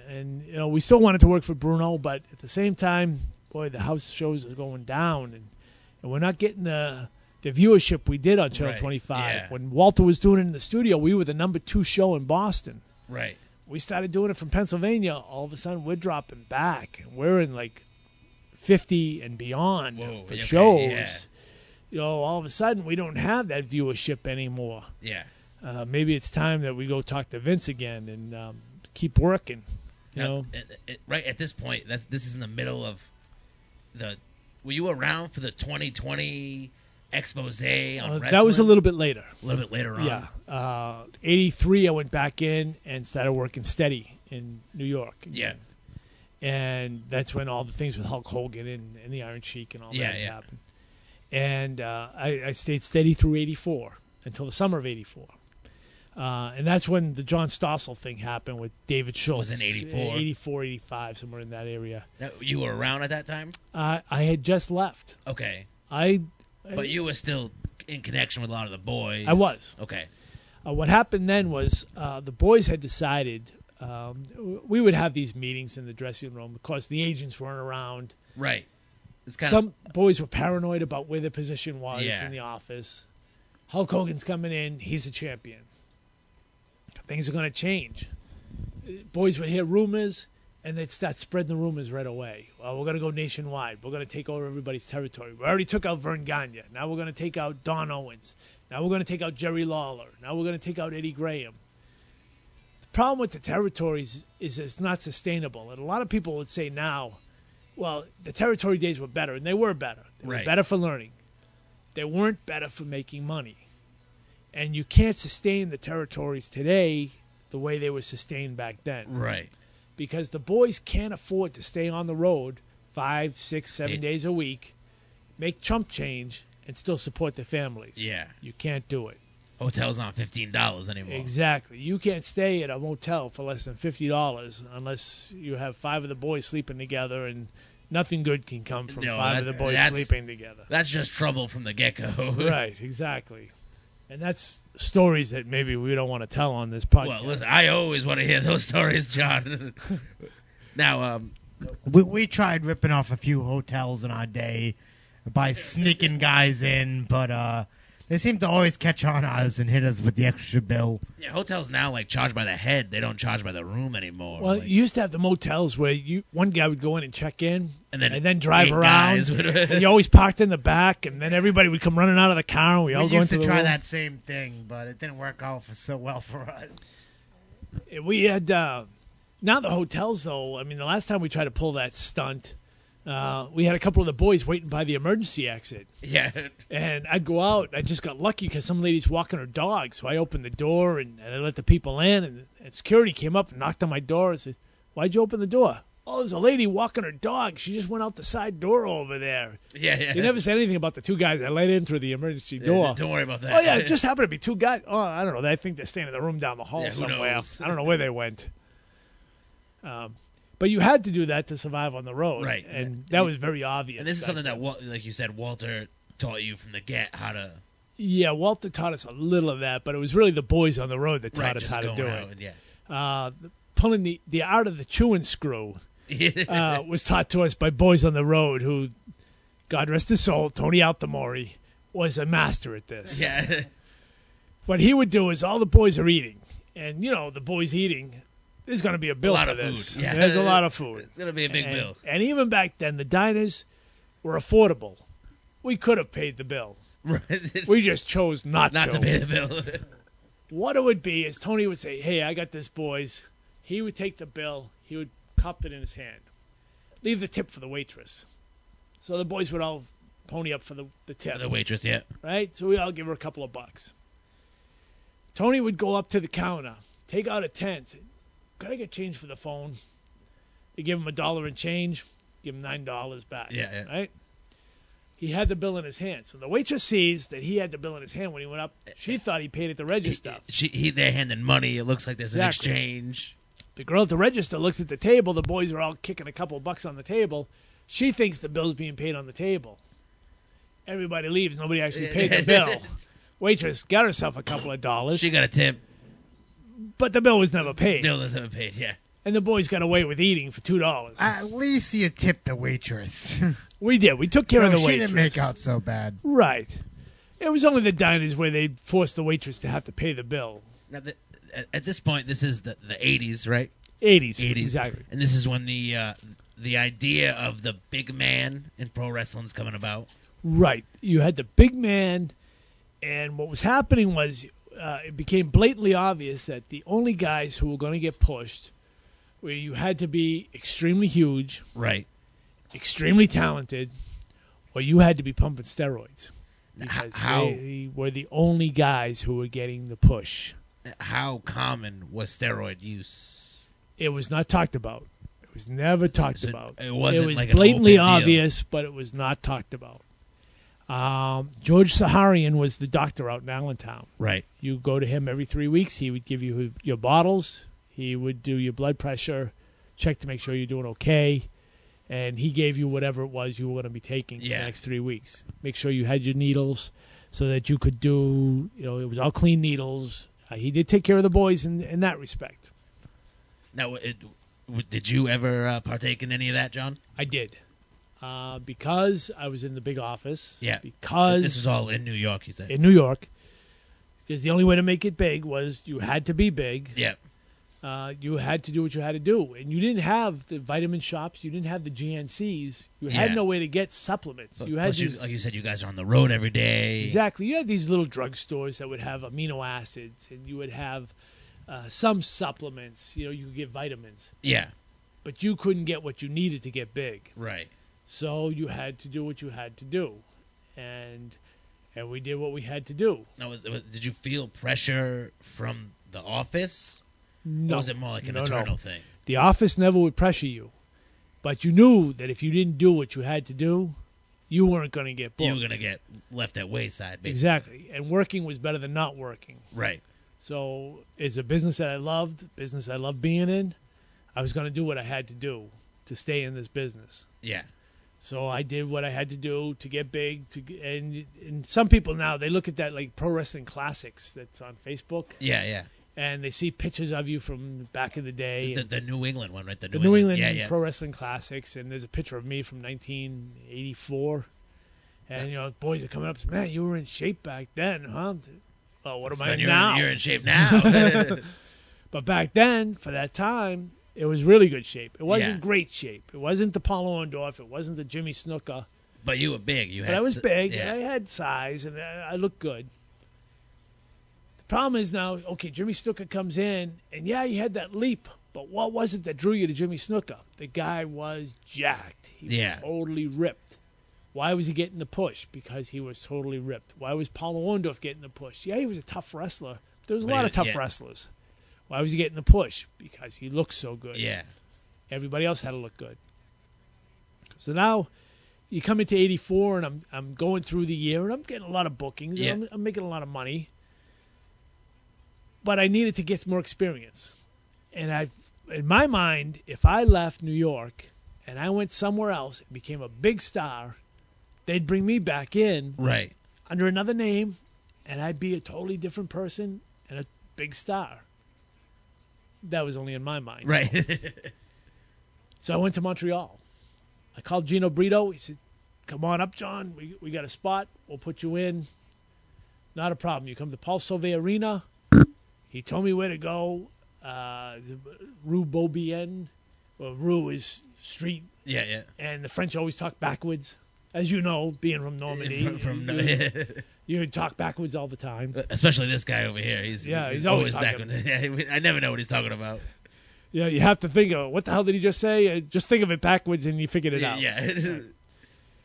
[SPEAKER 3] we still wanted to work for Bruno, but at the same time, boy, the house shows are going down, and we're not getting the viewership we did on Channel
[SPEAKER 2] Right,
[SPEAKER 3] 25.
[SPEAKER 2] yeah.
[SPEAKER 3] When Walter was doing it in the studio, we were the number 2 show in Boston.
[SPEAKER 2] Right.
[SPEAKER 3] We started doing it from Pennsylvania. All of a sudden, we're dropping back. We're in like 50 and beyond
[SPEAKER 2] Whoa,
[SPEAKER 3] for
[SPEAKER 2] okay,
[SPEAKER 3] shows.
[SPEAKER 2] yeah.
[SPEAKER 3] All of a sudden, we don't have that viewership anymore.
[SPEAKER 2] Yeah.
[SPEAKER 3] Maybe it's time that we go talk to Vince again and keep working.
[SPEAKER 2] Now, right at this point, this is in the middle of the. Were you around for the 2020 expose on wrestling?
[SPEAKER 3] That was a little bit later.
[SPEAKER 2] A little bit later on.
[SPEAKER 3] Yeah. 83, I went back in and started working steady in New York.
[SPEAKER 2] Yeah.
[SPEAKER 3] And that's when all the things with Hulk Hogan and the Iron Sheik and all that happened. And I stayed steady through 84 until the summer of 84. And that's when the John Stossel thing happened with David Schultz.
[SPEAKER 2] Was in 84?
[SPEAKER 3] 84, 85, somewhere in that area.
[SPEAKER 2] Now, you were around at that time?
[SPEAKER 3] I had just left.
[SPEAKER 2] Okay.
[SPEAKER 3] But
[SPEAKER 2] you were still in connection with a lot of the boys.
[SPEAKER 3] I was.
[SPEAKER 2] Okay.
[SPEAKER 3] What happened then was the boys had decided we would have these meetings in the dressing room because the agents weren't around.
[SPEAKER 2] Right. It's kind
[SPEAKER 3] Some boys were paranoid about where their position was
[SPEAKER 2] Yeah.
[SPEAKER 3] in the office. Hulk Hogan's coming in. He's a champion. Things are going to change. Boys would hear rumors, and they'd start spreading the rumors right away. Well, we're going to go nationwide. We're going to take over everybody's territory. We already took out Vern Gagne. Now we're going to take out Don Owens. Now we're going to take out Jerry Lawler. Now we're going to take out Eddie Graham. The problem with the territories is it's not sustainable. And a lot of people would say now, well, the territory days were better, and they were better. They were
[SPEAKER 2] Right.
[SPEAKER 3] better for learning. They weren't better for making money. And you can't sustain the territories today the way they were sustained back then.
[SPEAKER 2] Right.
[SPEAKER 3] Because the boys can't afford to stay on the road 5, 6, 7
[SPEAKER 2] Eight.
[SPEAKER 3] days a week, make chump change, and still support their families.
[SPEAKER 2] Yeah.
[SPEAKER 3] You can't do it.
[SPEAKER 2] Hotels aren't $15 anymore.
[SPEAKER 3] Exactly. You can't stay at a motel for less than $50 unless you have 5 of the boys sleeping together, and nothing good can come from
[SPEAKER 2] No,
[SPEAKER 3] 5 of the boys sleeping together.
[SPEAKER 2] That's just trouble from the get-go.
[SPEAKER 3] Right, exactly. And that's stories that maybe we don't want to tell on this podcast.
[SPEAKER 2] Well, listen, I always want to hear those stories, John. Now,
[SPEAKER 1] We tried ripping off a few hotels in our day by sneaking guys in, but they seem to always catch on us and hit us with the extra bill.
[SPEAKER 2] yeah, hotels now like charge by the head. They don't charge by the room anymore.
[SPEAKER 3] Well,
[SPEAKER 2] Like,
[SPEAKER 3] you used to have the motels where one guy would go in and check in,
[SPEAKER 2] And then
[SPEAKER 3] drive
[SPEAKER 2] 8
[SPEAKER 3] around.
[SPEAKER 2] guys would-
[SPEAKER 3] And you always parked in the back, and then everybody would come running out of the car, and we all
[SPEAKER 1] We
[SPEAKER 3] go
[SPEAKER 1] used
[SPEAKER 3] into
[SPEAKER 1] to
[SPEAKER 3] the
[SPEAKER 1] try
[SPEAKER 3] room.
[SPEAKER 1] that same thing, but it didn't work out for so well for us.
[SPEAKER 3] We had now the hotels, though. I mean, the last time we tried to pull that stunt, we had a couple of the boys waiting by the emergency exit.
[SPEAKER 2] yeah,
[SPEAKER 3] And I'd go out. I just got lucky because some lady's walking her dog. So I opened the door and I let the people in. And security came up and knocked on my door and said, "Why'd you open the door?" "Oh, there's a lady walking her dog. She just went out the side door over there."
[SPEAKER 2] yeah.
[SPEAKER 3] They never said anything about the 2 guys I let in through the emergency door.
[SPEAKER 2] Don't worry about that.
[SPEAKER 3] Oh, yeah, it just happened to be 2 guys. Oh, I don't know. I think they're staying in the room down the hall
[SPEAKER 2] Yeah, who
[SPEAKER 3] somewhere.
[SPEAKER 2] knows?
[SPEAKER 3] I don't know where they went. But you had to do that to survive on the road.
[SPEAKER 2] Right.
[SPEAKER 3] And that was very obvious.
[SPEAKER 2] And this is
[SPEAKER 3] back
[SPEAKER 2] something
[SPEAKER 3] then.
[SPEAKER 2] that, like you said, Walter taught you from the get how to.
[SPEAKER 3] Yeah, Walter taught us a little of that, but it was really the boys on the road that taught
[SPEAKER 2] Right,
[SPEAKER 3] us
[SPEAKER 2] just
[SPEAKER 3] how to
[SPEAKER 2] going
[SPEAKER 3] do
[SPEAKER 2] out,
[SPEAKER 3] it.
[SPEAKER 2] Yeah.
[SPEAKER 3] Pulling the art of the chewing screw was taught to us by boys on the road who, God rest his soul, Tony Altamori, was a master at this.
[SPEAKER 2] yeah.
[SPEAKER 3] What he would do is all the boys are eating, and, the boys eating, there's going to be a bill
[SPEAKER 2] A lot
[SPEAKER 3] for
[SPEAKER 2] of
[SPEAKER 3] this.
[SPEAKER 2] food. Yeah.
[SPEAKER 3] There's a lot of food.
[SPEAKER 2] It's gonna be a big bill.
[SPEAKER 3] And even back then, the diners were affordable. We could have paid the bill.
[SPEAKER 2] Right.
[SPEAKER 3] We just chose not
[SPEAKER 2] to pay the bill.
[SPEAKER 3] What it would be is Tony would say, "Hey, I got this, boys." He would take the bill. He would cup it in his hand. Leave the tip for the waitress. So the boys would all pony up for the tip.
[SPEAKER 2] The waitress, yeah.
[SPEAKER 3] Right? So we'd all give her a couple of bucks. Tony would go up to the counter, take out a 10, say, "Could I get change for the phone?" They give him $1 in change, give him $9 back.
[SPEAKER 2] Yeah.
[SPEAKER 3] Right? He had the bill in his hand. So the waitress sees that he had the bill in his hand when he went up. She thought he paid at the register.
[SPEAKER 2] They're handing money. It looks like there's
[SPEAKER 3] Exactly.
[SPEAKER 2] an exchange.
[SPEAKER 3] The girl at the register looks at the table. The boys are all kicking a couple of bucks on the table. She thinks the bill's being paid on the table. Everybody leaves. Nobody actually paid the bill. Waitress got herself a couple of dollars,
[SPEAKER 2] She got a tip.
[SPEAKER 3] but the bill was never paid.
[SPEAKER 2] Bill doesn't paid. Yeah.
[SPEAKER 3] And the boys got away with eating for $2.
[SPEAKER 1] At least you tipped the waitress.
[SPEAKER 3] We did. We took care
[SPEAKER 1] so
[SPEAKER 3] of the
[SPEAKER 1] she
[SPEAKER 3] waitress.
[SPEAKER 1] didn't make out so bad.
[SPEAKER 3] Right. It was only the diners where they'd force the waitress to have to pay the bill.
[SPEAKER 2] Now, at this point, this is the 80s, right?
[SPEAKER 3] 80s.
[SPEAKER 2] 80s.
[SPEAKER 3] Exactly.
[SPEAKER 2] And this is when the idea of the big man in pro wrestling's coming about.
[SPEAKER 3] Right. You had the big man, and what was happening was it became blatantly obvious that the only guys who were going to get pushed where you had to be extremely huge,
[SPEAKER 2] Right.
[SPEAKER 3] extremely talented, or you had to be pumping steroids. Because
[SPEAKER 2] How
[SPEAKER 3] they were the only guys who were getting the push.
[SPEAKER 2] how common was steroid use?
[SPEAKER 3] It was not talked about. It was never talked
[SPEAKER 2] So
[SPEAKER 3] about.
[SPEAKER 2] it wasn't
[SPEAKER 3] was
[SPEAKER 2] like an
[SPEAKER 3] blatantly
[SPEAKER 2] open deal.
[SPEAKER 3] obvious, but it was not talked about. George Saharian was the doctor out in Allentown.
[SPEAKER 2] Right.
[SPEAKER 3] You go to him every 3 weeks. He would give you your bottles. He would do your blood pressure, check to make sure you're doing okay. And he gave you whatever it was you were going to be taking for the next 3 weeks. Make sure you had your needles so that you could do, it was all clean needles. He did take care of the boys in that respect.
[SPEAKER 2] Now, did you ever partake in any of that, John?
[SPEAKER 3] I did. Because I was in the big office.
[SPEAKER 2] Yeah.
[SPEAKER 3] Because
[SPEAKER 2] This is all in New York, you said.
[SPEAKER 3] in New York. Because the only way to make it big was you had to be big.
[SPEAKER 2] Yeah.
[SPEAKER 3] You had to do what you had to do. And you didn't have the vitamin shops. You didn't have the GNCs. You had
[SPEAKER 2] Yeah.
[SPEAKER 3] no way to get supplements. You had
[SPEAKER 2] Plus,
[SPEAKER 3] these,
[SPEAKER 2] like you said, you guys are on the road every day.
[SPEAKER 3] exactly. You had these little drugstores that would have amino acids, and you would have some supplements. You could get vitamins.
[SPEAKER 2] Yeah.
[SPEAKER 3] But you couldn't get what you needed to get big.
[SPEAKER 2] Right.
[SPEAKER 3] So you had to do what you had to do. And we did what we had to do.
[SPEAKER 2] Now, did you feel pressure from the office?
[SPEAKER 3] No.
[SPEAKER 2] Or was it more like an
[SPEAKER 3] No.
[SPEAKER 2] internal thing?
[SPEAKER 3] The office never would pressure you. But you knew that if you didn't do what you had to do, you weren't going to get booked.
[SPEAKER 2] You were gonna get left at wayside, basically.
[SPEAKER 3] Exactly. And working was better than not working.
[SPEAKER 2] Right.
[SPEAKER 3] So it's a business that I loved, business I loved being in. I was going to do what I had to do to stay in this business.
[SPEAKER 2] Yeah.
[SPEAKER 3] So I did what I had to do to get big. And some people now, they look at that like Pro Wrestling Classics that's on Facebook.
[SPEAKER 2] Yeah.
[SPEAKER 3] And they see pictures of you from back in the day.
[SPEAKER 2] The New England one, right?
[SPEAKER 3] The New England
[SPEAKER 2] yeah.
[SPEAKER 3] Pro Wrestling Classics. And there's a picture of me from 1984. And, boys are coming up and say, man, you were in shape back then, huh? Well, what am I now?
[SPEAKER 2] You're in shape now.
[SPEAKER 3] But back then, for that time, it was really good shape. It wasn't
[SPEAKER 2] Yeah.
[SPEAKER 3] great shape. It wasn't the Paulo Orndorff. It wasn't the Jimmy Snuka.
[SPEAKER 2] But you were big.
[SPEAKER 3] But I was big.
[SPEAKER 2] Yeah.
[SPEAKER 3] And I had size, and I looked good. The problem is now, okay, Jimmy Snuka comes in, and yeah, he had that leap. But what was it that drew you to Jimmy Snuka? The guy was jacked. He was totally ripped. Why was he getting the push? Because he was totally ripped. Why was Paulo Orndorff getting the push? Yeah, he was a tough wrestler. There was a lot of tough wrestlers. Why was he getting the push? Because he looked so good.
[SPEAKER 2] Yeah.
[SPEAKER 3] Everybody else had to look good. So now you come into 84, and I'm going through the year, and I'm getting a lot of bookings.
[SPEAKER 2] Yeah.
[SPEAKER 3] And I'm making a lot of money. But I needed to get more experience. And in my mind, if I left New York and I went somewhere else and became a big star, they'd bring me back in
[SPEAKER 2] Right.
[SPEAKER 3] under another name, and I'd be a totally different person and a big star. That was only in my mind.
[SPEAKER 2] Right.
[SPEAKER 3] So I went to Montreal. I called Gino Brito. He said, come on up, John. We got a spot. We'll put you in. Not a problem. You come to Paul Sauvé Arena. He told me where to go. Rue Beaubien. Well, Rue is street.
[SPEAKER 2] Yeah.
[SPEAKER 3] And the French always talk backwards. As you know, being from Normandy. You talk backwards all the time.
[SPEAKER 2] Especially this guy over here. He's
[SPEAKER 3] always
[SPEAKER 2] back.
[SPEAKER 3] talking.
[SPEAKER 2] I never know what he's talking about.
[SPEAKER 3] Yeah, you have to think of, what the hell did he just say? Just think of it backwards and you figured it out.
[SPEAKER 2] Yeah.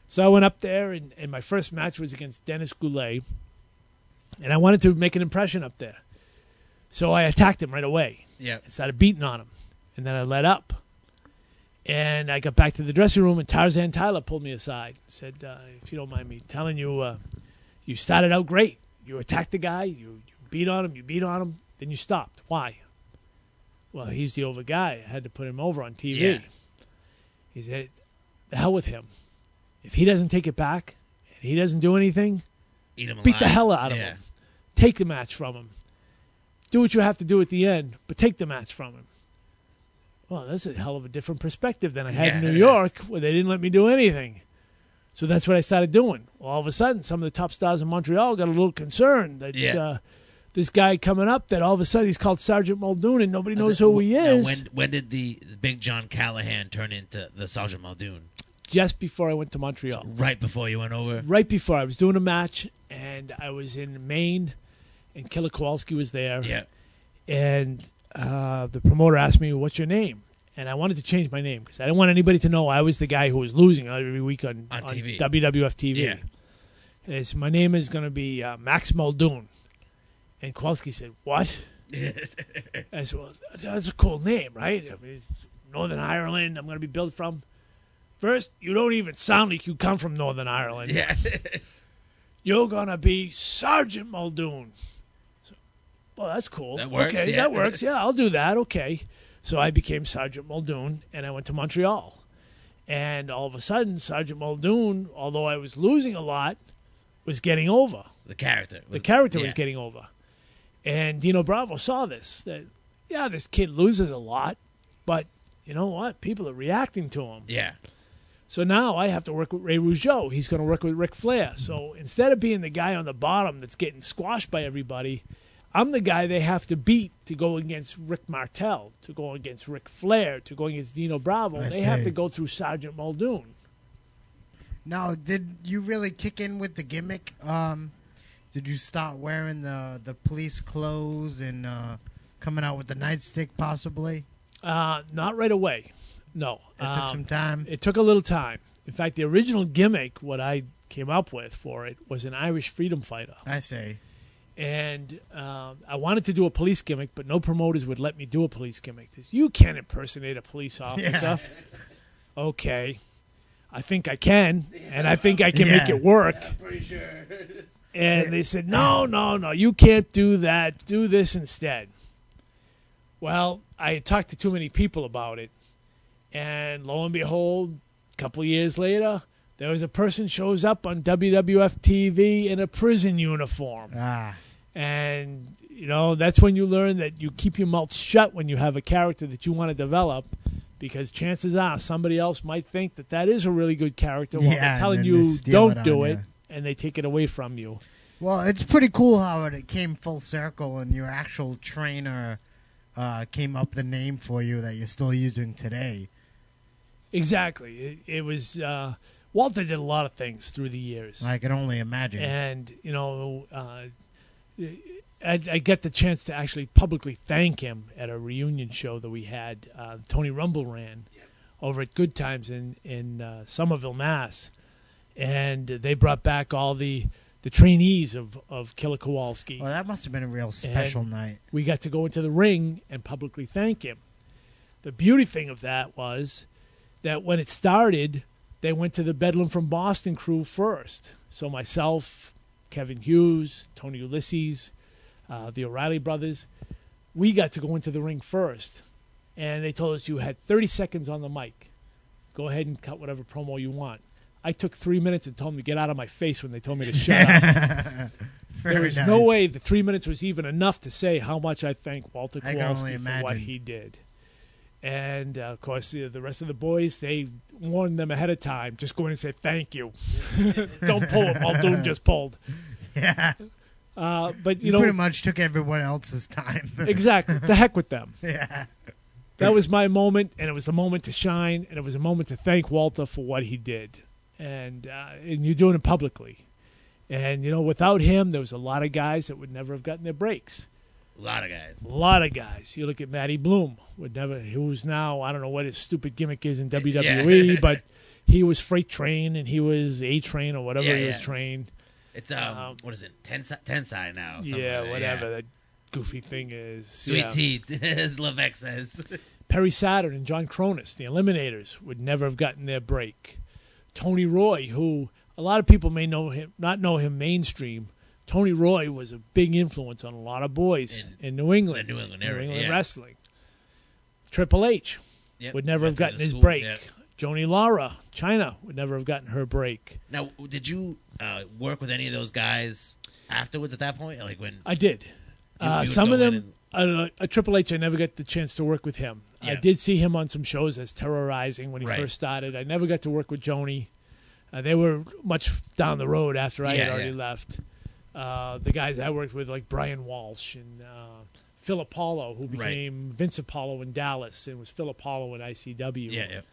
[SPEAKER 3] So I went up there, and my first match was against Dennis Goulet. And I wanted to make an impression up there. So I attacked him right away.
[SPEAKER 2] Yeah.
[SPEAKER 3] And started beating on him. And then I let up. And I got back to the dressing room, and Tarzan Tyler pulled me aside. Said, if you don't mind me telling you, you started out great. You attacked the guy. You beat on him. Then you stopped. Why? Well, he's the over guy. I had to put him over on TV.
[SPEAKER 2] Yeah.
[SPEAKER 3] He said, the hell with him. If he doesn't take it back and he doesn't do anything,
[SPEAKER 2] Eat him
[SPEAKER 3] beat
[SPEAKER 2] alive.
[SPEAKER 3] the hell out of him. Take the match from him. Do what you have to do at the end, but take the match from him. Well, that's a hell of a different perspective than I had in New York, where they didn't let me do anything. So that's what I started doing. Well, all of a sudden, some of the top stars in Montreal got a little concerned that this guy coming up, that all of a sudden he's called Sergeant Muldoon and nobody knows who he is.
[SPEAKER 2] Now, when did the big John Callahan turn into the Sergeant Muldoon?
[SPEAKER 3] Just before I went to Montreal.
[SPEAKER 2] Right before you went over?
[SPEAKER 3] Right before. I was doing a match, and I was in Maine, and Killer Kowalski was there.
[SPEAKER 2] Yeah.
[SPEAKER 3] And the promoter asked me, what's your name? And I wanted to change my name because I didn't want anybody to know I was the guy who was losing every week on
[SPEAKER 2] TV.
[SPEAKER 3] WWF TV.
[SPEAKER 2] Yeah.
[SPEAKER 3] And my name is going to be Max Muldoon. And Kowalski said, what? I said, well, that's a cool name, right? I mean, it's Northern Ireland, I'm going to be built from. First, you don't even sound like you come from Northern Ireland.
[SPEAKER 2] Yeah.
[SPEAKER 3] You're going to be Sergeant Muldoon. So, well, that's cool.
[SPEAKER 2] That works,
[SPEAKER 3] Okay,
[SPEAKER 2] yeah.
[SPEAKER 3] that works. Yeah, I'll do that. Okay. So I became Sergeant Muldoon, and I went to Montreal. And all of a sudden, Sergeant Muldoon, although I was losing a lot, was getting over.
[SPEAKER 2] The character.
[SPEAKER 3] Was getting over. And Dino Bravo saw this. That, this kid loses a lot, but you know what? People are reacting to him.
[SPEAKER 2] Yeah.
[SPEAKER 3] So now I have to work with Ray Rougeau. He's going to work with Ric Flair. So instead of being the guy on the bottom that's getting squashed by everybody, I'm the guy they have to beat to go against Rick Martel, to go against Ric Flair, to go against Dino Bravo. They have to go through Sergeant Muldoon.
[SPEAKER 1] Now, did you really kick in with the gimmick? Did you start wearing the police clothes and coming out with the nightstick possibly?
[SPEAKER 3] Not right away. No.
[SPEAKER 1] It took some time?
[SPEAKER 3] It took a little time. In fact, the original gimmick, what I came up with for it, was an Irish freedom fighter.
[SPEAKER 1] I see.
[SPEAKER 3] And I wanted to do a police gimmick, but no promoters would let me do a police gimmick. You can't impersonate a police officer.
[SPEAKER 1] Yeah.
[SPEAKER 3] Okay. I think I can, and I think I can make it work.
[SPEAKER 2] I'm pretty sure.
[SPEAKER 3] And they said, no, you can't do that. Do this instead. Well, I had talked to too many people about it. And lo and behold, a couple of years later, there was a person shows up on WWF TV in a prison uniform. And, that's when you learn that you keep your mouth shut when you have a character that you want to develop, because chances are somebody else might think that is a really good character while they're telling you don't do it, and they take it away from you.
[SPEAKER 1] Well, it's pretty cool how it came full circle and your actual trainer came up with the name for you that you're still using today.
[SPEAKER 3] Exactly. It was Walter did a lot of things through the years.
[SPEAKER 1] I can only imagine.
[SPEAKER 3] And, I get the chance to actually publicly thank him at a reunion show that we had. Tony Rumble ran over at Good Times in Somerville, Mass. And they brought back all the trainees of Killer Kowalski.
[SPEAKER 1] Well, that must have been a real special night.
[SPEAKER 3] We got to go into the ring and publicly thank him. The beauty thing of that was that when it started, they went to the Bedlam from Boston crew first. So myself, Kevin Hughes, Tony Ulysses, the O'Reilly brothers, we got to go into the ring first. And they told us you had 30 seconds on the mic. Go ahead and cut whatever promo you want. I took 3 minutes and told them to get out of my face when they told me to shut up. There was no way the 3 minutes was even enough to say how much I thank Walter Kowalski for what he did. And, of course, the rest of the boys, they warned them ahead of time. Just go in and say thank you. Don't pull what Muldoon just pulled.
[SPEAKER 1] Yeah.
[SPEAKER 3] But,
[SPEAKER 1] you pretty much took everyone else's time.
[SPEAKER 3] Exactly. The heck with them.
[SPEAKER 1] Yeah.
[SPEAKER 3] That was my moment, and it was a moment to shine, and it was a moment to thank Walter for what he did. And you're doing it publicly. And, without him, there was a lot of guys that would never have gotten their breaks.
[SPEAKER 2] A lot of guys.
[SPEAKER 3] A lot of guys. You look at Matty Bloom, who's now, I don't know what his stupid gimmick is in WWE, but he was Freight Train, and he was A-Train or whatever he was trained.
[SPEAKER 2] It's, what is it, Tensai now?
[SPEAKER 3] Yeah, whatever that goofy thing is.
[SPEAKER 2] Sweet teeth, as Levesque says.
[SPEAKER 3] Perry Saturn and John Cronus, the Eliminators, would never have gotten their break. Tony Roy, who a lot of people may not know him mainstream. Tony Roy was a big influence on a lot of boys in New England.
[SPEAKER 2] The New England area,
[SPEAKER 3] New England wrestling. Triple H would never have gotten his break. Joni Lara, Chyna, would never have gotten her break.
[SPEAKER 2] Now, did you work with any of those guys afterwards at that point? Like when
[SPEAKER 3] I did. Some of them, Triple H, I never got the chance to work with him. Yeah. I did see him on some shows as Terrorizing when he first started. I never got to work with Joni. They were much down the road after I had already left. The guys I worked with, like Brian Walsh and Phil Apollo, who became Vince Apollo in Dallas and was Phil Apollo in ICW.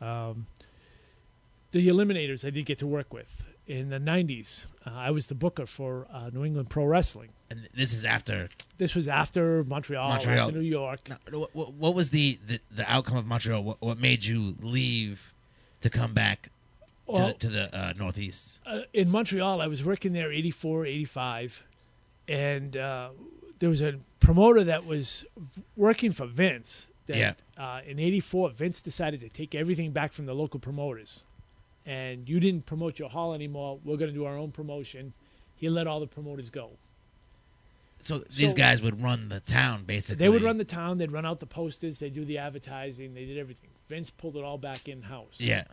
[SPEAKER 3] The Eliminators I did get to work with. In the 90s, I was the booker for New England Pro Wrestling.
[SPEAKER 2] And this is after?
[SPEAKER 3] This was after Montreal. After New York.
[SPEAKER 2] Now, what was the outcome of Montreal? What made you leave to come back to the Northeast?
[SPEAKER 3] In Montreal, I was working there 84, 85, and there was a promoter that was working for Vince. That, in 84, Vince decided to take everything back from the local promoters. And you didn't promote your hall anymore. We're going to do our own promotion. He let all the promoters go.
[SPEAKER 2] So these guys would run the town, basically.
[SPEAKER 3] They would run the town. They'd run out the posters. They'd do the advertising. They did everything. Vince pulled it all back in-house.
[SPEAKER 2] Yeah.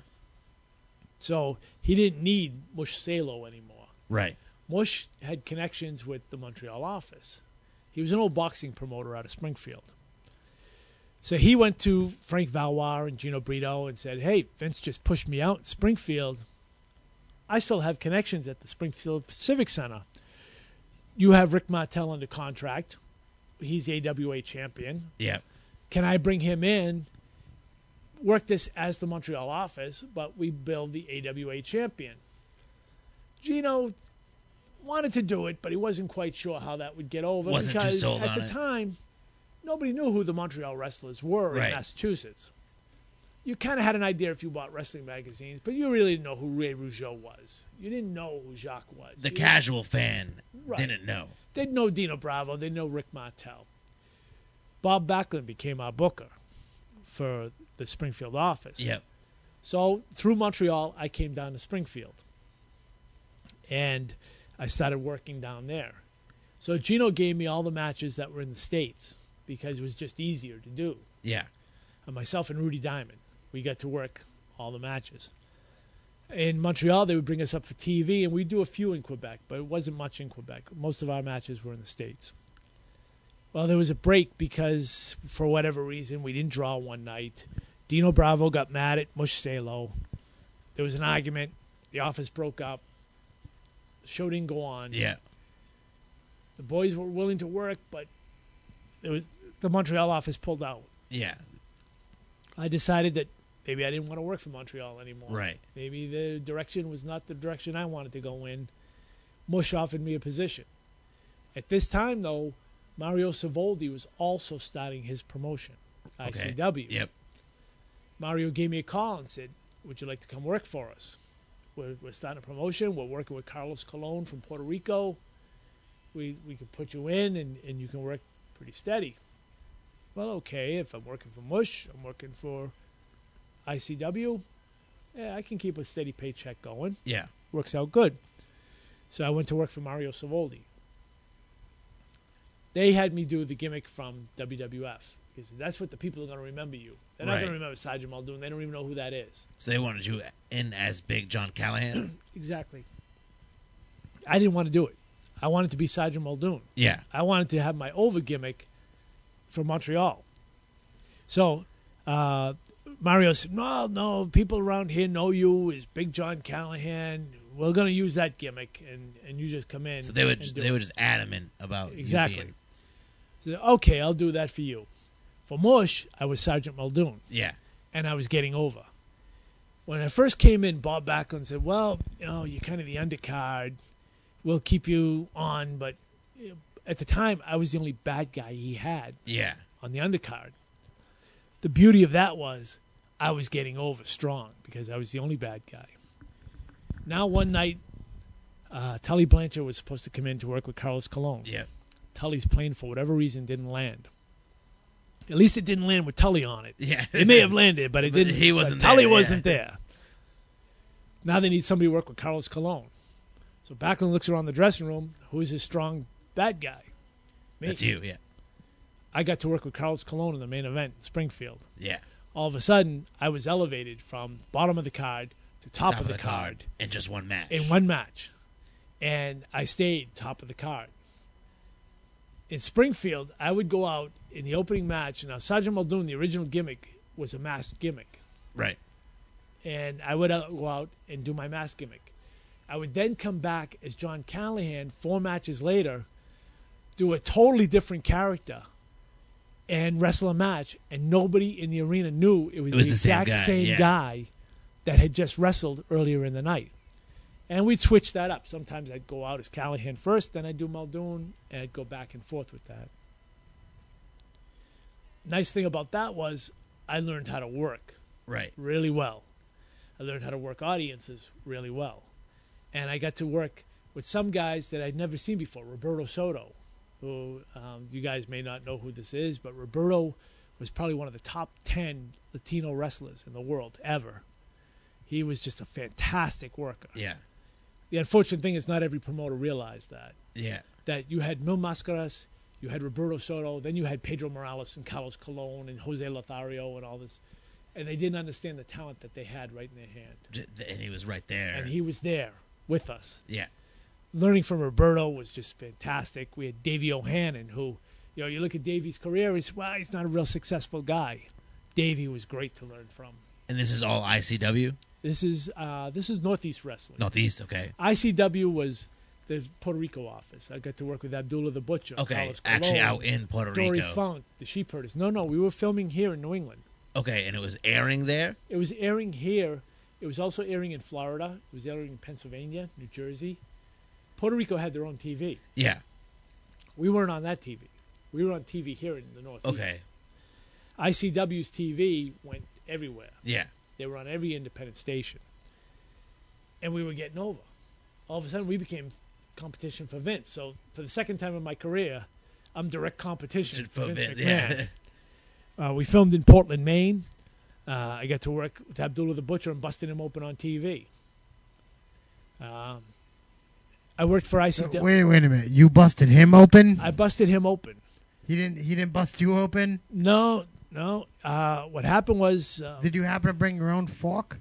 [SPEAKER 3] So he didn't need Mush Salo anymore.
[SPEAKER 2] Right.
[SPEAKER 3] Mush had connections with the Montreal office. He was an old boxing promoter out of Springfield. So he went to Frank Valois and Gino Brito and said, hey, Vince just pushed me out in Springfield. I still have connections at the Springfield Civic Center. You have Rick Martel under contract. He's AWA champion.
[SPEAKER 2] Yeah.
[SPEAKER 3] Can I bring him in, work this as the Montreal office, but we build the AWA champion? Gino wanted to do it, but he wasn't quite sure how that would get over.
[SPEAKER 2] Wasn't too sold
[SPEAKER 3] at the time, nobody knew who the Montreal wrestlers were in Massachusetts. You kind of had an idea if you bought wrestling magazines, but you really didn't know who Ray Rougeau was. You didn't know who Jacques was.
[SPEAKER 2] The casual fan didn't know.
[SPEAKER 3] They'd know Dino Bravo. They'd know Rick Martel. Bob Backlund became our booker for the Springfield office.
[SPEAKER 2] Yep.
[SPEAKER 3] So through Montreal, I came down to Springfield. And I started working down there. So Gino gave me all the matches that were in the States because it was just easier to do.
[SPEAKER 2] Yeah.
[SPEAKER 3] And myself and Rudy Diamond, we got to work all the matches. In Montreal, they would bring us up for TV, and we'd do a few in Quebec, but it wasn't much in Quebec. Most of our matches were in the States. Well, there was a break because, for whatever reason, we didn't draw one night. Dino Bravo got mad at Mush Salo. There was an argument. The office broke up. The show didn't go on.
[SPEAKER 2] Yeah.
[SPEAKER 3] The boys were willing to work, but the Montreal office pulled out.
[SPEAKER 2] Yeah.
[SPEAKER 3] I decided that maybe I didn't want to work for Montreal anymore.
[SPEAKER 2] Right.
[SPEAKER 3] Maybe the direction was not the direction I wanted to go in. Mush offered me a position. At this time, though, Mario Savoldi was also starting his promotion,
[SPEAKER 2] Okay.
[SPEAKER 3] ICW.
[SPEAKER 2] Yep.
[SPEAKER 3] Mario gave me a call and said, would you like to come work for us? We're starting a promotion. We're working with Carlos Colon from Puerto Rico. We could put you in, and you can work pretty steady. Well, okay, if I'm working for Mush, I'm working for ICW, yeah, I can keep a steady paycheck going.
[SPEAKER 2] Yeah.
[SPEAKER 3] Works out good. So I went to work for Mario Savoldi. They had me do the gimmick from WWF because that's what the people are going to remember you. They're not
[SPEAKER 2] Right.
[SPEAKER 3] going to remember Sergeant Muldoon. They don't even know who that is.
[SPEAKER 2] So they wanted you in as Big John Callahan?
[SPEAKER 3] Exactly. I didn't want to do it. I wanted to be Sergeant Muldoon.
[SPEAKER 2] Yeah.
[SPEAKER 3] I wanted to have my over gimmick from Montreal. So Mario said, no, people around here know you as Big John Callahan. We're going to use that gimmick, and you just come in.
[SPEAKER 2] So they were
[SPEAKER 3] and do
[SPEAKER 2] they
[SPEAKER 3] it."
[SPEAKER 2] were just adamant about
[SPEAKER 3] Exactly.
[SPEAKER 2] You being,
[SPEAKER 3] So, okay, I'll do that for you. For Mush, I was Sergeant Muldoon,
[SPEAKER 2] yeah.
[SPEAKER 3] and I was getting over. When I first came in, Bob Backlund said, well, you're kind of the undercard. We'll keep you on, but at the time, I was the only bad guy he had
[SPEAKER 2] Yeah.
[SPEAKER 3] on the undercard. The beauty of that was I was getting over strong because I was the only bad guy. Now, one night, Tully Blanchard was supposed to come in to work with Carlos Colon.
[SPEAKER 2] Yeah.
[SPEAKER 3] Tully's plane, for whatever reason, didn't land. At least it didn't land with Tully on it.
[SPEAKER 2] Yeah.
[SPEAKER 3] It may have landed, but it
[SPEAKER 2] But
[SPEAKER 3] didn't.
[SPEAKER 2] he wasn't
[SPEAKER 3] Tully
[SPEAKER 2] there,
[SPEAKER 3] wasn't
[SPEAKER 2] yeah.
[SPEAKER 3] there. Now they need somebody to work with Carlos Colon. So Backlund looks around the dressing room. Who's his strong bad guy? Me.
[SPEAKER 2] That's you, yeah.
[SPEAKER 3] I got to work with Carlos Colon in the main event in Springfield.
[SPEAKER 2] Yeah.
[SPEAKER 3] All of a sudden, I was elevated from bottom of the card to top of the card
[SPEAKER 2] in just one match.
[SPEAKER 3] in one match. And I stayed top of the card. In Springfield, I would go out in the opening match. Now, Sergeant Muldoon, the original gimmick, was a masked gimmick.
[SPEAKER 2] Right.
[SPEAKER 3] And I would go out and do my mask gimmick. I would then come back as John Callahan 4 matches later, do a totally different character, and wrestle a match. And nobody in the arena knew it was, the exact same guy that had just wrestled earlier in the night. And we'd switch that up. Sometimes I'd go out as Callahan first, then I'd do Muldoon, and I'd go back and forth with that. Nice thing about that was I learned how to work
[SPEAKER 2] Right.
[SPEAKER 3] really well. I learned how to work audiences really well. And I got to work with some guys that I'd never seen before. Roberto Soto, who you guys may not know who this is, but Roberto was probably one of the top 10 Latino wrestlers in the world ever. He was just a fantastic worker.
[SPEAKER 2] Yeah.
[SPEAKER 3] The unfortunate thing is not every promoter realized that.
[SPEAKER 2] Yeah.
[SPEAKER 3] That you had Mil Mascaras, you had Roberto Soto, then you had Pedro Morales and Carlos Colon and Jose Lothario and all this. And they didn't understand the talent that they had right in their hand.
[SPEAKER 2] And he was right there.
[SPEAKER 3] And he was there with us.
[SPEAKER 2] Yeah.
[SPEAKER 3] Learning from Roberto was just fantastic. We had Davey O'Hannon, who, you look at Davey's career, he's not a real successful guy. Davey was great to learn from.
[SPEAKER 2] And this is all ICW?
[SPEAKER 3] This is Northeast Wrestling.
[SPEAKER 2] Northeast, okay.
[SPEAKER 3] ICW was the Puerto Rico office. I got to work with Abdullah the Butcher.
[SPEAKER 2] Okay,
[SPEAKER 3] Carlos Colon,
[SPEAKER 2] actually out in Puerto
[SPEAKER 3] Dory
[SPEAKER 2] Rico.
[SPEAKER 3] Funk, the Sheep Herders. No, we were filming here in New England.
[SPEAKER 2] Okay, and it was airing there?
[SPEAKER 3] It was airing here. It was also airing in Florida. It was airing in Pennsylvania, New Jersey. Puerto Rico had their own TV.
[SPEAKER 2] Yeah.
[SPEAKER 3] We weren't on that TV. We were on TV here in the Northeast.
[SPEAKER 2] Okay.
[SPEAKER 3] ICW's TV went everywhere.
[SPEAKER 2] Yeah.
[SPEAKER 3] They were on every independent station. And we were getting over. All of a sudden, we became competition for Vince. So for the second time in my career, I'm direct competition for Vince McMahon.
[SPEAKER 2] Yeah.
[SPEAKER 3] We filmed in Portland, Maine. I got to work with Abdullah the Butcher and busting him open on TV. I worked for ICW.
[SPEAKER 1] Wait a minute. You busted him open?
[SPEAKER 3] I busted him open.
[SPEAKER 1] He didn't bust you open?
[SPEAKER 3] No. What happened was...
[SPEAKER 1] Did you happen to bring your own fork?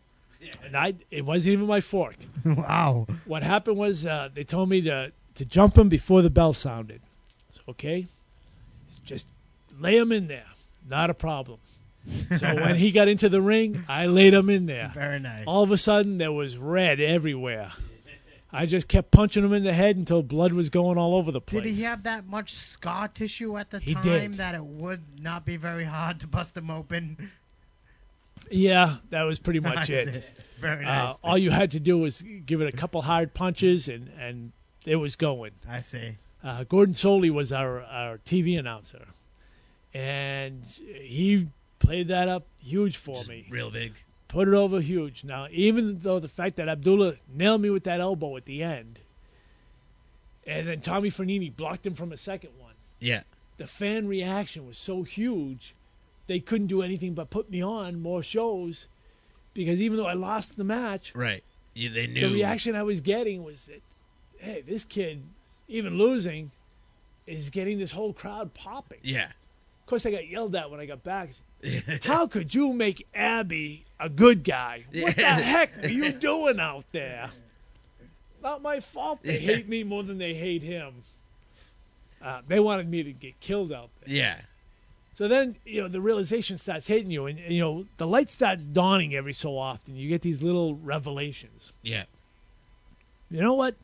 [SPEAKER 3] and it wasn't even my fork.
[SPEAKER 1] Wow.
[SPEAKER 3] What happened was they told me to jump him before the bell sounded. So, okay? Just lay him in there. Not a problem. So when he got into the ring, I laid him in there.
[SPEAKER 1] Very nice.
[SPEAKER 3] All of a sudden, there was red everywhere. I just kept punching him in the head until blood was going all over the place.
[SPEAKER 1] Did he have that much scar tissue at the
[SPEAKER 3] He
[SPEAKER 1] time
[SPEAKER 3] did.
[SPEAKER 1] that it would not be very hard to bust him open?
[SPEAKER 3] Yeah, that was pretty
[SPEAKER 1] I
[SPEAKER 3] much
[SPEAKER 1] see.
[SPEAKER 3] it.
[SPEAKER 1] Very nice.
[SPEAKER 3] All you had to do was give it a couple hard punches, and it was going.
[SPEAKER 1] I see.
[SPEAKER 3] Gordon Soley was our TV announcer, and he played that up huge for
[SPEAKER 2] Just
[SPEAKER 3] me.
[SPEAKER 2] real big.
[SPEAKER 3] Put it over huge. Now, even though the fact that Abdullah nailed me with that elbow at the end, and then Tommy Fernini blocked him from a second one,
[SPEAKER 2] Yeah.
[SPEAKER 3] the fan reaction was so huge, they couldn't do anything but put me on more shows, because even though I lost the match,
[SPEAKER 2] Right. They knew.
[SPEAKER 3] the reaction I was getting was that, hey, this kid, even losing, is getting this whole crowd popping.
[SPEAKER 2] Yeah.
[SPEAKER 3] Of course, I got yelled at when I got back. How could you make Abby a good guy? What the heck are you doing out there? Not my fault. They hate me more than they hate him. They wanted me to get killed out there.
[SPEAKER 2] Yeah.
[SPEAKER 3] So then, the realization starts hitting you, and the light starts dawning every so often. You get these little revelations.
[SPEAKER 2] Yeah.
[SPEAKER 3] You know what?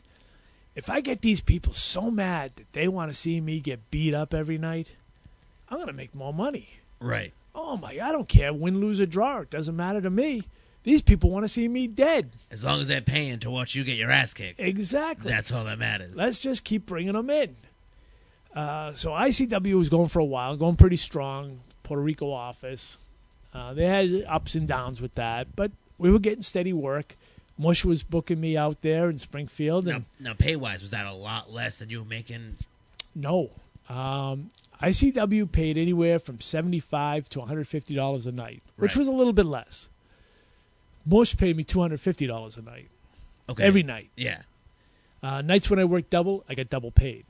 [SPEAKER 3] If I get these people so mad that they want to see me get beat up every night, I'm going to make more money.
[SPEAKER 2] Right.
[SPEAKER 3] Oh, I don't care. Win, lose, or draw. It doesn't matter to me. These people want to see me dead.
[SPEAKER 2] As long as they're paying to watch you get your ass kicked.
[SPEAKER 3] Exactly.
[SPEAKER 2] That's all that matters.
[SPEAKER 3] Let's just keep bringing them in. So ICW was going for a while, going pretty strong. Puerto Rico office. They had ups and downs with that, but we were getting steady work. Mush was booking me out there in Springfield. And
[SPEAKER 2] Now pay-wise, was that a lot less than you were making?
[SPEAKER 3] No. ICW paid anywhere from $75 to $150 a night, which
[SPEAKER 2] Right.
[SPEAKER 3] was a little bit less. Mush paid me $250 a night.
[SPEAKER 2] Okay.
[SPEAKER 3] Every night.
[SPEAKER 2] Yeah.
[SPEAKER 3] Nights when I worked double, I got double paid.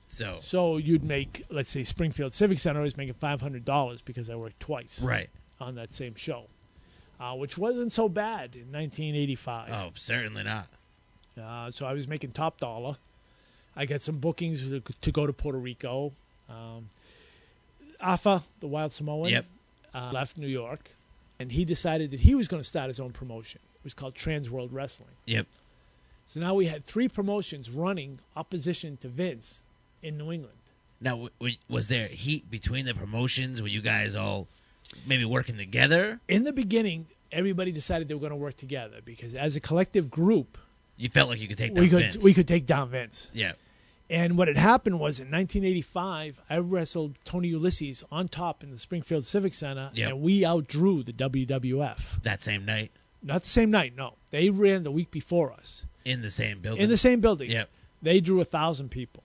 [SPEAKER 2] So.
[SPEAKER 3] So you'd make, let's say, Springfield Civic Center, I was making $500 because I worked twice
[SPEAKER 2] Right.
[SPEAKER 3] on that same show, which wasn't so bad in 1985.
[SPEAKER 2] Oh, certainly not.
[SPEAKER 3] So I was making top dollar. I got some bookings to go to Puerto Rico. Afa, the Wild Samoan,
[SPEAKER 2] Yep.
[SPEAKER 3] left New York, and he decided that he was going to start his own promotion. It was called Trans World Wrestling.
[SPEAKER 2] Yep.
[SPEAKER 3] So now we had 3 promotions running opposition to Vince in New England.
[SPEAKER 2] Now, was there heat between the promotions? Were you guys all maybe working together?
[SPEAKER 3] In the beginning, everybody decided they were going to work together because as a collective group,
[SPEAKER 2] You felt like you could take down
[SPEAKER 3] we
[SPEAKER 2] Vince.
[SPEAKER 3] could take down Vince.
[SPEAKER 2] Yeah.
[SPEAKER 3] And what had happened was in 1985, I wrestled Tony Ulysses on top in the Springfield Civic Center,
[SPEAKER 2] Yep.
[SPEAKER 3] and we outdrew the WWF.
[SPEAKER 2] That same night
[SPEAKER 3] Not the same night, no. They ran the week before us.
[SPEAKER 2] in the same building.
[SPEAKER 3] In the same building.
[SPEAKER 2] Yep.
[SPEAKER 3] They drew 1,000 people.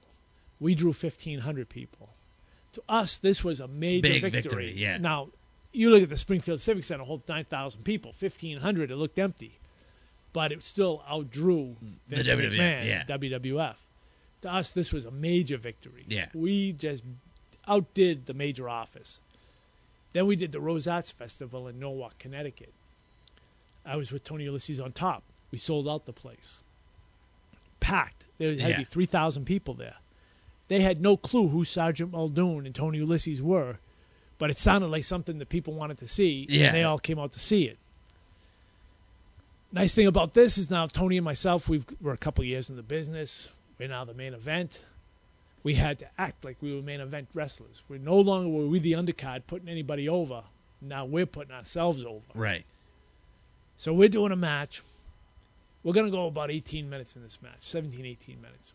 [SPEAKER 3] We drew 1,500 people. To us, this was a major
[SPEAKER 2] Big
[SPEAKER 3] victory.
[SPEAKER 2] victory, yeah.
[SPEAKER 3] Now, you look at the Springfield Civic Center, holds 9,000 people. 1,500, it looked empty. But it still outdrew
[SPEAKER 2] The
[SPEAKER 3] Vince
[SPEAKER 2] WWF,
[SPEAKER 3] McMahon,
[SPEAKER 2] yeah.
[SPEAKER 3] WWF. To us, this was a major victory.
[SPEAKER 2] Yeah.
[SPEAKER 3] We just outdid the major office. Then we did the Rosettes Festival in Norwalk, Connecticut. I was with Tony Ulysses on top. We sold out the place. Packed. There had to be
[SPEAKER 2] Yeah.
[SPEAKER 3] 3,000 people there. They had no clue who Sergeant Muldoon and Tony Ulysses were, but it sounded like something that people wanted to see,
[SPEAKER 2] Yeah.
[SPEAKER 3] and they all came out to see it. Nice thing about this is now Tony and myself, we're a couple years in the business. We're now the main event. We had to act like we were main event wrestlers. We're no longer were we the undercard putting anybody over. Now we're putting ourselves over.
[SPEAKER 2] Right.
[SPEAKER 3] So we're doing a match. We're going to go about 18 minutes in this match, 17, 18 minutes.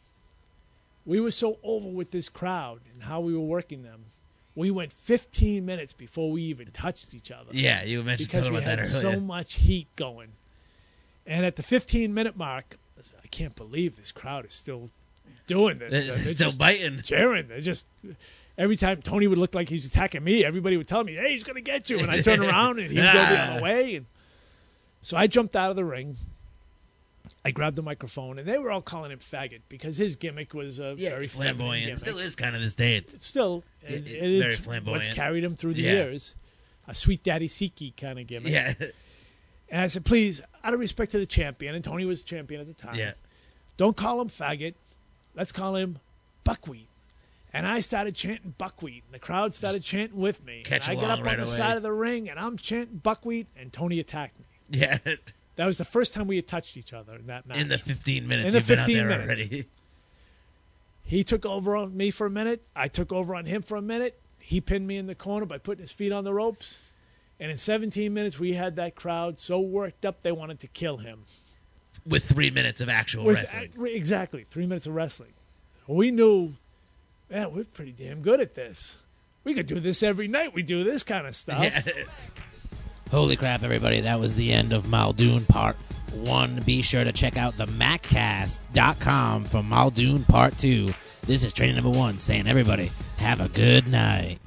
[SPEAKER 3] We were so over with this crowd and how we were working them. We went 15 minutes before we even touched each other.
[SPEAKER 2] Yeah, you mentioned
[SPEAKER 3] Because
[SPEAKER 2] talking
[SPEAKER 3] we
[SPEAKER 2] about
[SPEAKER 3] had
[SPEAKER 2] that earlier.
[SPEAKER 3] so much heat going. And at the 15-minute mark, I said, I can't believe this crowd is still doing this.
[SPEAKER 2] They're
[SPEAKER 3] They're
[SPEAKER 2] still
[SPEAKER 3] just
[SPEAKER 2] biting.
[SPEAKER 3] cheering. They're just, every time Tony would look like he's attacking me, everybody would tell me, hey, he's going to get you. And I'd turn around and he'd go the other way. And so I jumped out of the ring. I grabbed the microphone, and they were all calling him faggot because his gimmick was a very
[SPEAKER 2] flamboyant.
[SPEAKER 3] Gimmick.
[SPEAKER 2] Still is kind of this day.
[SPEAKER 3] It's still
[SPEAKER 2] very
[SPEAKER 3] it's
[SPEAKER 2] flamboyant.
[SPEAKER 3] What's carried him through the years. A sweet daddy Siki kind of gimmick.
[SPEAKER 2] Yeah.
[SPEAKER 3] And I said, please, out of respect to the champion, and Tony was champion at the time, don't call him faggot. Let's call him buckwheat. And I started chanting buckwheat, and the crowd started chanting with me. And I got up on the side of the ring, and I'm chanting buckwheat, and Tony attacked me.
[SPEAKER 2] Yeah.
[SPEAKER 3] That was the first time we had touched each other in that match.
[SPEAKER 2] In the 15 minutes
[SPEAKER 3] in the
[SPEAKER 2] you've been
[SPEAKER 3] 15
[SPEAKER 2] out there
[SPEAKER 3] minutes.
[SPEAKER 2] already.
[SPEAKER 3] He took over on me for a minute. I took over on him for a minute. He pinned me in the corner by putting his feet on the ropes. And in 17 minutes, we had that crowd so worked up they wanted to kill him.
[SPEAKER 2] With 3 minutes of actual wrestling.
[SPEAKER 3] Exactly, 3 minutes of wrestling. We knew, man, we're pretty damn good at this. We could do this every night. We do this kind of stuff.
[SPEAKER 2] Yeah. Holy crap, everybody. That was the end of Muldoon Part 1. Be sure to check out the Maccast.com for Muldoon Part 2. This is training number 1 saying, everybody, have a good night.